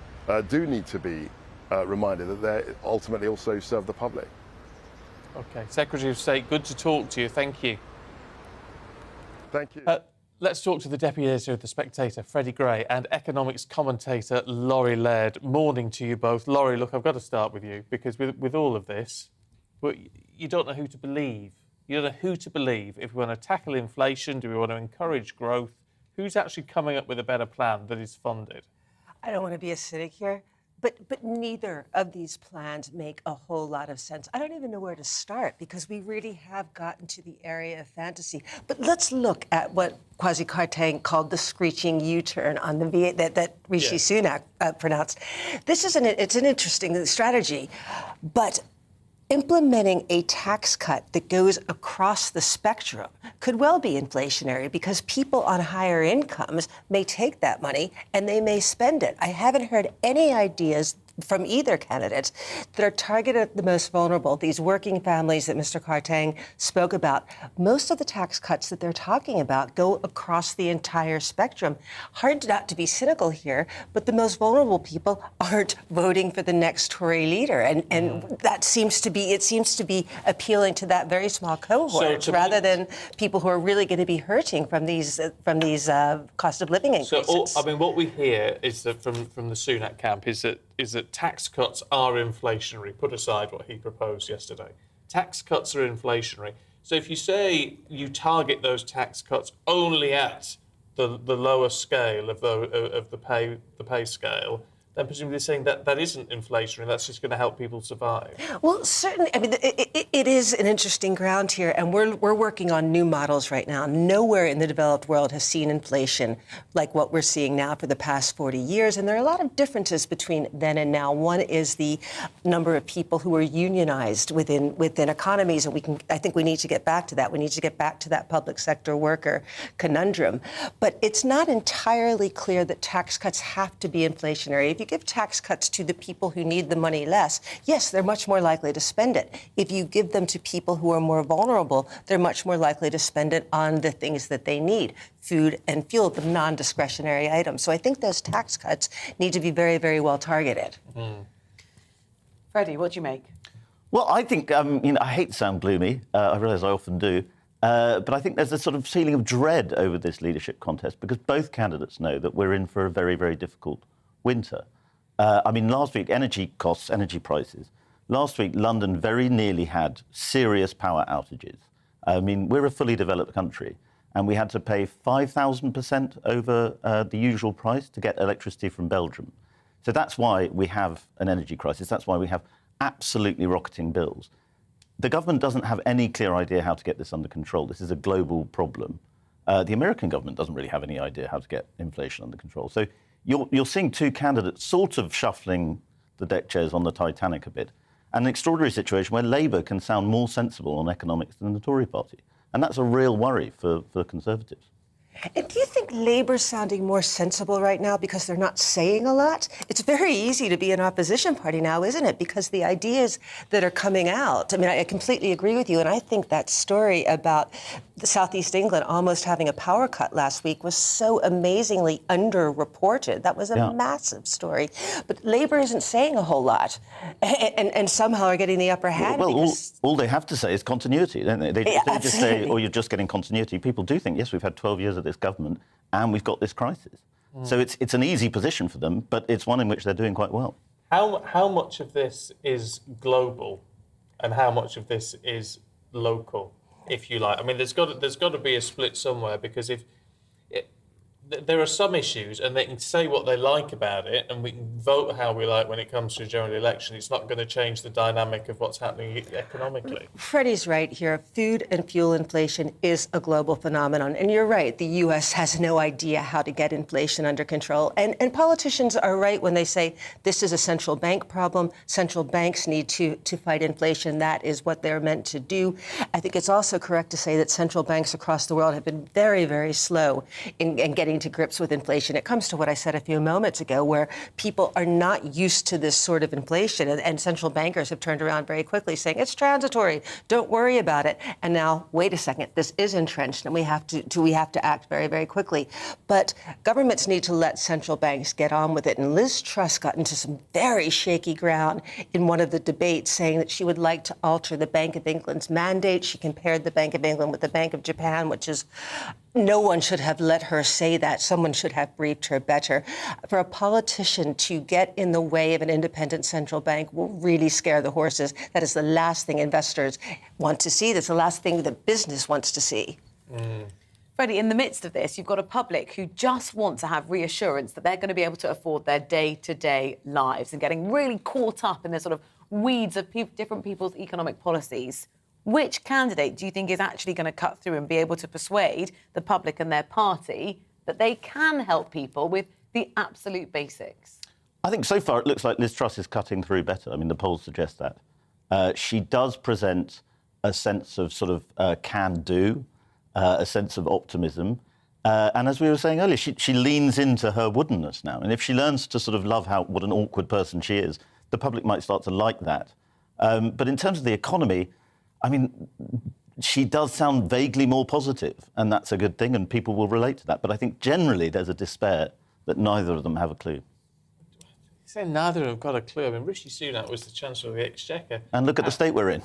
do need to be reminded that they ultimately also serve the public. OK. Secretary of State, good to talk to you. Thank you. Thank you. Let's talk to the Deputy Editor of The Spectator, Freddie Gray, and economics commentator Laurie Laird. Morning to you both. Laurie, look, I've got to start with you, because with all of this, you don't know who to believe. You don't know who to believe. If we want to tackle inflation, do we want to encourage growth? Who's actually coming up with a better plan that is funded? I don't want to be a cynic here, but neither of these plans make a whole lot of sense. I don't even know where to start, because we really have gotten to the area of fantasy. But let's look at what Kwasi Kwarteng called the screeching U-turn on the VA that Rishi Sunak pronounced. This is it's an interesting strategy, but implementing a tax cut that goes across the spectrum could well be inflationary, because people on higher incomes may take that money and they may spend it. I haven't heard any ideas from either candidates that are targeted at the most vulnerable, these working families that Mr. Kwarteng spoke about. Most of the tax cuts that they're talking about go across the entire spectrum. Hard not to be cynical here, but the most vulnerable people aren't voting for the next Tory leader. And that seems to be appealing to that very small cohort, rather than people who are really going to be hurting from these cost of living increases. So, what we hear is that from the Sunak camp is that tax cuts are inflationary, put aside what he proposed yesterday. Tax cuts are inflationary. So if you say you target those tax cuts only at the lower scale of the pay scale, then presumably saying that isn't inflationary, that's just going to help people survive. Well, certainly. It is an interesting ground here, and we're working on new models right now. Nowhere in the developed world has seen inflation like what we're seeing now for the past 40 years, and there are a lot of differences between then and now. One is the number of people who are unionized within economies, and I think we need to get back to that. We need to get back to that public sector worker conundrum. But it's not entirely clear that tax cuts have to be inflationary. If you give tax cuts to the people who need the money less, yes, they're much more likely to spend it. If you give them to people who are more vulnerable, they're much more likely to spend it on the things that they need, food and fuel, the non-discretionary items. So I think those tax cuts need to be very, very well targeted. Freddie, what do you make? Well, I think, I hate to sound gloomy, I realise I often do, but I think there's a sort of feeling of dread over this leadership contest, because both candidates know that we're in for a very, very difficult winter. Last week, energy prices. Last week, London very nearly had serious power outages. We're a fully developed country, and we had to pay 5,000% over the usual price to get electricity from Belgium. So that's why we have an energy crisis. That's why we have absolutely rocketing bills. The government doesn't have any clear idea how to get this under control. This is a global problem. The American government doesn't really have any idea how to get inflation under control. So you're seeing two candidates sort of shuffling the deck chairs on the Titanic a bit, and an extraordinary situation where Labour can sound more sensible on economics than the Tory party. And that's a real worry for Conservatives. And do you think Labour's sounding more sensible right now because they're not saying a lot? It's very easy to be an opposition party now, isn't it? Because the ideas that are coming out, I mean, I completely agree with you. And I think that story about the Southeast England almost having a power cut last week was so amazingly underreported. That was a massive story. But Labour isn't saying a whole lot and somehow are getting the upper hand. Well, all they have to say is continuity, don't they? They just say, oh, you're just getting continuity. People do think, yes, we've had 12 years of this government and we've got this crisis. So it's an easy position for them, but it's one in which they're doing quite well. How much of this is global and how much of this is local, if you like? I mean, there's got to be a split somewhere, because there are some issues and they can say what they like about it and we can vote how we like when it comes to a general election. It's not going to change the dynamic of what's happening economically. Freddie's right here. Food and fuel inflation is a global phenomenon. And you're right, the U.S. has no idea how to get inflation under control. And politicians are right when they say this is a central bank problem. Central banks need to fight inflation. That is what they're meant to do. I think it's also correct to say that central banks across the world have been very, very slow in getting to grips with inflation. It comes to what I said a few moments ago, where people are not used to this sort of inflation, and central bankers have turned around very quickly saying it's transitory, don't worry about it. And now, wait a second, this is entrenched and we have to act very, very quickly. But governments need to let central banks get on with it. And Liz Truss got into some very shaky ground in one of the debates, saying that she would like to alter the Bank of England's mandate. She compared the Bank of England with the Bank of Japan, which is no one should have let her say that. Someone should have briefed her better. For a politician to get in the way of an independent central bank will really scare the horses. That is the last thing investors want to see. That's the last thing that business wants to see. Freddie, in the midst of this, you've got a public who just want to have reassurance that they're going to be able to afford their day-to-day lives, and getting really caught up in the sort of weeds of different people's economic policies. Which candidate do you think is actually going to cut through and be able to persuade the public and their party that they can help people with the absolute basics? I think so far it looks like Liz Truss is cutting through better. I mean, the polls suggest that. She does present a sense of sort of can-do, a sense of optimism. And as we were saying earlier, she leans into her woodenness now. And if she learns to sort of love what an awkward person she is, the public might start to like that. But in terms of the economy, I mean, she does sound vaguely more positive, and that's a good thing, and people will relate to that. But I think generally there's a despair that neither of them have a clue. You say neither have got a clue. I mean, Rishi Sunak was the Chancellor of the Exchequer. And look at the state we're in.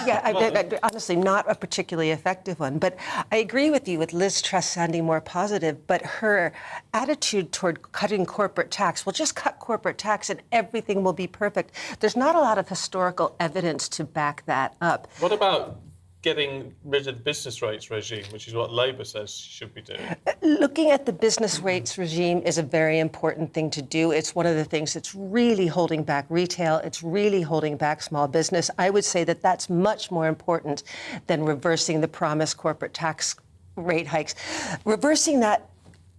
Yeah, honestly, not a particularly effective one. But I agree with you with Liz Truss sounding more positive, but her attitude toward cutting corporate tax, well, just cut corporate tax and everything will be perfect. There's not a lot of historical evidence to back that up. What about getting rid of the business rates regime, which is what Labour says should be doing? Looking at the business rates regime is a very important thing to do. It's one of the things that's really holding back retail. It's really holding back small business. I would say that that's much more important than reversing the promised corporate tax rate hikes. Reversing that,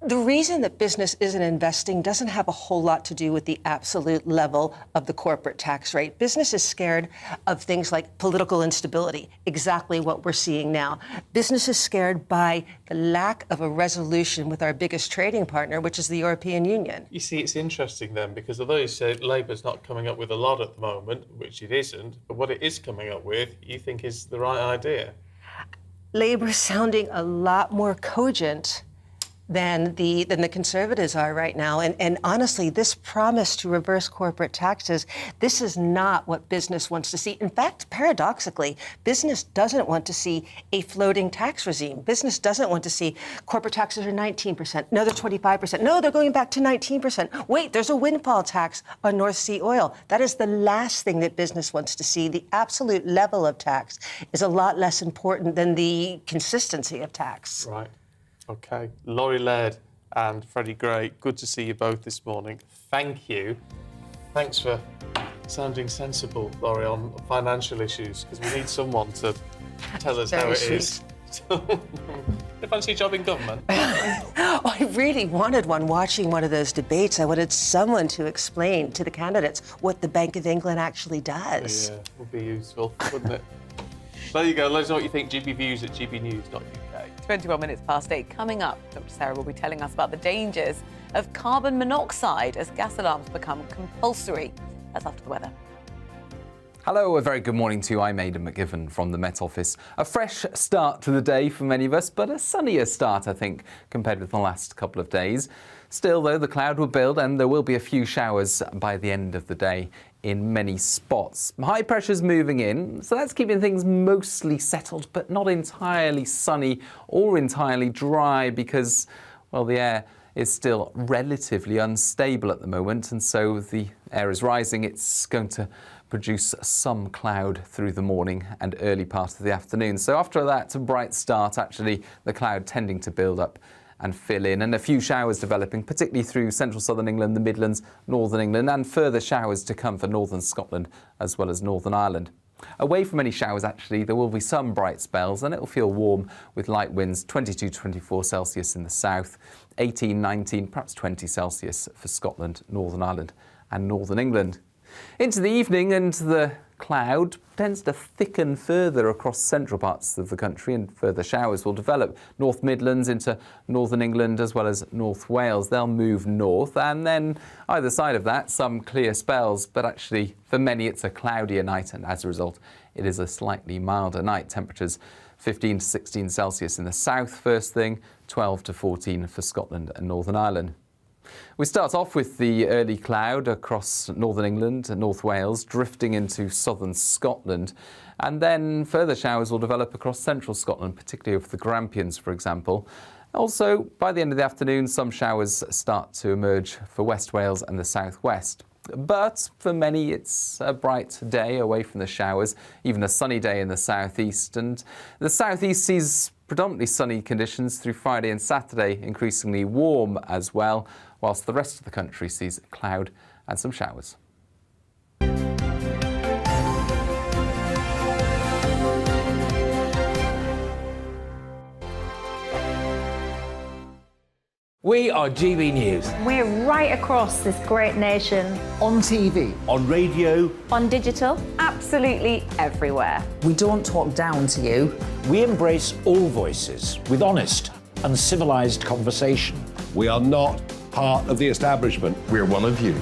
the reason that business isn't investing doesn't have a whole lot to do with the absolute level of the corporate tax rate. Business is scared of things like political instability, exactly what we're seeing now. Business is scared by the lack of a resolution with our biggest trading partner, which is the European Union. You see, it's interesting then, because although you say Labour's not coming up with a lot at the moment, which it isn't, but what it is coming up with, you think is the right idea? Labour's sounding a lot more cogent than the Conservatives are right now. And honestly, this promise to reverse corporate taxes, this is not what business wants to see. In fact, paradoxically, business doesn't want to see a floating tax regime. Business doesn't want to see corporate taxes are 19%. No, they're 25%. No, they're going back to 19%. Wait, there's a windfall tax on North Sea oil. That is the last thing that business wants to see. The absolute level of tax is a lot less important than the consistency of tax. Right. OK. Laurie Laird and Freddie Gray, good to see you both this morning. Thank you. Thanks for sounding sensible, Laurie, on financial issues, because we need someone to tell us how it is. Do you fancy a job in government? I really wanted one watching one of those debates. I wanted someone to explain to the candidates what the Bank of England actually does. Yeah, would be useful, wouldn't it? There you go. Let us know what you think. GBviews@gbnews.uk. 21 minutes past 8. Coming up, Dr. Sarah will be telling us about the dangers of carbon monoxide as gas alarms become compulsory. That's after the weather. Hello, a very good morning to you. I'm Aidan McGivern from the Met Office. A fresh start to the day for many of us, but a sunnier start, I think, compared with the last couple of days. Still, though, the cloud will build and there will be a few showers by the end of the day in many spots. High pressure's moving in, so that's keeping things mostly settled, but not entirely sunny or entirely dry because, well, the air is still relatively unstable at the moment, and so the air is rising. It's going to produce some cloud through the morning and early part of the afternoon. So after that, a bright start, actually, the cloud tending to build up and fill in, and a few showers developing, particularly through central southern England, the Midlands, northern England, and further showers to come for northern Scotland as well as Northern Ireland. Away from any showers, actually, there will be some bright spells and it will feel warm with light winds, 22 to 24 Celsius in the south, 18, 19, perhaps 20 Celsius for Scotland, Northern Ireland and northern England. Into the evening, and the cloud tends to thicken further across central parts of the country, and further showers will develop. North Midlands into northern England as well as North Wales. They'll move north, and then either side of that, some clear spells. But actually, for many, it's a cloudier night, and as a result, it is a slightly milder night. Temperatures 15 to 16 Celsius in the south first thing, 12 to 14 for Scotland and Northern Ireland. We start off with the early cloud across northern England and North Wales, drifting into southern Scotland, and then further showers will develop across central Scotland, particularly over the Grampians, for example. Also, by the end of the afternoon, some showers start to emerge for West Wales and the southwest. But for many, it's a bright day away from the showers, even a sunny day in the southeast. And the southeast sees predominantly sunny conditions through Friday and Saturday, increasingly warm as well, whilst the rest of the country sees cloud and some showers. We are GB News. We're right across this great nation. On TV. On radio. On digital. Absolutely everywhere. We don't talk down to you. We embrace all voices with honest and civilised conversation. We are not part of the establishment. We're one of you.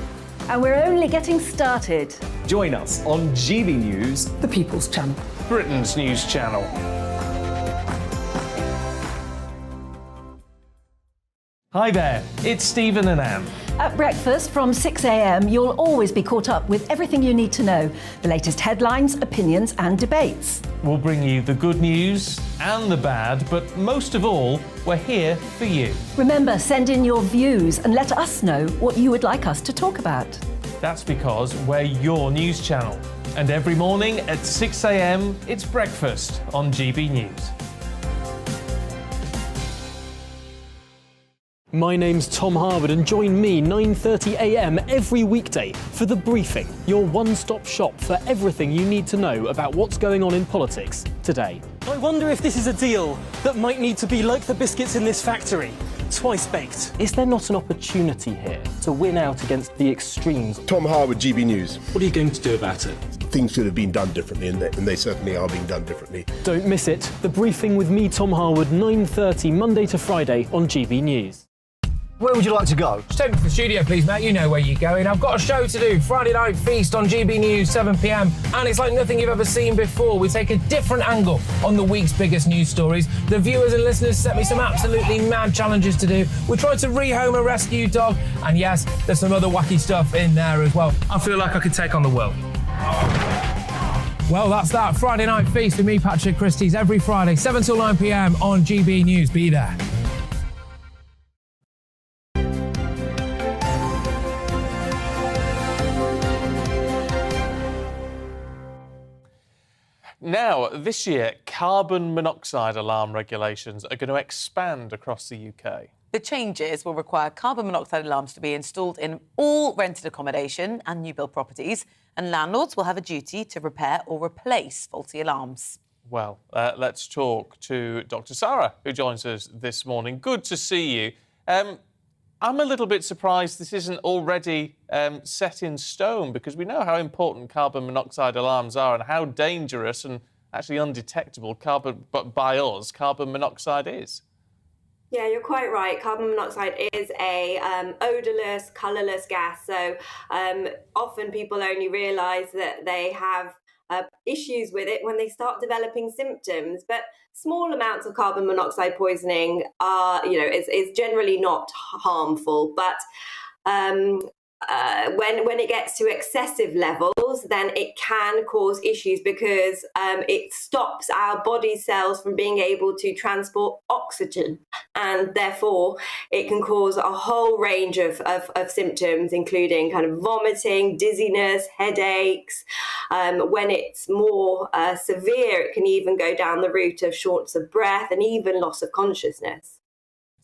And we're only getting started. Join us on GB News, The People's Channel. Britain's news channel. Hi there, it's Stephen and Anne. At breakfast from 6 a.m, you'll always be caught up with everything you need to know, the latest headlines, opinions and debates. We'll bring you the good news and the bad, but most of all, we're here for you. Remember, send in your views and let us know what you would like us to talk about. That's because we're your news channel. And every morning at 6 a.m, it's breakfast on GB News. My name's Tom Harwood, and join me 9:30 a.m. every weekday for The Briefing, your one-stop shop for everything you need to know about what's going on in politics today. I wonder if this is a deal that might need to be like the biscuits in this factory, twice baked. Is there not an opportunity here to win out against the extremes? Tom Harwood, GB News. What are you going to do about it? Things should have been done differently, and they certainly are being done differently. Don't miss it. The Briefing with me, Tom Harwood, 9:30 Monday to Friday on GB News. Where would you like to go? Just take me to the studio, please, Matt. You know where you're going. I've got a show to do. Friday Night Feast on GB News, 7 p.m. And it's like nothing you've ever seen before. We take a different angle on the week's biggest news stories. The viewers and listeners set me some absolutely mad challenges to do. We tried to rehome a rescue dog. And yes, there's some other wacky stuff in there as well. I feel like I could take on the world. Well, that's that. Friday Night Feast with me, Patrick Christie's, every Friday, 7 till 9 p.m. on GB News. Be there. Now, this year, carbon monoxide alarm regulations are going to expand across the UK. The changes will require carbon monoxide alarms to be installed in all rented accommodation and new build properties, and landlords will have a duty to repair or replace faulty alarms. Well, let's talk to Dr. Sarah, who joins us this morning. Good to see you. I'm a little bit surprised this isn't already set in stone, because we know how important carbon monoxide alarms are and how dangerous and actually undetectable, but by us, carbon monoxide is. Yeah, you're quite right. Carbon monoxide is a odourless, colourless gas. So often people only realise that they have issues with it when they start developing symptoms. But small amounts of carbon monoxide poisoning are, is generally not harmful. But when it gets to excessive levels, then it can cause issues because it stops our body cells from being able to transport oxygen, and therefore it can cause a whole range of symptoms, including kind of vomiting, dizziness, headaches. When it's more severe, it can even go down the route of shortness of breath and even loss of consciousness.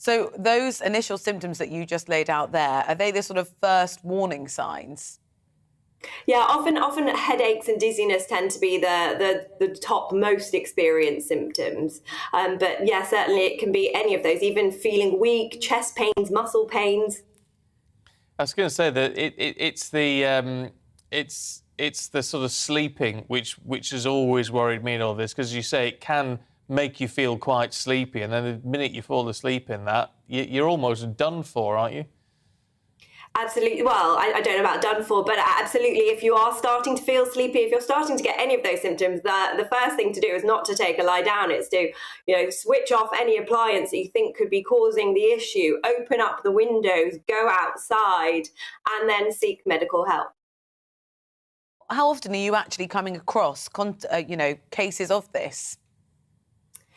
So those initial symptoms that you just laid out there, are they the sort of first warning signs? Yeah, often headaches and dizziness tend to be the top most experienced symptoms. But yeah, certainly it can be any of those, even feeling weak, chest pains, muscle pains. I was going to say that it's the sort of sleeping which has always worried me in all this, because you say it can make you feel quite sleepy, and then the minute you fall asleep in that, you're almost done for, aren't you? Absolutely. Well, I don't know about done for, but absolutely, if you are starting to feel sleepy, if you're starting to get any of those symptoms, the first thing to do is not to take a lie down. It's to, switch off any appliance that you think could be causing the issue, open up the windows, go outside, and then seek medical help. How often are you actually coming across, cases of this?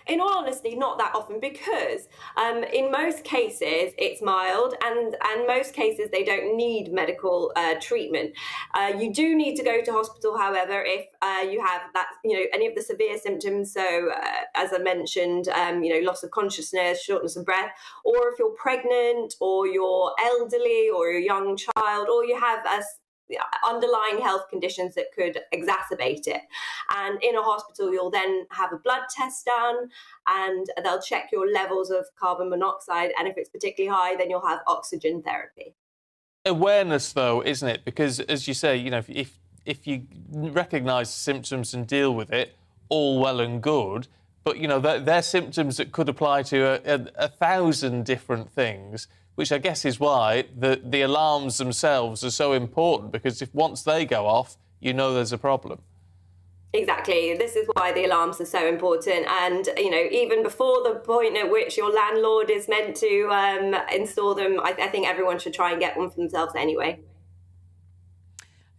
In all honesty, not that often, because in most cases it's mild, and most cases they don't need medical treatment. You do need to go to hospital, however, if you have that, any of the severe symptoms. So, as I mentioned, loss of consciousness, shortness of breath, or if you're pregnant, or you're elderly, or a young child, or you have underlying health conditions that could exacerbate it. And in a hospital, you'll then have a blood test done, and they'll check your levels of carbon monoxide. And if it's particularly high, then you'll have oxygen therapy. Awareness, though, isn't it? Because, as you say, if you recognise symptoms and deal with it, all well and good. But, they're symptoms that could apply to a thousand different things, which I guess is why the alarms themselves are so important, because if once they go off, there's a problem. Exactly. This is why the alarms are so important. And, even before the point at which your landlord is meant to install them, I think everyone should try and get one for themselves anyway.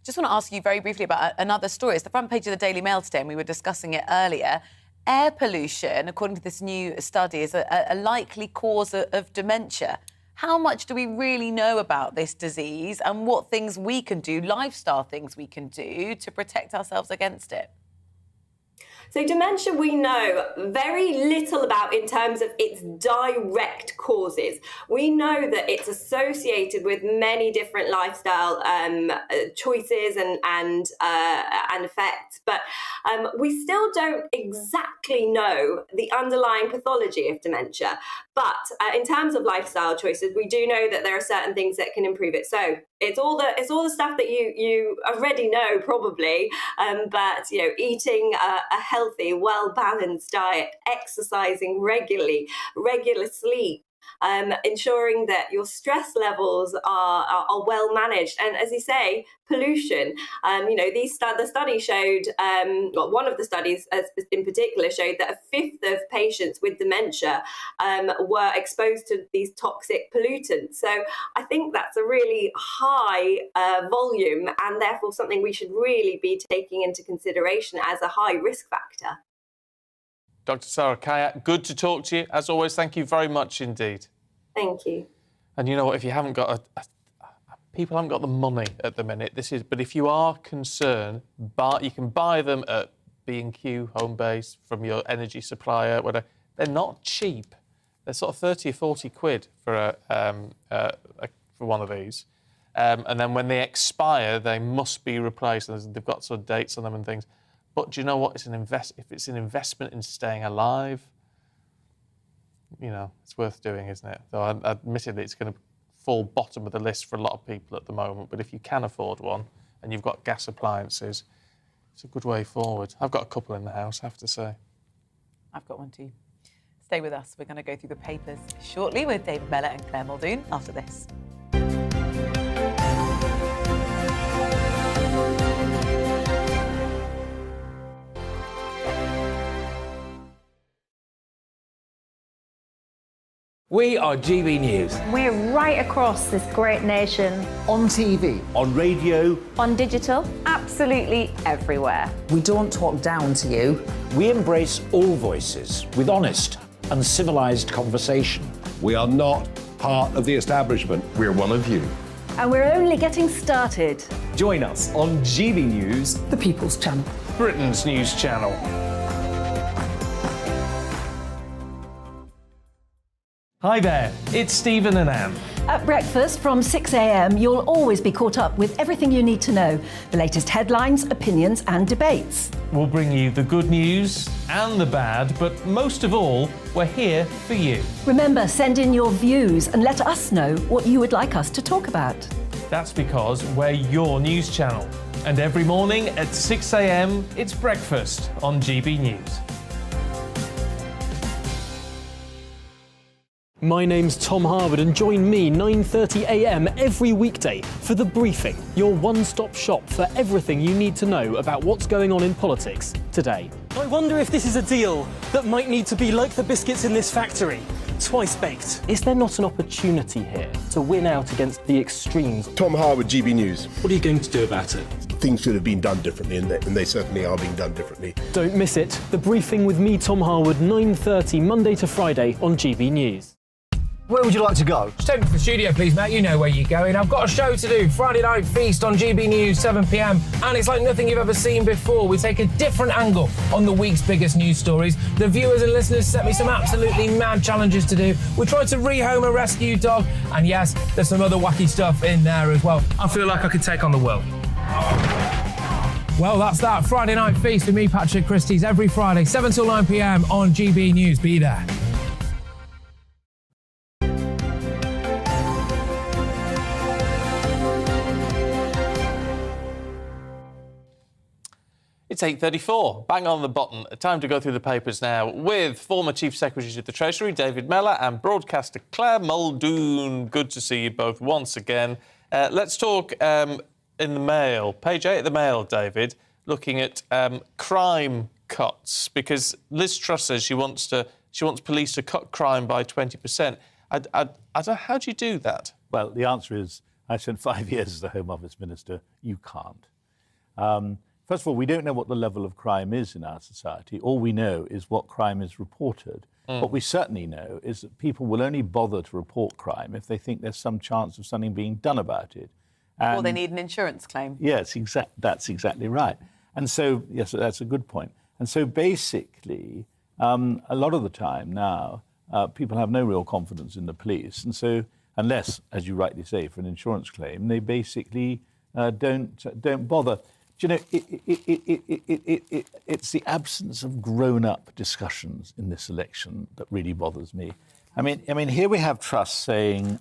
Just want to ask you very briefly about another story. It's the front page of the Daily Mail today, and we were discussing it earlier. Air pollution, according to this new study, is a likely cause of dementia. How much do we really know about this disease, and what things we can do, lifestyle things we can do to protect ourselves against it? So dementia we know very little about in terms of its direct causes. We know that it's associated with many different lifestyle choices and effects, but we still don't exactly know the underlying pathology of dementia. But in terms of lifestyle choices, we do know that there are certain things that can improve it. So it's all the stuff that you already know probably, but eating a healthy, well-balanced diet, exercising regularly, regular sleep, ensuring that your stress levels are well managed, and as you say, pollution. The study showed, one of the studies in particular showed that a fifth of patients with dementia were exposed to these toxic pollutants. So I think that's a really high volume, and therefore something we should really be taking into consideration as a high risk factor. Dr. Sarah Kayak, good to talk to you. As always, thank you very much indeed. Thank you. And you know what, if you haven't got people haven't got the money at the minute, but if you are concerned, you can buy them at B&Q, Homebase, from your energy supplier, whatever. They're not cheap. They're sort of 30 or 40 quid for one of these. And then when they expire, they must be replaced. They've got sort of dates on them and things. But do you know what? If it's an investment in staying alive, it's worth doing, isn't it? Though admittedly, it's going to fall bottom of the list for a lot of people at the moment. But if you can afford one and you've got gas appliances, It's a good way forward. I've got a couple in the house, I have to say. I've got one too. Stay with us. We're going to go through the papers shortly with David Mellor and Claire Muldoon after this. We are GB News. We're right across this great nation. On TV. On radio. On digital. Absolutely everywhere. We don't talk down to you. We embrace all voices with honest and civilised conversation. We are not part of the establishment. We're one of you. And we're only getting started. Join us on GB News, The People's Channel. Britain's news channel. Hi there, it's Stephen and Anne. At breakfast from 6 a.m, you'll always be caught up with everything you need to know, the latest headlines, opinions and debates. We'll bring you the good news and the bad, but most of all, we're here for you. Remember, send in your views and let us know what you would like us to talk about. That's because we're your news channel. And every morning at 6 a.m, it's breakfast on GB News. My name's Tom Harwood and join me 9:30 a.m. every weekday for The Briefing, your one-stop shop for everything you need to know about what's going on in politics today. I wonder if this is a deal that might need to be like the biscuits in this factory, twice baked. Is there not an opportunity here to win out against the extremes? Tom Harwood, GB News. What are you going to do about it? Things should have been done differently, and they certainly are being done differently. Don't miss it. The Briefing with me, Tom Harwood, 9:30 Monday to Friday on GB News. Where would you like to go? Just take me to the studio, please, mate. You know where you're going. I've got a show to do. Friday Night Feast on GB News, 7 p.m. And it's like nothing you've ever seen before. We take a different angle on the week's biggest news stories. The viewers and listeners set me some absolutely mad challenges to do. We tried to rehome a rescue dog. And yes, there's some other wacky stuff in there as well. I feel like I could take on the world. Well, that's that. Friday Night Feast with me, Patrick Christie's, every Friday, 7 till 9 p.m. on GB News. Be there. It's 8:34, bang on the button. Time to go through the papers now with former Chief Secretary to the Treasury, David Mellor, and broadcaster Claire Muldoon. Good to see you both once again. Let's talk in the Mail, page 8 of the Mail, David, looking at crime cuts, because Liz Truss says she wants police to cut crime by 20%. I don't know, how do you do that? Well, the answer is, I spent 5 years as the Home Office Minister. You can't. First of all, we don't know what the level of crime is in our society. All we know is what crime is reported. What we certainly know is that people will only bother to report crime if they think there's some chance of something being done about it. Or they need an insurance claim. Yes, that's exactly right. And so, yes, that's a good point. And so basically, a lot of the time now, people have no real confidence in the police. And so, unless, as you rightly say, for an insurance claim, they basically don't bother. Do you know, it's the absence of grown-up discussions in this election that really bothers me. I mean, here we have Truss saying,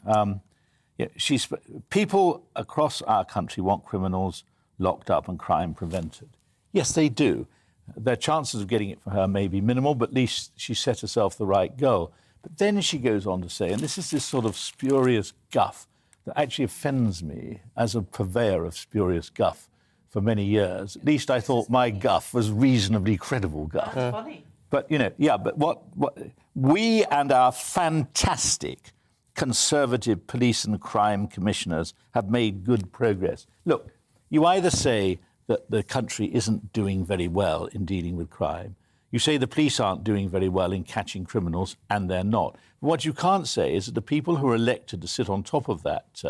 people across our country want criminals locked up and crime prevented. Yes, they do. Their chances of getting it for her may be minimal, but at least she set herself the right goal. But then she goes on to say, and this is this sort of spurious guff that actually offends me as a purveyor of spurious guff for many years. At least I thought my guff was reasonably credible guff. That's funny. But, but what we and our fantastic Conservative police and crime commissioners have made good progress. Look, you either say that the country isn't doing very well in dealing with crime, you say the police aren't doing very well in catching criminals, and they're not. But what you can't say is that the people who are elected to sit on top of that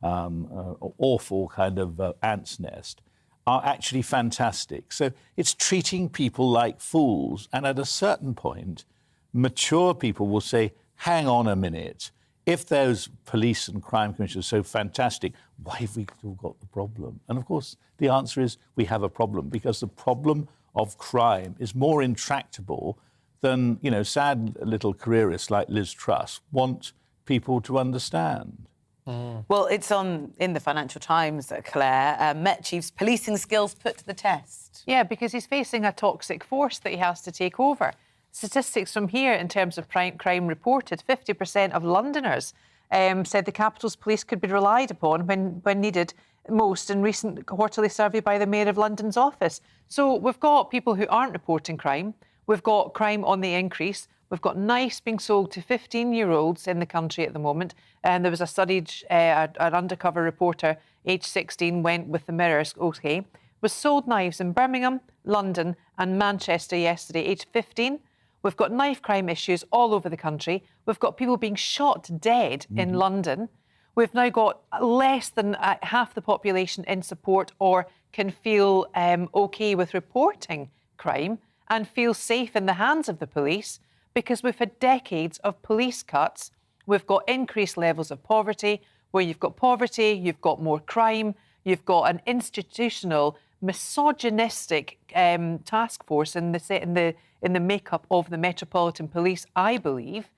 awful kind of ant's nest are actually fantastic. So it's treating people like fools. And at a certain point, mature people will say, hang on a minute, if those police and crime commissioners are so fantastic, why have we still got the problem? And of course, the answer is we have a problem, because the problem of crime is more intractable than, sad little careerists like Liz Truss want people to understand. Well, it's in the Financial Times, Claire. Met Chief's policing skills put to the test. Yeah, because he's facing a toxic force that he has to take over. Statistics from here in terms of crime reported, 50% of Londoners said the capital's police could be relied upon when needed most in recent quarterly survey by the Mayor of London's office. So we've got people who aren't reporting crime. We've got crime on the increase. We've got knives being sold to 15-year-olds in the country at the moment. And there was a study, an undercover reporter, age 16, went with the Mirror's, OK, was sold knives in Birmingham, London and Manchester yesterday, age 15. We've got knife crime issues all over the country. We've got people being shot dead in London. We've now got less than half the population in support or can feel OK with reporting crime and feel safe in the hands of the police, because we've had decades of police cuts. We've got increased levels of poverty. Where you've got poverty, you've got more crime, you've got an institutional, misogynistic task force in the makeup of the Metropolitan Police, I believe.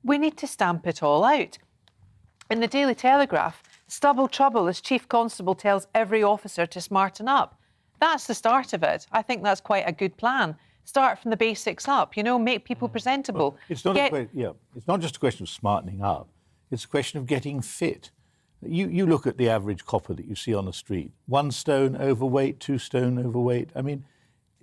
We need to stamp it all out. In the Daily Telegraph, stubble trouble as Chief Constable tells every officer to smarten up. That's the start of it. I think that's quite a good plan. Start from the basics up, make people presentable. Well, it's not just a question of smartening up. It's a question of getting fit. You look at the average copper that you see on the street. 1 stone overweight, 2 stone overweight. I mean,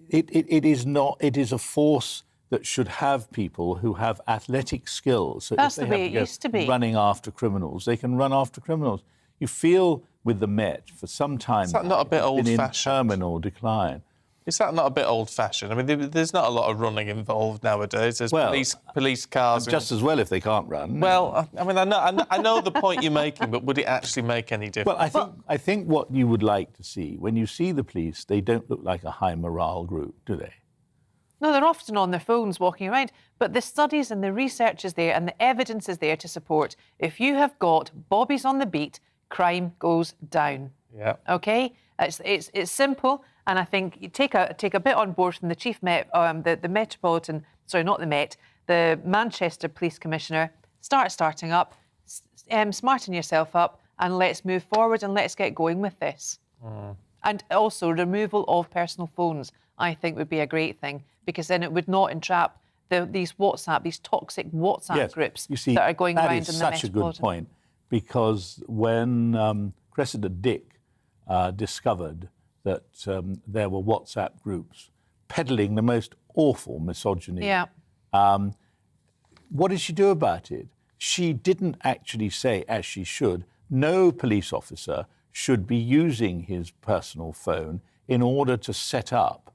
it is a force that should have people who have athletic skills. So that's the way it used to be. Running after criminals, they can run after criminals. You feel with the Met for some time. Is that not a bit old-fashioned? In terminal decline. Is that not a bit old-fashioned? I mean, there's not a lot of running involved nowadays. There's police cars. Just as well if they can't run. Well, I mean, I know the point you're making, but would it actually make any difference? Well, I think what you would like to see, when you see the police, they don't look like a high morale group, do they? No, they're often on their phones walking around. But the studies and the research is there and the evidence is there to support. If you have got bobbies on the beat, crime goes down. Yeah. OK? It's simple. And I think you take a bit on board from the Chief Met, the Metropolitan, sorry, not the Met, the Manchester Police Commissioner. Starting up, smarten yourself up, and let's move forward and let's get going with this. And also removal of personal phones, I think, would be a great thing, because then it would not entrap these toxic WhatsApp groups that are going around in the Metropolitan. That is such a good point, because when Cressida Dick discovered that there were WhatsApp groups peddling the most awful misogyny. Yeah. What did she do about it? She didn't actually say, as she should, no police officer should be using his personal phone in order to set up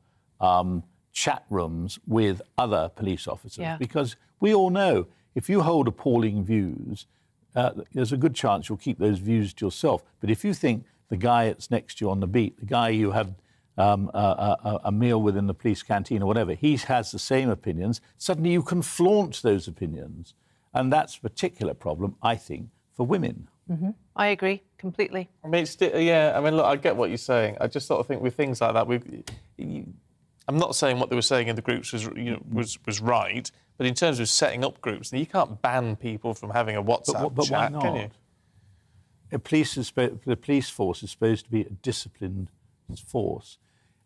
chat rooms with other police officers. Yeah. Because we all know, if you hold appalling views, there's a good chance you'll keep those views to yourself. But if you think the guy that's next to you on the beat, the guy you have a meal with in the police canteen or whatever, he has the same opinions, suddenly you can flaunt those opinions. And that's a particular problem, I think, for women. Mm-hmm. I agree completely. I mean, look, I get what you're saying. I just sort of think with things like that, I'm not saying what they were saying in the groups was right, but in terms of setting up groups, you can't ban people from having a WhatsApp but chat, why not? can you? The police force is supposed to be a disciplined force,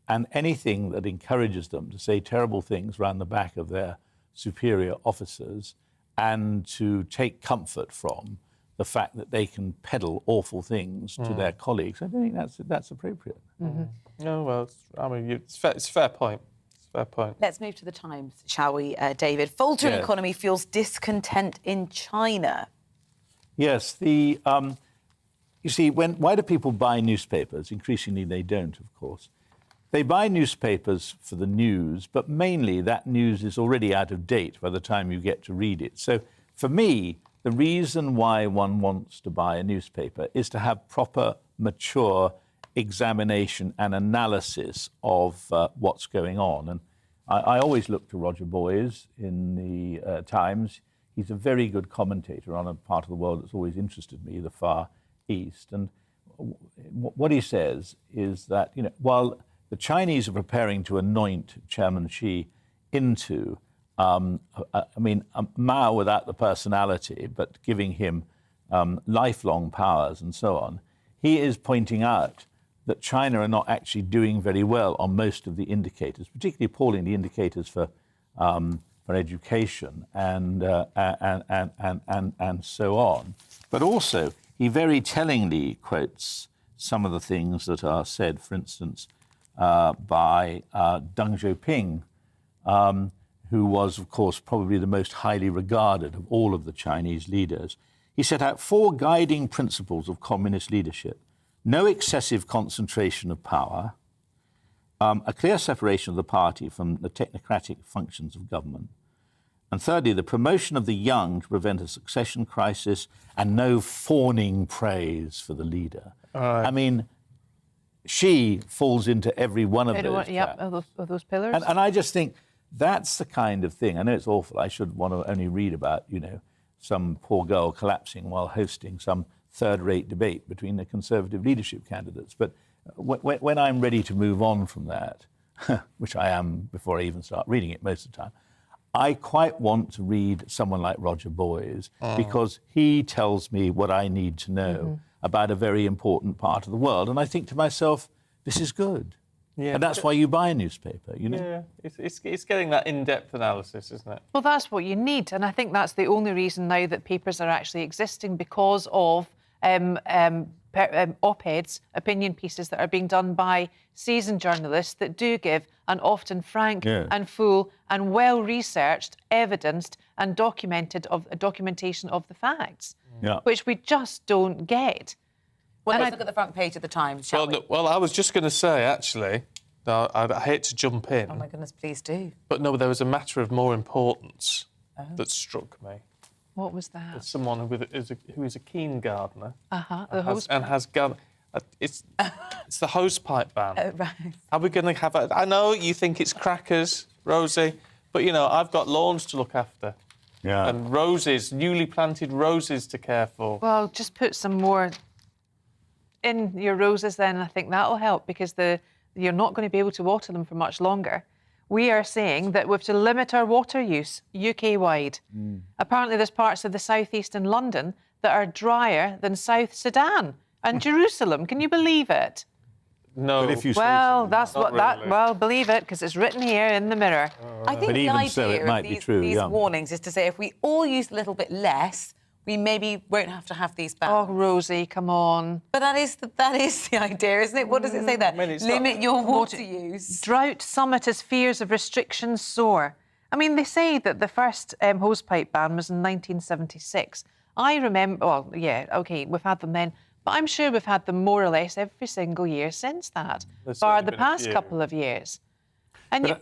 and anything that encourages them to say terrible things round the back of their superior officers and to take comfort from the fact that they can peddle awful things to their colleagues, I don't think that's appropriate. Mm-hmm. No, well, it's a fair point. It's a fair point. Let's move to the Times, shall we, David? Faltering economy fuels discontent in China. Yes, you see, why do people buy newspapers? Increasingly, they don't, of course. They buy newspapers for the news, but mainly that news is already out of date by the time you get to read it. So, for me, the reason why one wants to buy a newspaper is to have proper, mature examination and analysis of what's going on. And I always look to Roger Boys in the Times. He's a very good commentator on a part of the world that's always interested me, the Far East. And what he says is that, while the Chinese are preparing to anoint Chairman Xi into, Mao without the personality, but giving him lifelong powers and so on, he is pointing out that China are not actually doing very well on most of the indicators, particularly appalling the indicators for education and so on. But also, he very tellingly quotes some of the things that are said, for instance, by Deng Xiaoping, who was, of course, probably the most highly regarded of all of the Chinese leaders. He set out 4 guiding principles of communist leadership: no excessive concentration of power, a clear separation of the party from the technocratic functions of government, and thirdly, the promotion of the young to prevent a succession crisis, and no fawning praise for the leader. I mean, she falls into every one of those. Yep, of those pillars. And I just think that's the kind of thing. I know it's awful. I should want to only read about, some poor girl collapsing while hosting some third-rate debate between the Conservative leadership candidates. But when I'm ready to move on from that, which I am before I even start reading it most of the time, I quite want to read someone like Roger Boys because he tells me what I need to know about a very important part of the world. And I think to myself, this is good. Yeah, and that's why you buy a newspaper, Yeah, it's getting that in-depth analysis, isn't it? Well, that's what you need. And I think that's the only reason now that papers are actually existing, because of op-eds, opinion pieces that are being done by seasoned journalists that do give an often frank and full and well-researched, evidenced and documentation of the facts, which we just don't get. Well, let's look at the front page of the Times, shall we? Well, I was just going to say, actually, I hate to jump in. Oh, my goodness, please do. But no, there was a matter of more importance that struck me. What was that? It's someone who is a keen gardener. The has garden. It's the hosepipe ban. Oh, right. Are we going to have a... I know you think it's crackers, Rosie, but, I've got lawns to look after. Yeah. And roses, newly planted roses to care for. Well, just put some more in your roses then, I think that'll help, because you're not going to be able to water them for much longer. We are saying that we have to limit our water use UK-wide. Apparently there's parts of the southeast in London that are drier than South Sudan and Jerusalem. Can you believe it? No. But if you well, that's what that. Well, believe it, because it's written here in the Mirror. I think but the even idea so, it might of be true, these warnings is to say if we all use a little bit less, we maybe won't have to have these bans. Oh, Rosie, come on. But that is the idea, isn't it? What does it say there? Limit your water use. Drought summit as fears of restrictions soar. I mean, they say that the first hosepipe ban was in 1976. I remember, well, yeah, OK, we've had them then, but I'm sure we've had them more or less every single year since that, bar the past couple of years. And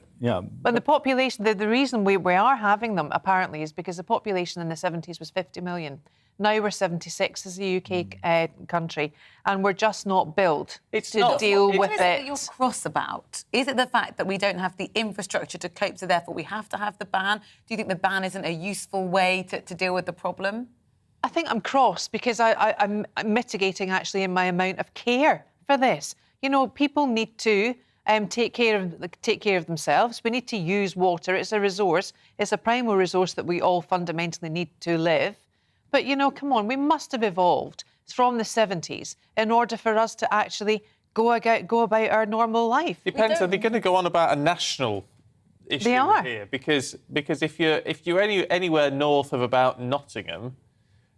but the population, the reason we are having them, apparently, is because the population in the 70s was 50 million. Now we're 76 as a UK country, and we're just not built to deal with it. What is it that you're cross about? Is it the fact that we don't have the infrastructure to cope, so therefore we have to have the ban? Do you think the ban isn't a useful way to deal with the problem? I think I'm cross because I'm mitigating, actually, in my amount of care for this. People need to take care of themselves. We need to use water. It's a resource. It's a primal resource that we all fundamentally need to live. But, come on, we must have evolved from the 70s in order for us to actually go about our normal life. Depends. Are they going to go on about a national issue here? Because if you're anywhere north of about Nottingham,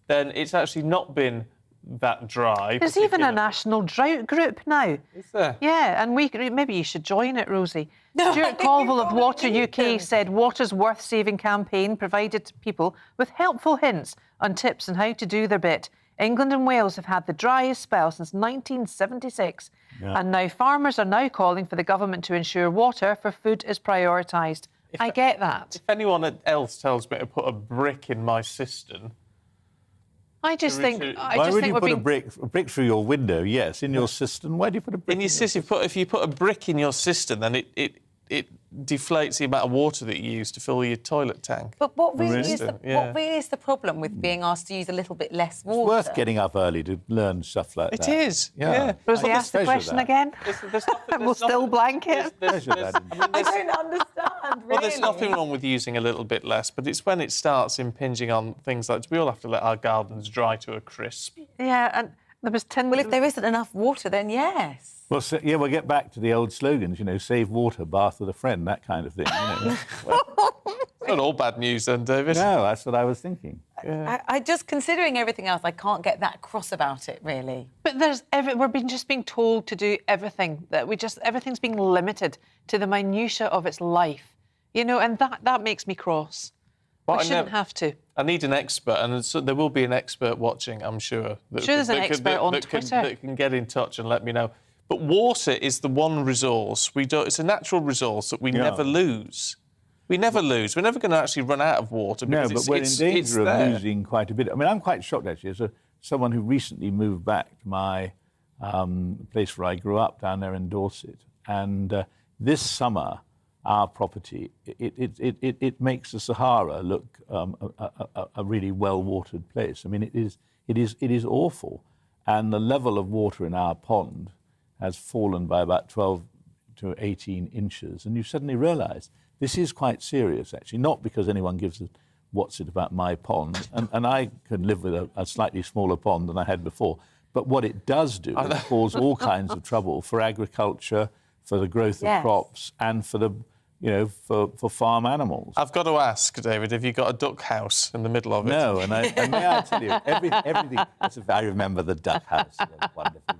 then it's actually not been that dry. There's even a national drought group now. Is there? Yeah, and maybe you should join it, Rosie. Stuart Colville of Water UK said Water's Worth Saving campaign provided people with helpful hints on tips on how to do their bit. England and Wales have had the driest spell since 1976, and now farmers are now calling for the government to ensure water for food is prioritised. I get that. If anyone else tells me to put a brick in my cistern, I just think. Why would you put a brick through your window? Yes, in your cistern. Why do you put a brick in your cistern? If you put a brick in your cistern, then it deflates the amount of water that you use to fill your toilet tank. But what really is Yeah. what really is the problem with being asked to use a little bit less water? It's worth getting up early to learn stuff like that. It is, yeah. Rosie, ask the question again. We'll still blank it. I don't understand, really. Well, there's nothing wrong with using a little bit less, but it's when it starts impinging on things like we all have to let our gardens dry to a crisp. Yeah, and there was 10... Well, if there isn't enough water, then yes. Well, so, yeah, we'll get back to the old slogans, you know, save water, bath with a friend, that kind of thing. You know. It's not all bad news then, David. No, that's what I was thinking. I just, considering everything else, I can't get that cross about it, really. But we're just being told to do everything. Everything's being limited to the minutiae of its life. You know, and that makes me cross. But we shouldn't have to. I need an expert, and so there will be an expert watching, I'm sure. There's an expert on Twitter. That can get in touch and let me know. But water is the one resource it's a natural resource that we never lose. We never lose. We're never going to actually run out of water. No, Because but we're in danger of there. losing quite a bit. I mean, I'm quite shocked, actually, as someone who recently moved back to my place where I grew up down there in Dorset. And this summer, our property, it makes the Sahara look a really well-watered place. I mean, it is awful. And the level of water in our pond has fallen by about 12 to 18 inches. And you suddenly realise this is quite serious, actually, not because anyone gives a what's it about my pond. And I could live with a slightly smaller pond than I had before. But what it does do is cause all kinds of trouble for agriculture, for the growth of crops, and for the for farm animals. I've got to ask, David, have you got a duck house in the middle of it? No, and may I tell you, everything. I remember the duck house. Wonderful.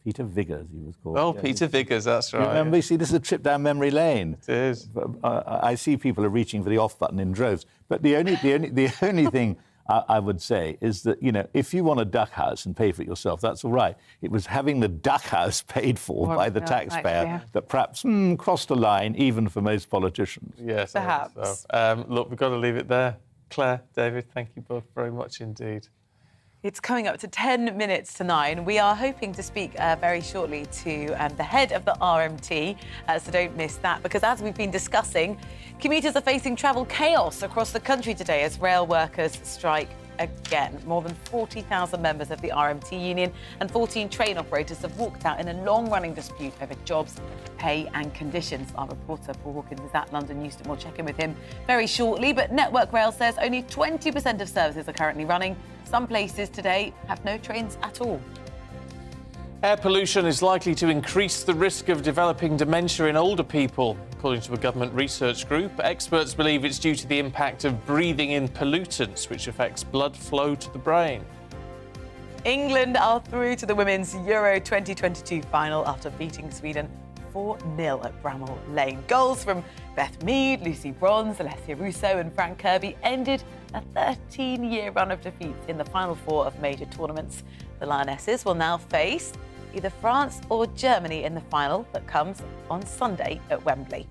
Peter Viggers, he was called. Oh, Peter Viggers, that's right. You remember? You see, this is a trip down memory lane. It is. I see people are reaching for the off button in droves. But the only thing I would say is that, if you want a duck house and pay for it yourself, that's all right. It was having the duck house paid for by the taxpayer that perhaps crossed a line, even for most politicians. Yes, perhaps. So. Look, we've got to leave it there. Claire, David, thank you both very much indeed. It's coming up to 10 minutes to 9. We are hoping to speak very shortly to the head of the RMT, so don't miss that, because as we've been discussing, commuters are facing travel chaos across the country today as rail workers strike again. More than 40,000 members of the RMT union and 14 train operators have walked out in a long-running dispute over jobs, pay and conditions. Our reporter Paul Hawkins is at London Euston. We'll check in with him very shortly. But Network Rail says only 20% of services are currently running. Some places today have no trains at all. Air pollution is likely to increase the risk of developing dementia in older people. According to a government research group, experts believe it's due to the impact of breathing in pollutants, which affects blood flow to the brain. England are through to the Women's Euro 2022 final after beating Sweden 4-0 at Bramall Lane. Goals from Beth Mead, Lucy Bronze, Alessia Russo and Frank Kirby ended a 13-year run of defeats in the final four of major tournaments. The Lionesses will now face either France or Germany in the final that comes on Sunday at Wembley.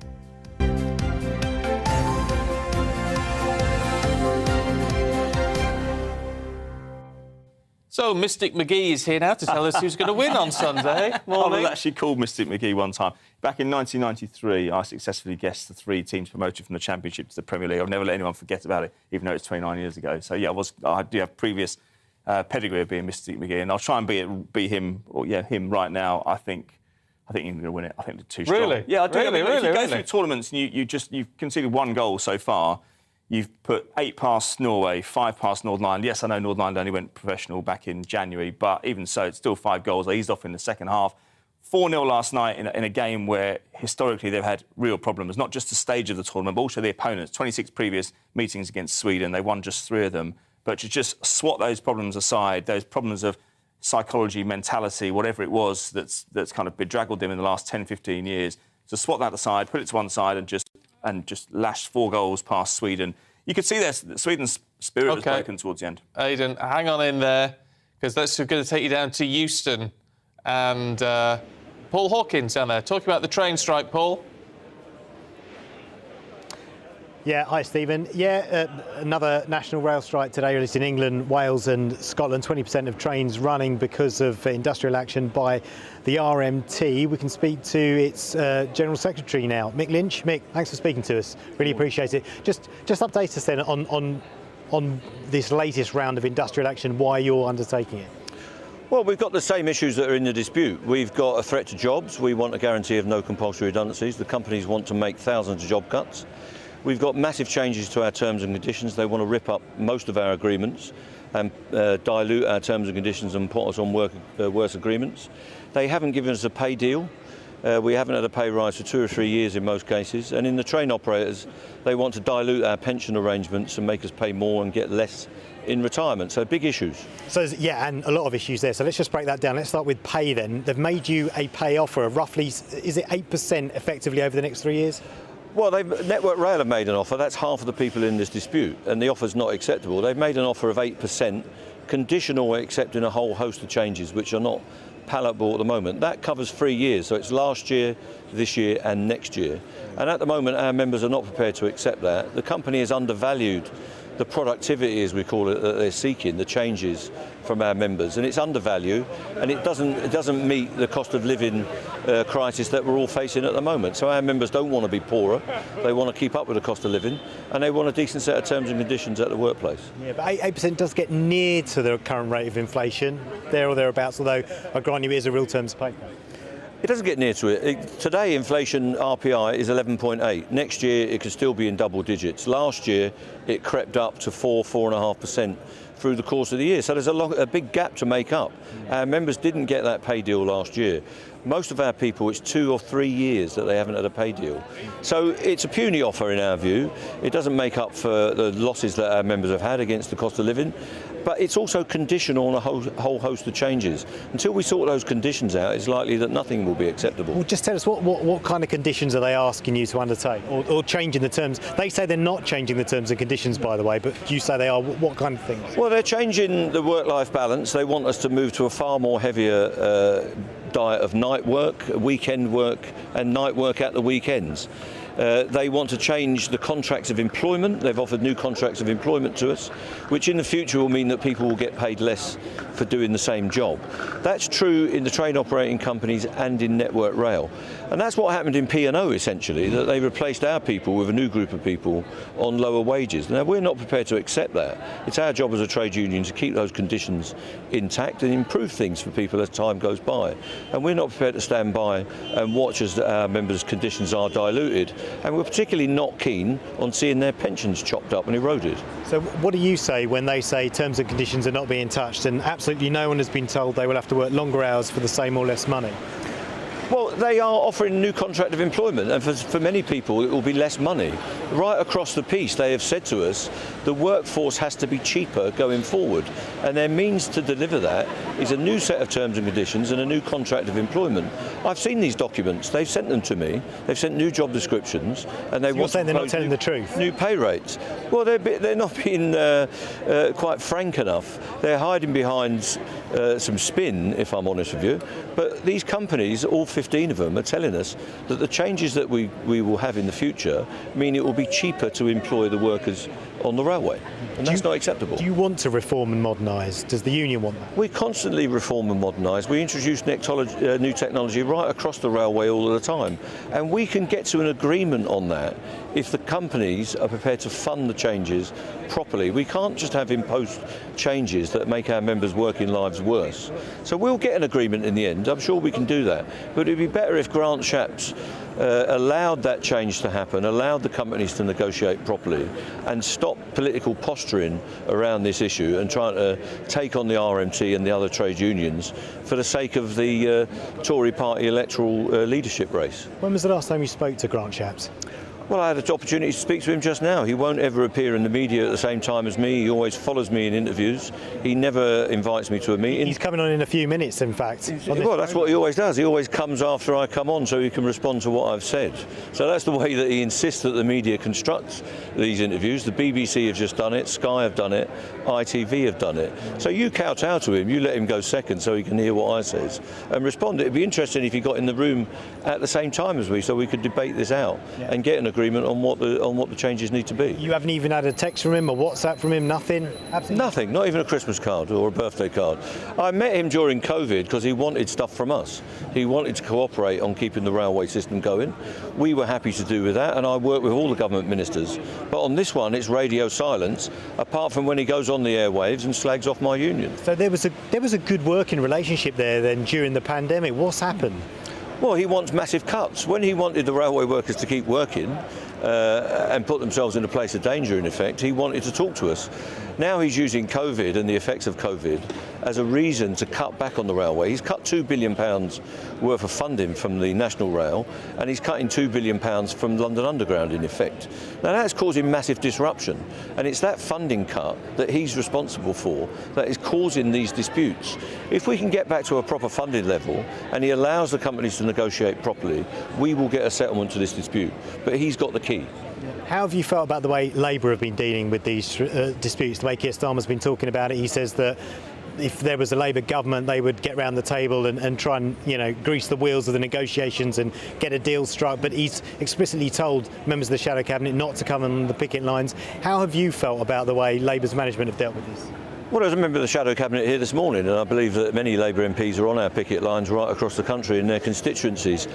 So, Mystic McGee is here now to tell us who's going to win on Sunday. Morning. I was actually called Mystic McGee one time. Back in 1993, I successfully guessed the 3 teams promoted from the Championship to the Premier League. I've never let anyone forget about it, even though it's 29 years ago. So, yeah, I do have previous pedigree of being Mystic McGee, and I'll try and beat him, him right now. I think England are going to win it. I think they're too strong. Really? Yeah, I do. Really? If you go through tournaments and you've conceded 1 goal so far, you've put 8 past Norway, 5 past Northern Ireland. Yes, I know Northern Ireland only went professional back in January, but even so, it's still 5 goals. They eased off in the second half. 4-0 last night in a game where historically they've had real problems, not just the stage of the tournament, but also the opponents. 26 previous meetings against Sweden, they won just 3 of them. But to just swat those problems aside, those problems of psychology, mentality, whatever it was that's kind of bedraggled them in the last 10, 15 years, to swat that aside, put it to one side and just lash 4 goals past Sweden. You could see Sweden's spirit was broken towards the end. Aidan, hang on in there, because that's going to take you down to Euston. And Paul Hawkins down there. Talking about the train strike, Paul. Yeah, hi Stephen. Yeah, another national rail strike today, released in England, Wales and Scotland. 20% of trains running because of industrial action by the RMT. We can speak to its General Secretary now, Mick Lynch. Mick, thanks for speaking to us. Really appreciate it. Just update us then on this latest round of industrial action, why you're undertaking it. Well, we've got the same issues that are in the dispute. We've got a threat to jobs. We want a guarantee of no compulsory redundancies. The companies want to make thousands of job cuts. We've got massive changes to our terms and conditions. They want to rip up most of our agreements and dilute our terms and conditions and put us on worse agreements. They haven't given us a pay deal. We haven't had a pay rise for 2 or 3 years in most cases. And in the train operators, they want to dilute our pension arrangements and make us pay more and get less in retirement. So big issues. So yeah, and a lot of issues there. So let's just break that down. Let's start with pay then. They've made you a pay offer of roughly, is it 8% effectively over the next 3 years? Well, Network Rail have made an offer. That's half of the people in this dispute, and the offer's not acceptable. They've made an offer of 8%, conditional accepting a whole host of changes which are not palatable at the moment. That covers 3 years, so it's last year, this year and next year. And at the moment, our members are not prepared to accept that. The company has undervalued the productivity, as we call it, that they're seeking, the changes from our members, and it's undervalued, and it doesn't meet the cost of living crisis that we're all facing at the moment. So our members don't want to be poorer, they want to keep up with the cost of living, and they want a decent set of terms and conditions at the workplace. Yeah, but 8% does get near to the current rate of inflation, there or thereabouts, although I grant you it is a real terms pay. It doesn't get near to it. Today, inflation RPI is 11.8. Next year, it could still be in double digits. Last year, it crept up to 4.5% through the course of the year. So there's a big gap to make up. Our members didn't get that pay deal last year. Most of our people, it's 2 or 3 years that they haven't had a pay deal. So it's a puny offer in our view. It doesn't make up for the losses that our members have had against the cost of living. But it's also conditional on a whole host of changes. Until we sort those conditions out, it's likely that nothing will be acceptable. Well, just tell us what kind of conditions are they asking you to undertake, or changing the terms? They say they're not changing the terms and conditions, by the way, but you say they are. What kind of things? Well, they're changing the work-life balance. They want us to move to a far more heavier diet of night work, weekend work, and night work at the weekends. They want to change the contracts of employment. They've offered new contracts of employment to us, which in the future will mean that people will get paid less for doing the same job. That's true in the train operating companies and in Network Rail. And that's what happened in P&O essentially, that they replaced our people with a new group of people on lower wages. Now, we're not prepared to accept that. It's our job as a trade union to keep those conditions intact and improve things for people as time goes by. And we're not prepared to stand by and watch as our members' conditions are diluted. And we're particularly not keen on seeing their pensions chopped up and eroded. So what do you say when they say terms and conditions are not being touched and absolutely no one has been told they will have to work longer hours for the same or less money? Well, they are offering a new contract of employment, and for many people it will be less money. Right across the piece they have said to us the workforce has to be cheaper going forward, and their means to deliver that is a new set of terms and conditions and a new contract of employment. I've seen these documents, they've sent them to me, they've sent new job descriptions, and they so want you're saying to they're not telling the truth? New pay rates. Well, they're not being quite frank enough. They're hiding behind some spin, if I'm honest with you, but these companies, all 15 of them, are telling us that the changes that we will have in the future mean it will be cheaper to employ the workers on the railway, and that's not acceptable. Do you want to reform and modernise? Does the union want that? We constantly reform and modernise. We introduce new technology right across the railway all of the time, and we can get to an agreement on that if the companies are prepared to fund the changes properly. We can't just have imposed changes that make our members' working lives worse. So we'll get an agreement in the end. I'm sure we can do that, but it'd be better if Grant Shapps allowed that change to happen, allowed the companies to negotiate properly, and stop political posturing around this issue and trying to take on the RMT and the other trade unions for the sake of the Tory party electoral leadership race. When was the last time you spoke to Grant Shapps? Well, I had an opportunity to speak to him just now. He won't ever appear in the media at the same time as me. He always follows me in interviews. He never invites me to a meeting. He's coming on in a few minutes, in fact. Well, that's what he always does. He always comes after I come on so he can respond to what I've said. So that's the way that he insists that the media constructs these interviews. The BBC have just done it, Sky have done it, ITV have done it. So you kowtow to him, you let him go second so he can hear what I says and respond. It'd be interesting if he got in the room at the same time as we so we could debate this out and get an agreement agreement on what the changes need to be. You haven't even had a text from him, a WhatsApp from him, nothing? Absolutely Nothing, not even a Christmas card or a birthday card. I met him during COVID because he wanted stuff from us. He wanted to cooperate on keeping the railway system going. We were happy to do with that, and I worked with all the government ministers. But on this one, it's radio silence, apart from when he goes on the airwaves and slags off my union. So there was a good working relationship there then during the pandemic. What's happened? Well, he wants massive cuts. When he wanted the railway workers to keep working and put themselves in a place of danger, in effect, he wanted to talk to us. Now he's using COVID and the effects of COVID as a reason to cut back on the railway. He's cut £2 billion worth of funding from the National Rail, and he's cutting £2 billion from London Underground, in effect. Now that's causing massive disruption, and it's that funding cut that he's responsible for that is causing these disputes. If we can get back to a proper funding level and he allows the companies to negotiate properly, we will get a settlement to this dispute. But he's got the key. How have you felt about the way Labour have been dealing with these disputes? The way Keir Starmer's been talking about it, he says that if there was a Labour government, they would get round the table and try and, grease the wheels of the negotiations and get a deal struck. But he's explicitly told members of the Shadow Cabinet not to come on the picket lines. How have you felt about the way Labour's management have dealt with this? Well, as a member of the Shadow Cabinet here this morning, and I believe that many Labour MPs are on our picket lines right across the country in their constituencies.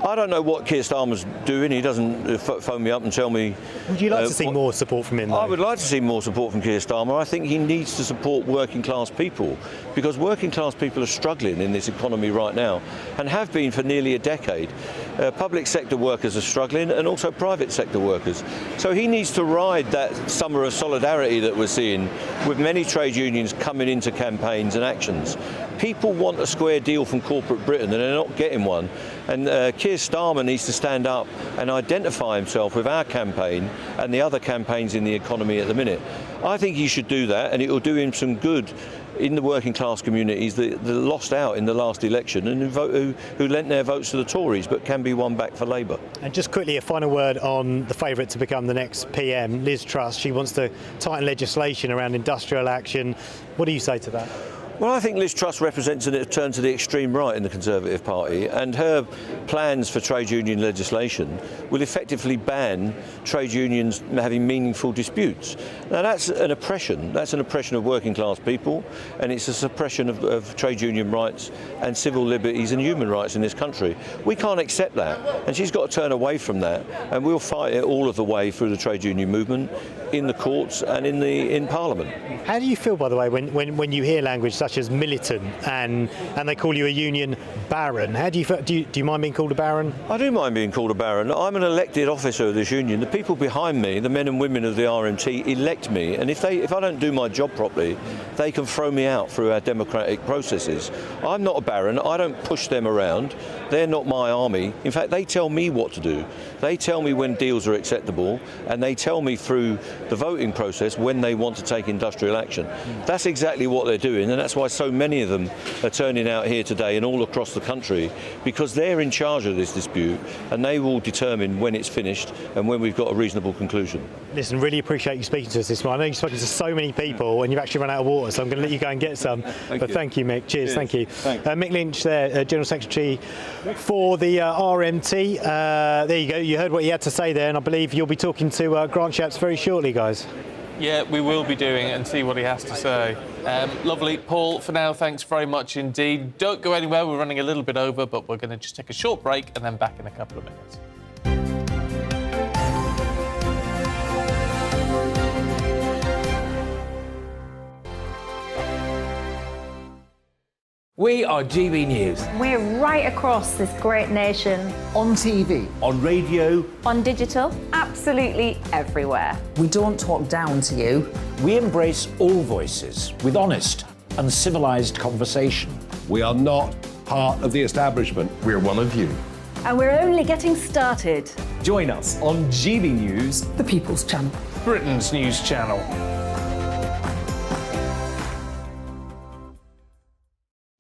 I don't know what Keir Starmer's doing. He doesn't phone me up and tell me... Would you like to see more support from him, though? I would like to see more support from Keir Starmer. I think he needs to support working class people, because working class people are struggling in this economy right now and have been for nearly a decade. Public sector workers are struggling, and also private sector workers. So he needs to ride that summer of solidarity that we're seeing with many trade unions coming into campaigns and actions. People want a square deal from corporate Britain, and they're not getting one. And Keir Starmer needs to stand up and identify himself with our campaign and the other campaigns in the economy at the minute. I think he should do that, and it will do him some good in the working class communities that lost out in the last election and who lent their votes to the Tories but can be won back for Labour. And just quickly, a final word on the favourite to become the next PM, Liz Truss. She wants to tighten legislation around industrial action. What do you say to that? Well, I think Liz Truss represents a turn to the extreme right in the Conservative Party, and her plans for trade union legislation will effectively ban trade unions having meaningful disputes. Now, that's an oppression. That's an oppression of working class people, and it's a suppression of trade union rights and civil liberties and human rights in this country. We can't accept that, and she's got to turn away from that, and we'll fight it all of the way through the trade union movement, in the courts and in Parliament. How do you feel, by the way, when you hear language such as militant and they call you a union baron? How do you feel? Do you mind being called a baron? I do mind being called a baron. I'm an elected officer of this union. The people behind me, the men and women of the RMT, elect me, and if I don't do my job properly, they can throw me out through our democratic processes. I'm not a baron. I don't push them around. They're not my army. In fact, they tell me what to do. They tell me when deals are acceptable, and they tell me through the voting process when they want to take industrial action. That's exactly what they're doing, and that's why so many of them are turning out here today and all across the country, because they're in charge of this dispute, and they will determine when it's finished and when we've got a reasonable conclusion. Listen, really appreciate you speaking to us this morning. I know you've spoken to so many people and you've actually run out of water, so I'm going to let you go and get some. Thank you, Mick. Cheers. Thank you. Mick Lynch there, General Secretary for the RMT. There you go. You heard what he had to say there, and I believe you'll be talking to Grant Shapps very shortly, guys. Yeah, we will be doing it and see what he has to say. Lovely. Paul, for now, thanks very much indeed. Don't go anywhere. We're running a little bit over, but we're going to just take a short break and then back in a couple of minutes. We are GB News. We're right across this great nation. On TV. On radio. On digital. Absolutely everywhere. We don't talk down to you. We embrace all voices with honest and civilised conversation. We are not part of the establishment. We're one of you. And we're only getting started. Join us on GB News, The People's Channel. Britain's news channel.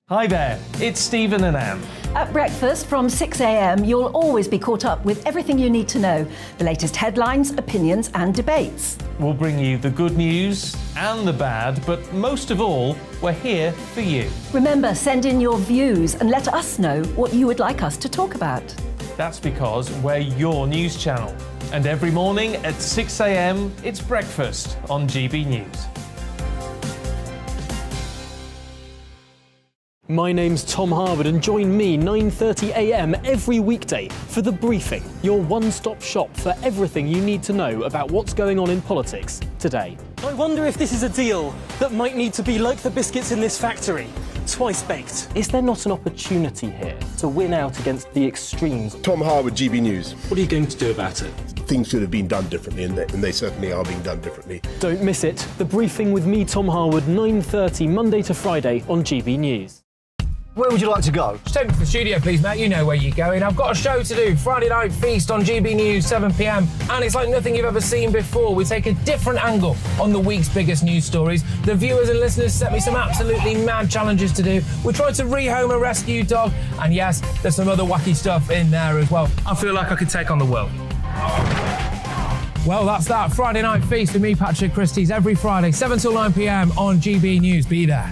Hi there, it's Stephen and Anne. At breakfast from 6 a.m, you'll always be caught up with everything you need to know, the latest headlines, opinions and debates. We'll bring you the good news and the bad, but most of all, we're here for you. Remember, send in your views and let us know what you would like us to talk about. That's because we're your news channel. And every morning at 6 a.m, it's breakfast on GB News. My name's Tom Harwood, and join me 9:30 a.m. every weekday for The Briefing, your one-stop shop for everything you need to know about what's going on in politics today. I wonder if this is a deal that might need to be like the biscuits in this factory, twice baked. Is there not an opportunity here to win out against the extremes? Tom Harwood, GB News. What are you going to do about it? Things should have been done differently, and they certainly are being done differently. Don't miss it. The Briefing with me, Tom Harwood, 9:30 Monday to Friday on GB News. Where would you like to go? Just take me to the studio, please, Matt. You know where you're going. I've got a show to do. Friday Night Feast on GB News, 7 p.m. And it's like nothing you've ever seen before. We take a different angle on the week's biggest news stories. The viewers and listeners set me some absolutely mad challenges to do. We tried to rehome a rescue dog. And yes, there's some other wacky stuff in there as well. I feel like I could take on the world. Well, that's that. Friday Night Feast with me, Patrick Christie's, every Friday, 7 till 9 p.m. on GB News. Be there.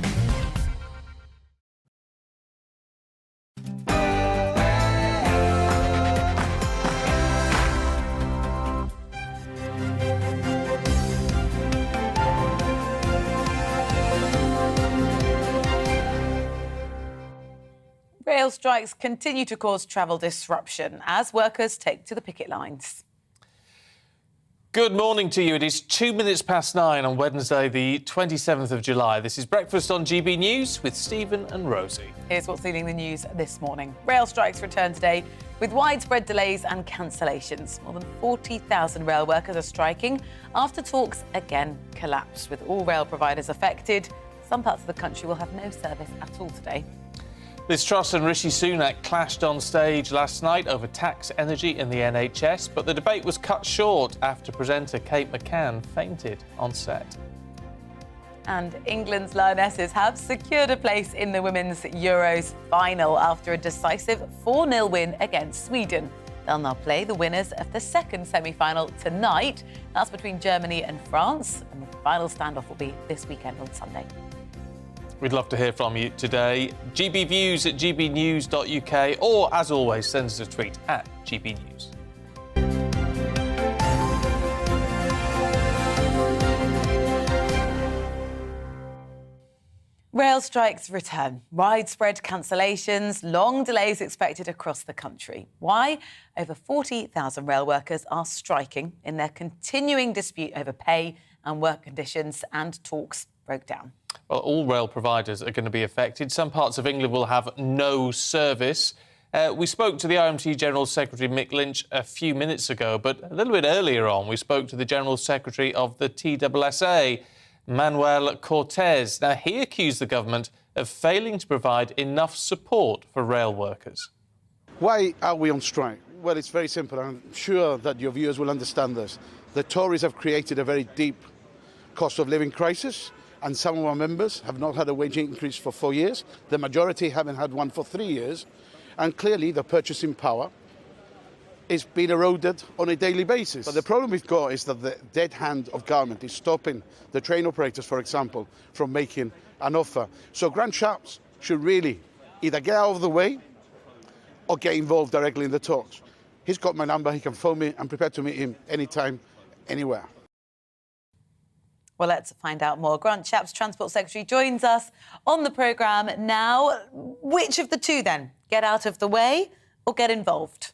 Rail strikes continue to cause travel disruption as workers take to the picket lines. Good morning to you. It is 2 minutes past 9 on Wednesday, the 27th of July. This is Breakfast on GB News with Stephen and Rosie. Here's what's leading the news this morning. Rail strikes return today with widespread delays and cancellations. More than 40,000 rail workers are striking after talks again collapsed. With all rail providers affected, some parts of the country will have no service at all today. Liz Truss and Rishi Sunak clashed on stage last night over tax, energy and the NHS, but the debate was cut short after presenter Kate McCann fainted on set. And England's Lionesses have secured a place in the Women's Euros final after a decisive 4-0 win against Sweden. They'll now play the winners of the second semi-final tonight. That's between Germany and France, and the final standoff will be this weekend on Sunday. We'd love to hear from you today. gbviews@gbnews.uk, or, as always, send us a tweet at gbnews. Rail strikes return. Widespread cancellations, long delays expected across the country. Why? Over 40,000 rail workers are striking in their continuing dispute over pay and work conditions, and talks broke down. Well, all rail providers are going to be affected. Some parts of England will have no service. We spoke to the RMT General Secretary Mick Lynch a few minutes ago, but a little bit earlier on we spoke to the General Secretary of the TSSA, Manuel Cortez. Now, he accused the government of failing to provide enough support for rail workers. Why are we on strike? Well, it's very simple. I'm sure that your viewers will understand this. The Tories have created a very deep cost of living crisis, and some of our members have not had a wage increase for 4 years. The majority haven't had one for 3 years. And clearly the purchasing power is being eroded on a daily basis. But the problem we've got is that the dead hand of government is stopping the train operators, for example, from making an offer. So Grant Shapps should really either get out of the way or get involved directly in the talks. He's got my number, he can phone me. I'm prepared to meet him anytime, anywhere. Well, let's find out more. Grant Shapps, Transport Secretary, joins us on the programme now. Which of the two, then? Get out of the way or get involved?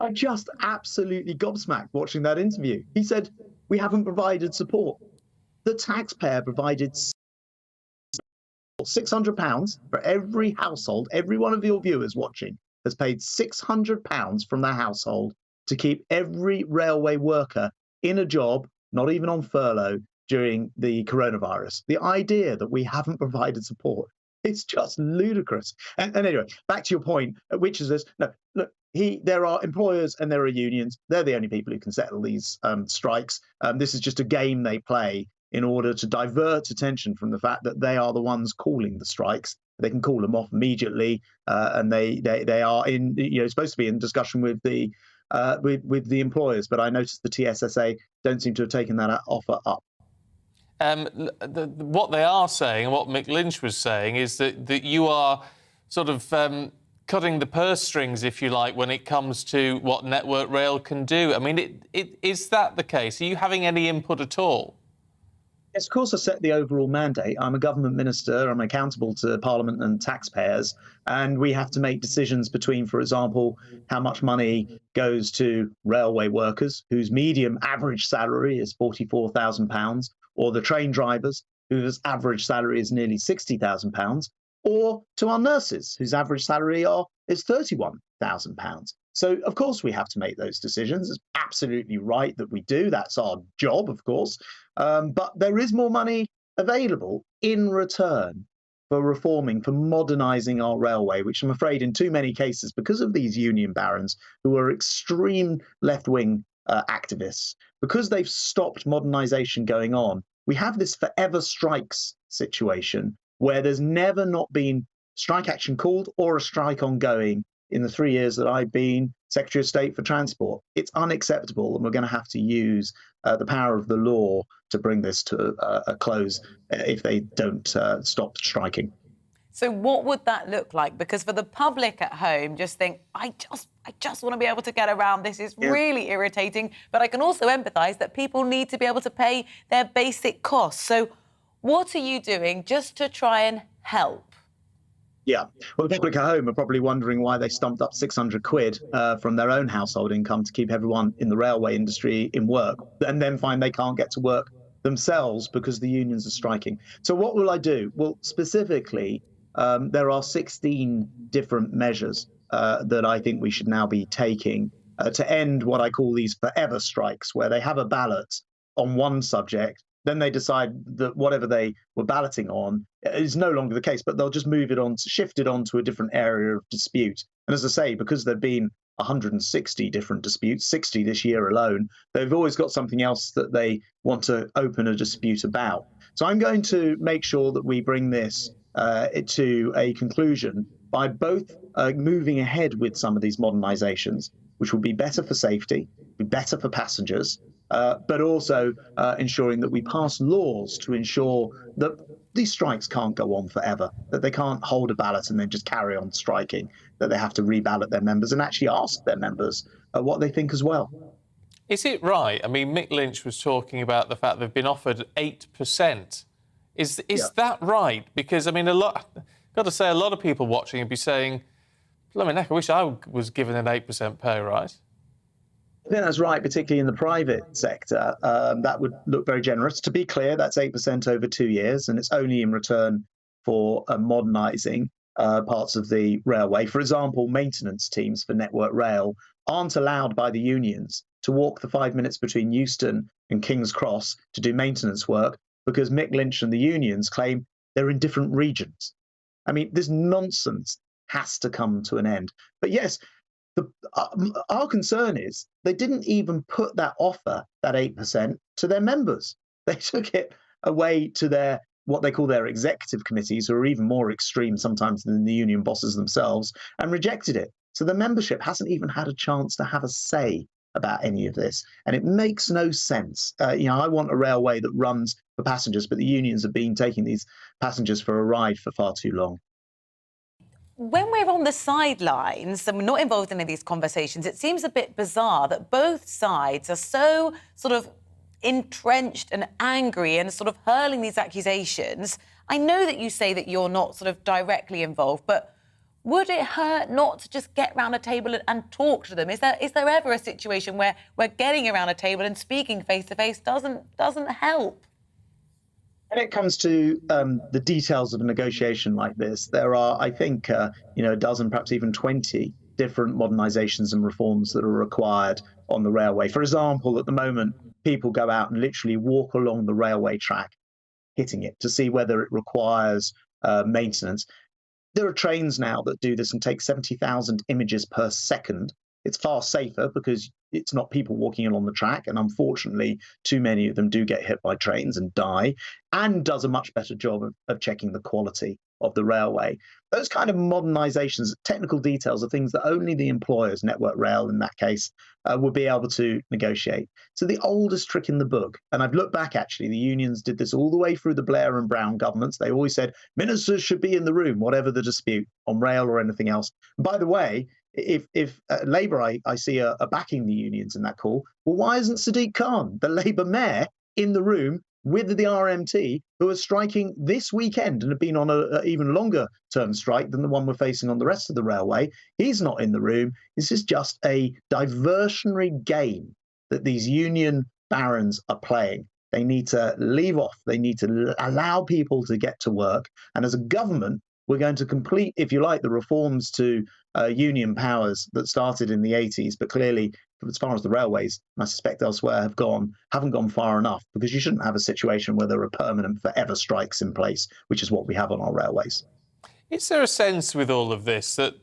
I'm just absolutely gobsmacked watching that interview. He said, we haven't provided support. The taxpayer provided £600 for every household. Every one of your viewers watching has paid £600 from their household to keep every railway worker in a job, not even on furlough, during the coronavirus. The idea that we haven't provided support, it's just ludicrous. And anyway, back to your point, which is this. No, look, there are employers and there are unions. They're the only people who can settle these strikes. This is just a game they play in order to divert attention from the fact that they are the ones calling the strikes. They can call them off immediately, and they are in, supposed to be in discussion with the employers. But I noticed the TSSA don't seem to have taken that offer up. What they are saying, and what Mick Lynch was saying, is that you are sort of cutting the purse strings, if you like, when it comes to what Network Rail can do. I mean, is that the case? Are you having any input at all? Yes, of course, I set the overall mandate. I'm a government minister. I'm accountable to Parliament and taxpayers. And we have to make decisions between, for example, how much money goes to railway workers whose medium average salary is £44,000, or the train drivers whose average salary is nearly £60,000, or to our nurses whose average salary is £31,000. So, of course, we have to make those decisions. It's absolutely right that we do. That's our job, of course. But there is more money available in return for reforming, for modernising our railway, which I'm afraid in too many cases, because of these union barons who are extreme left-wing activists, because they've stopped modernisation going on, we have this forever strikes situation where there's never not been strike action called or a strike ongoing in the 3 years that I've been Secretary of State for Transport. It's unacceptable, and we're going to have to use the power of the law to bring this to a close if they don't stop striking. So what would that look like? Because for the public at home, just think, I just want to be able to get around. This is really irritating. But I can also empathise that people need to be able to pay their basic costs. So what are you doing just to try and help? Yeah, well, the public at home are probably wondering why they stumped up 600 quid from their own household income to keep everyone in the railway industry in work, and then find they can't get to work themselves because the unions are striking. So what will I do? Well, specifically, there are 16 different measures that I think we should now be taking to end what I call these forever strikes, where they have a ballot on one subject, then they decide that whatever they were balloting on is no longer the case, but they'll just move it on, shift it on to a different area of dispute. And as I say, because there've been 160 different disputes, 60 this year alone, they've always got something else that they want to open a dispute about. So I'm going to make sure that we bring this to a conclusion by both moving ahead with some of these modernisations, which will be better for safety, be better for passengers, but also ensuring that we pass laws to ensure that these strikes can't go on forever, that they can't hold a ballot and then just carry on striking, that they have to reballot their members and actually ask their members what they think as well. Is it right? I mean, Mick Lynch was talking about the fact they've been offered 8%. Is that right? Because, I mean, got to say, a lot of people watching would be saying, blimey neck, I wish I was given an 8% pay rise. I think that's right, particularly in the private sector. That would look very generous. To be clear, that's 8% over 2 years, and it's only in return for modernising parts of the railway. For example, maintenance teams for Network Rail aren't allowed by the unions to walk the 5 minutes between Euston and King's Cross to do maintenance work because Mick Lynch and the unions claim they're in different regions. I mean, this nonsense has to come to an end. But yes, our concern is they didn't even put that offer, that 8%, to their members. They took it away to their what they call their executive committees, who are even more extreme sometimes than the union bosses themselves, and rejected it. So the membership hasn't even had a chance to have a say about any of this. And it makes no sense. I want a railway that runs for passengers, but the unions have been taking these passengers for a ride for far too long. When we're on the sidelines and we're not involved in any of these conversations, it seems a bit bizarre that both sides are so sort of entrenched and angry and sort of hurling these accusations. I know that you say that you're not sort of directly involved, but would it hurt not to just get around a table and talk to them? Is there ever a situation where getting around a table and speaking face to face doesn't help? When it comes to the details of a negotiation like this, there are, I think, a dozen, perhaps even 20 different modernisations and reforms that are required on the railway. For example, at the moment, people go out and literally walk along the railway track, hitting it to see whether it requires maintenance. There are trains now that do this and take 70,000 images per second. It's far safer because it's not people walking along the track, and unfortunately, too many of them do get hit by trains and die, and does a much better job of checking the quality of the railway. Those kind of modernisations, technical details, are things that only the employers, Network Rail in that case, would be able to negotiate. So the oldest trick in the book, and I've looked back actually, the unions did this all the way through the Blair and Brown governments. They always said ministers should be in the room, whatever the dispute on rail or anything else. And by the way, if Labour, I see, are backing the unions in that call, well, why isn't Sadiq Khan, the Labour mayor, in the room with the RMT, who are striking this weekend and have been on an even longer term strike than the one we're facing on the rest of the railway? He's not in the room. This is just a diversionary game that these union barons are playing. They need to leave off. They need to allow people to get to work. And as a government, we're going to complete, if you like, the reforms to union powers that started in the 80s, but clearly, as far as the railways, and I suspect elsewhere, haven't gone far enough, because you shouldn't have a situation where there are permanent, forever strikes in place, which is what we have on our railways. Is there a sense with all of this that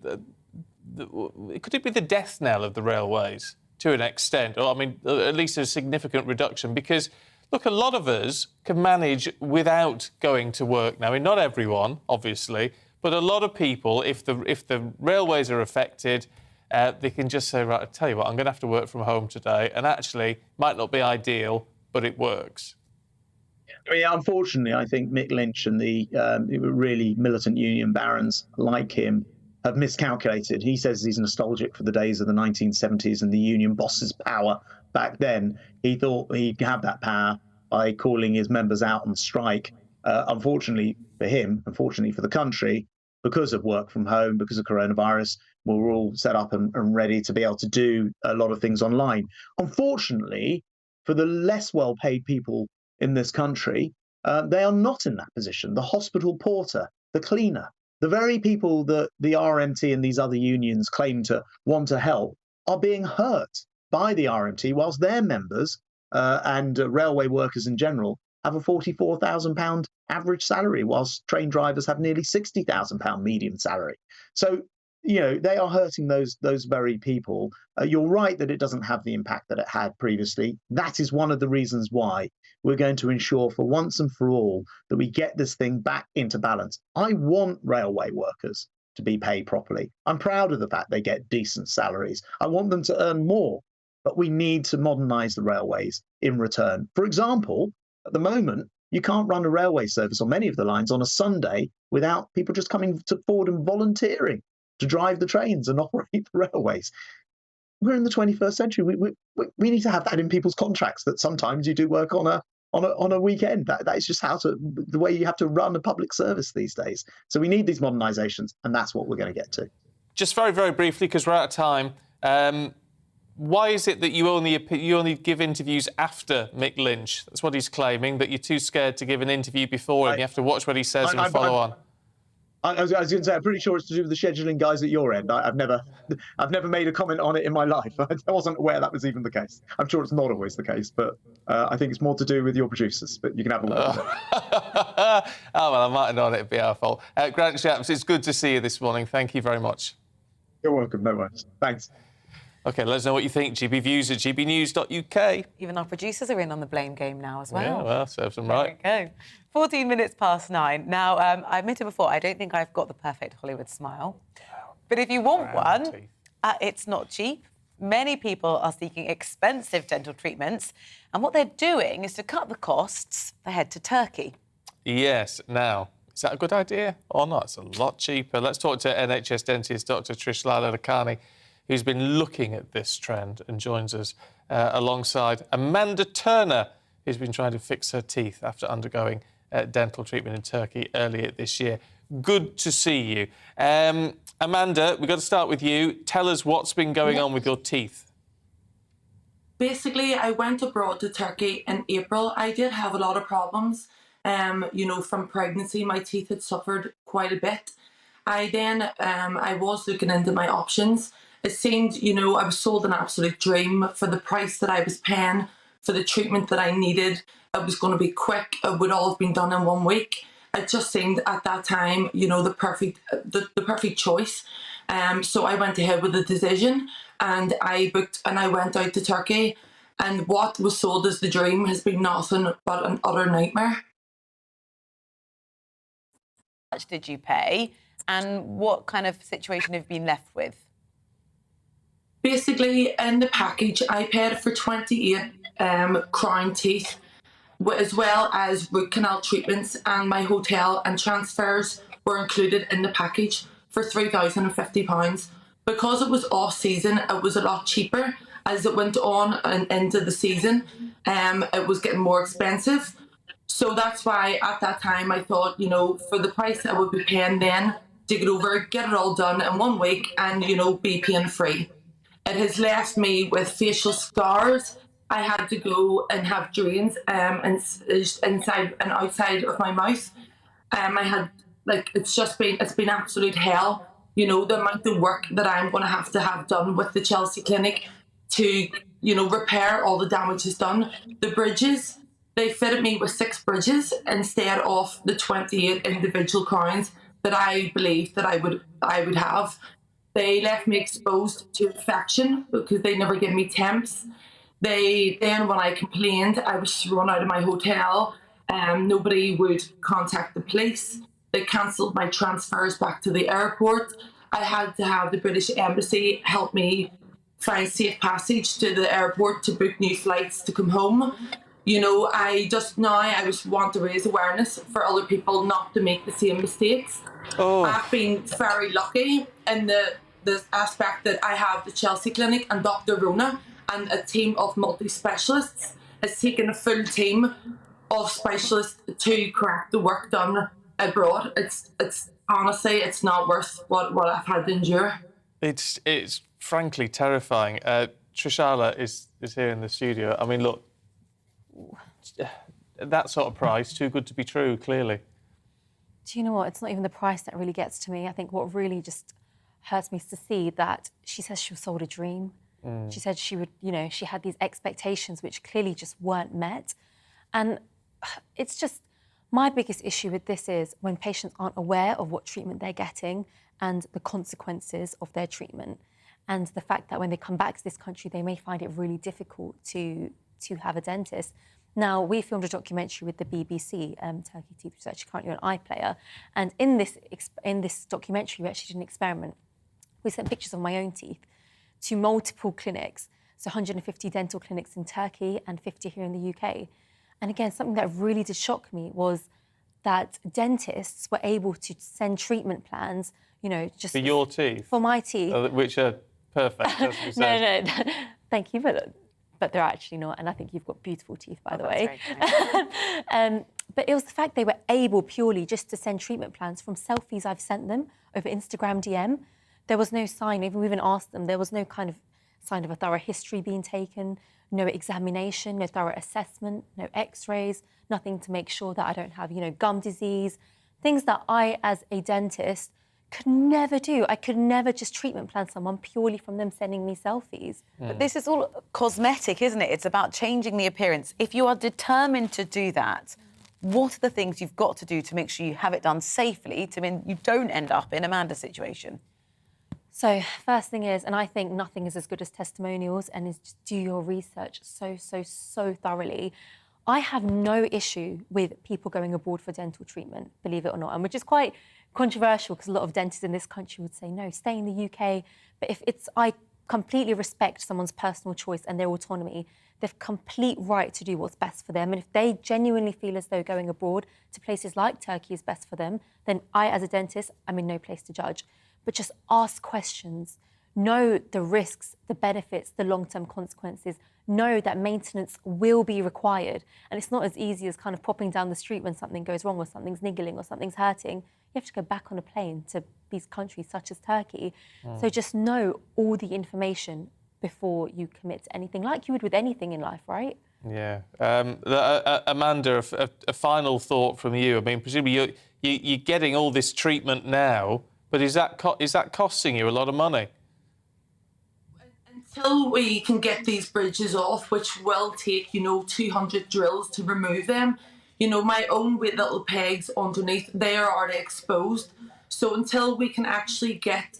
could it be the death knell of the railways to an extent, or I mean, at least a significant reduction? Because look, a lot of us can manage without going to work now. I mean, not everyone, obviously, but a lot of people, if the railways are affected, they can just say, right, I tell you what, I'm going to have to work from home today, and actually, might not be ideal, but it works. I mean, unfortunately, I think Mick Lynch and the really militant union barons like him have miscalculated. He says he's nostalgic for the days of the 1970s and the union boss's power back then. He thought he'd have that power by calling his members out on strike. Unfortunately for him, unfortunately for the country, because of work from home, because of coronavirus, we're all set up and ready to be able to do a lot of things online. Unfortunately, for the less well-paid people in this country, they are not in that position. The hospital porter, the cleaner, the very people that the RMT and these other unions claim to want to help are being hurt by the RMT, whilst their members and railway workers in general have a £44,000 average salary, whilst train drivers have nearly £60,000 median salary. So, you know, they are hurting those very people. You're right that it doesn't have the impact that it had previously. That is one of the reasons why we're going to ensure for once and for all that we get this thing back into balance. I want railway workers to be paid properly. I'm proud of the fact they get decent salaries. I want them to earn more, but we need to modernise the railways in return. For example, at the moment, you can't run a railway service on many of the lines on a Sunday without people just coming forward and volunteering to drive the trains and operate the railways. We're in the 21st century. We need to have that in people's contracts, that sometimes you do work on a weekend. That is just the way you have to run a public service these days. So we need these modernisations, and that's what we're going to get to. Just very, very briefly, because we're out of time. Why is it that you only give interviews after Mick Lynch? That's what he's claiming, that you're too scared to give an interview before and you have to watch what he says and follow on. I was going to say, I'm pretty sure it's to do with the scheduling guys at your end. I've never made a comment on it in my life. I wasn't aware that was even the case. I'm sure it's not always the case, but I think it's more to do with your producers. But you can have a look. Oh, well, I might have known it'd be our fault. Grant Shapps, it's good to see you this morning. Thank you very much. You're welcome. No worries. Thanks. OK, let us know what you think. GBviews at gbnews.uk. Even our producers are in on the blame game now as well. Yeah, well, serves them right. There we go. 14 minutes past 9. Now, I admitted before, I don't think I've got the perfect Hollywood smile. But if you want one, it's not cheap. Many people are seeking expensive dental treatments. And what they're doing is to cut the costs, they head to Turkey. Yes. Now, is that a good idea or not? It's a lot cheaper. Let's talk to NHS dentist Dr. Trish Lakhani, who's been looking at this trend and joins us alongside Amanda Turner, who's been trying to fix her teeth after undergoing dental treatment in Turkey earlier this year. Good to see you. Amanda, we've got to start with you. Tell us what's been going on with your teeth. Basically, I went abroad to Turkey in April. I did have a lot of problems. You know, from pregnancy, my teeth had suffered quite a bit. I was looking into my options. It seemed, you know, I was sold an absolute dream for the price that I was paying, for the treatment that I needed. It was going to be quick. It would all have been done in 1 week. It just seemed at that time, you know, the perfect choice. So I went ahead with the decision, and I booked and I went out to Turkey. And what was sold as the dream has been nothing but an utter nightmare. much did you pay, and what kind of situation have you been left with? Basically, in the package, I paid for 28 crown teeth, as well as root canal treatments, and my hotel and transfers were included in the package for £3,050. Because it was off season, it was a lot cheaper. As it went on and into the season, it was getting more expensive. So that's why at that time I thought, you know, for the price I would be paying then to get over, get it all done in 1 week and, you know, be pain free. It has left me with facial scars. I had to go and have drains inside and outside of my mouth. I had, like, it's been absolute hell. You know, the amount of work that I'm going to have done with the Chelsea clinic to, you know, repair all the damages done. The bridges, they fitted me with 6 bridges instead of the 28 individual crowns that I believed that I would have. They left me exposed to infection because they never gave me temps. Then when I complained, I was thrown out of my hotel. Nobody would contact the police. They cancelled my transfers back to the airport. I had to have the British Embassy help me find safe passage to the airport to book new flights to come home. You know, I just want to raise awareness for other people not to make the same mistakes. I've been very lucky in the aspect that I have the Chelsea clinic and Dr. Rona and a team of multi-specialists. It's taken a full team of specialists to correct the work done abroad. It's honestly, it's not worth what I've had to endure. It's frankly terrifying. Trishala is here in the studio. I mean, look, that sort of price, too good to be true, clearly. Do you know what? It's not even the price that really gets to me. I think what really just hurts me is to see that she says she was sold a dream. She said she would, you know, she had these expectations which clearly just weren't met. And it's just, my biggest issue with this is when patients aren't aware of what treatment they're getting and the consequences of their treatment. And the fact that when they come back to this country, they may find it really difficult to have a dentist. Now, we filmed a documentary with the BBC, Turkey Teeth, which is actually currently on iPlayer. And in this documentary, we actually did an experiment. We sent pictures of my own teeth to multiple clinics, so 150 dental clinics in Turkey and 50 here in the UK. And again, something that really did shock me was that dentists were able to send treatment plans, you know, just... For your teeth? For my teeth. Which are perfect, as we said. No, thank you, but they're actually not, and I think you've got beautiful teeth, by the way. But it was the fact they were able purely just to send treatment plans from selfies I've sent them over Instagram DM. There was no sign, even we even asked them, there was no kind of sign of a thorough history being taken, no examination, no thorough assessment, no x-rays, nothing to make sure that I don't have, you know, gum disease, things that I, as a dentist, could never do. I could never just treatment plan someone purely from them sending me selfies. But this is all cosmetic, isn't it? It's about changing the appearance. If you are determined to do that, what are the things you've got to do to make sure you have it done safely to mean you don't end up in Amanda's situation? So first thing is, and I think nothing is as good as testimonials, and is just do your research so thoroughly. I have no issue with people going abroad for dental treatment, believe it or not, and which is quite controversial because a lot of dentists in this country would say, no, stay in the UK. But I completely respect someone's personal choice and their autonomy. They've complete right to do what's best for them. And if they genuinely feel as though going abroad to places like Turkey is best for them, then I, as a dentist, I'm in no place to judge. But just ask questions, know the risks, the benefits, the long-term consequences, know that maintenance will be required. And it's not as easy as kind of popping down the street when something goes wrong or something's niggling or something's hurting. You have to go back on a plane to these countries such as Turkey. So just know all the information before you commit to anything, like you would with anything in life, right? Yeah. Amanda, a final thought from you. I mean, presumably you're getting all this treatment now, but is that costing you a lot of money? Until we can get these bridges off, which will take, 200 drills to remove them, my own wee little pegs underneath, they are already exposed. So until we can actually get,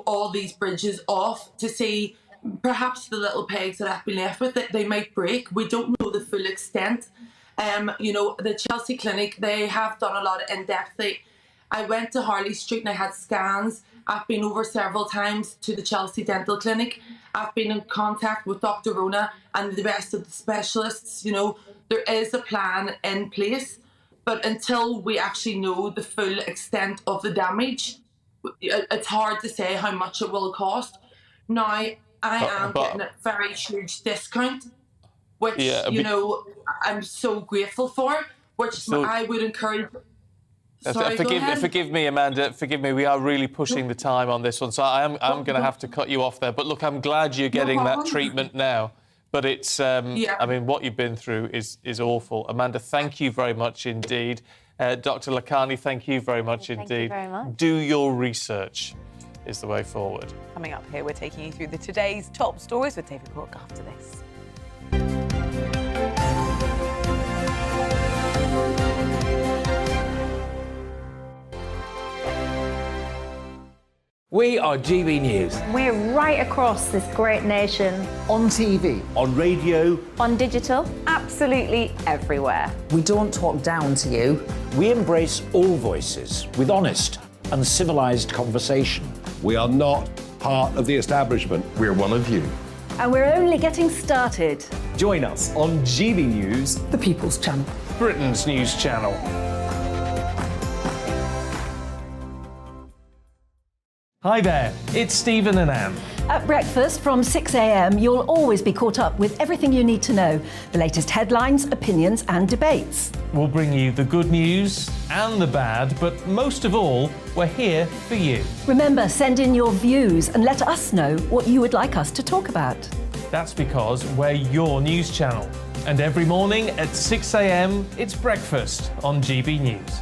all these bridges off to see perhaps the little pegs that I've been left with, they might break. We don't know the full extent. The Chelsea Clinic, they have done a lot of in-depth I went to Harley Street and I had scans. I've been over several times to the Chelsea Dental Clinic. I've been in contact with Dr. Rona and the rest of the specialists. You know, there is a plan in place, but until we actually know the full extent of the damage, it's hard to say how much it will cost. Now, I am getting a very huge discount, which, you know, I'm so grateful for, which I would encourage. Sorry, forgive me, Amanda. Forgive me. We are really pushing the time on this one, so I'm going to have to cut you off there. But look, I'm glad you're getting that treatment now. But it's, I mean, what you've been through is awful. Amanda, thank you very much indeed. Dr. Lakhani, thank you very much indeed. Thank you very much. Do your research is the way forward. Coming up here, we're taking you through today's top stories with David Cook after this. We are GB News. We're right across this great nation. On TV, on radio, On digital, absolutely everywhere. We don't talk down to you. we embrace all voices with honest and civilised conversation. We are not part of the establishment. We're one of you. And we're only getting started. Join us on GB News, The People's Channel. Britain's news channel. Hi there, it's Stephen and Anne. At breakfast from 6 a.m, you'll always be caught up with everything you need to know, the latest headlines, opinions and debates. We'll bring you the good news and the bad, but most of all, we're here for you. Remember, send in your views and let us know what you would like us to talk about. That's because we're your news channel. And every morning at 6 a.m, it's breakfast on GB News.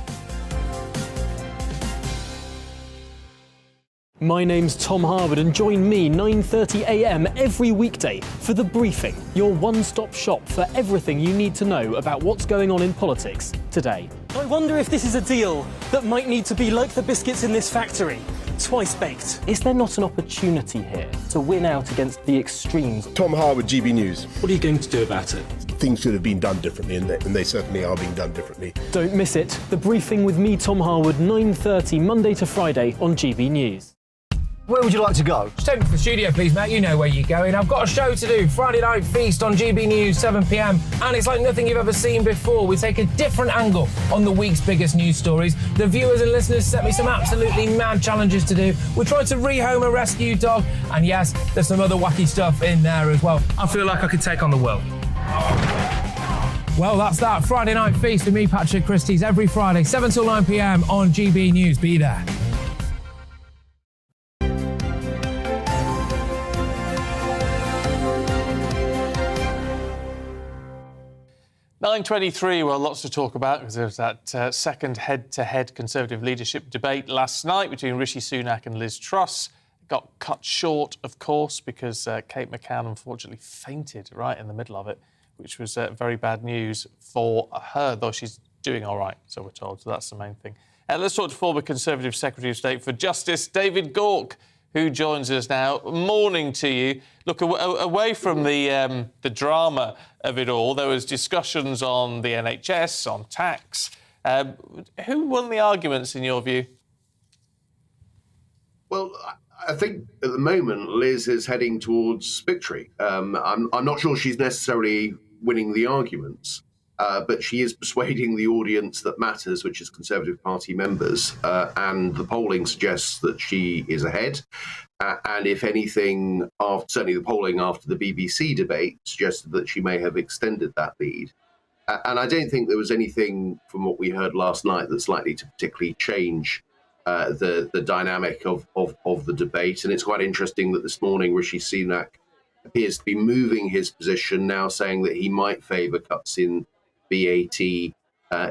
My name's Tom Harwood and join me 9:30 a.m. every weekday for The Briefing, your one-stop shop for everything you need to know about what's going on in politics today. I wonder if this is a deal that might need to be like the biscuits in this factory, twice baked. Is there not an opportunity here to win out against the extremes? Tom Harwood, GB News. What are you going to do about it? Things should have been done differently, and they certainly are being done differently. Don't miss it. The Briefing with me, Tom Harwood, 9:30 Monday to Friday on GB News. Where would you like to go? Just take me to the studio, please, mate. You know where you're going. I've got a show to do. Friday Night Feast on GB News, 7 p.m. And it's like nothing you've ever seen before. We take a different angle on the week's biggest news stories. The viewers and listeners set me some absolutely mad challenges to do. We tried to rehome a rescue dog. And yes, there's some other wacky stuff in there as well. I feel like I could take on the world. Well, that's that. Friday Night Feast with me, Patrick Christie's, every Friday, 7 till 9 p.m. on GB News. Be there. 9:23, well, lots to talk about because there was that second head-to-head Conservative leadership debate last night between Rishi Sunak and Liz Truss. It got cut short, of course, because Kate McCann unfortunately fainted right in the middle of it, which was very bad news for her, though she's doing all right, so we're told, so that's the main thing. Let's talk to former Conservative Secretary of State for Justice, David Gauke, who joins us now. Morning to you. Look, away from the drama of it all, there was discussions on the NHS, on tax. Who won the arguments, in your view? Well, I think at the moment Liz is heading towards victory. I'm not sure she's necessarily winning the arguments, but she is persuading the audience that matters, which is Conservative Party members, and the polling suggests that she is ahead. And if anything, certainly the polling after the BBC debate suggested that she may have extended that lead. And I don't think there was anything from what we heard last night that's likely to particularly change the dynamic of the debate. And it's quite interesting that this morning Rishi Sunak appears to be moving his position now, saying that he might favour cuts in VAT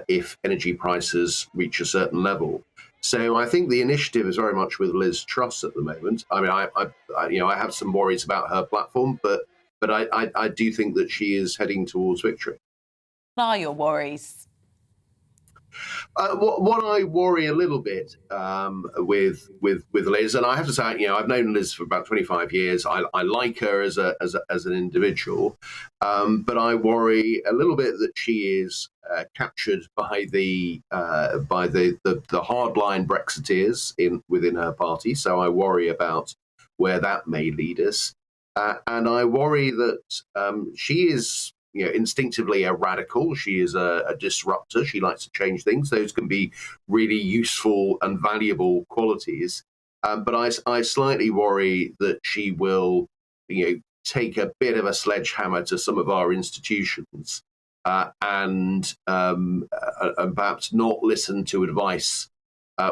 if energy prices reach a certain level. So I think the initiative is very much with Liz Truss at the moment. I mean, I have some worries about her platform, but I do think that she is heading towards victory. What are your worries? What I worry a little bit with Liz, and I have to say, I've known Liz for about 25 years. I like her as an individual, but I worry a little bit that she is captured by the hardline Brexiteers within her party. So I worry about where that may lead us, and I worry that she is. Instinctively a radical. She is a disruptor. She likes to change things. Those can be really useful and valuable qualities. But I slightly worry that she will, take a bit of a sledgehammer to some of our institutions and perhaps not listen to advice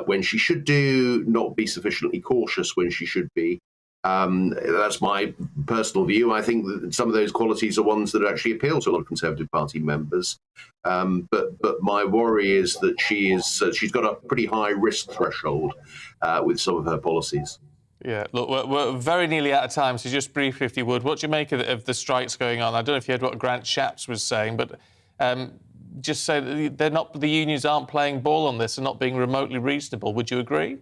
when she should do, not be sufficiently cautious when she should be. That's my personal view. I think that some of those qualities are ones that actually appeal to a lot of Conservative Party members. But my worry is that she's got a pretty high risk threshold with some of her policies. Yeah, look, we're very nearly out of time, so just briefly, if you would, what do you make of the strikes going on? I don't know if you heard what Grant Shapps was saying, but just say that the unions aren't playing ball on this and not being remotely reasonable. Would you agree?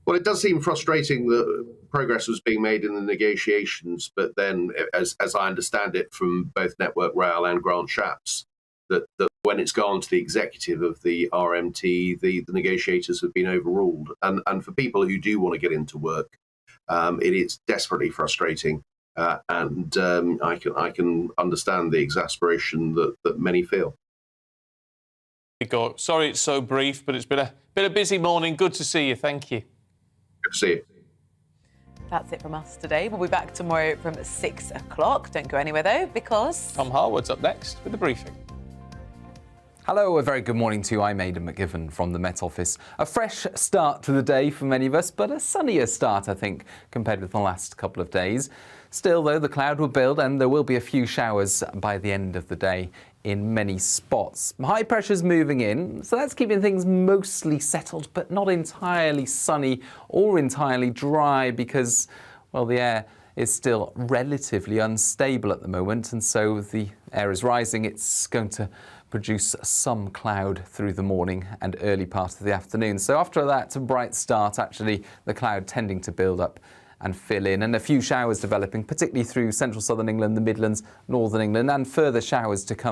Well, it does seem frustrating that progress was being made in the negotiations, but then, as I understand it from both Network Rail and Grant Shapps, that when it's gone to the executive of the RMT, the negotiators have been overruled. And for people who do want to get into work, it is desperately frustrating. And I can understand the exasperation that many feel. Sorry it's so brief, but it's been a busy morning. Good to see you. Thank you. Good to see you. That's it from us today. We'll be back tomorrow from 6 o'clock. Don't go anywhere, though, because... Tom Harwood's up next with the briefing. Hello, a very good morning to you. I'm Aidan McGivern from the Met Office. A fresh start to the day for many of us, but a sunnier start, I think, compared with the last couple of days. Still, though, the cloud will build and there will be a few showers by the end of the day in many spots. High pressure's moving in, so that's keeping things mostly settled, but not entirely sunny or entirely dry because, well, the air is still relatively unstable at the moment, and so the air is rising. It's going to produce some cloud through the morning and early part of the afternoon. So after that bright start, actually, the cloud tending to build up and fill in, and a few showers developing, particularly through central southern England, the Midlands, northern England, and further showers to come.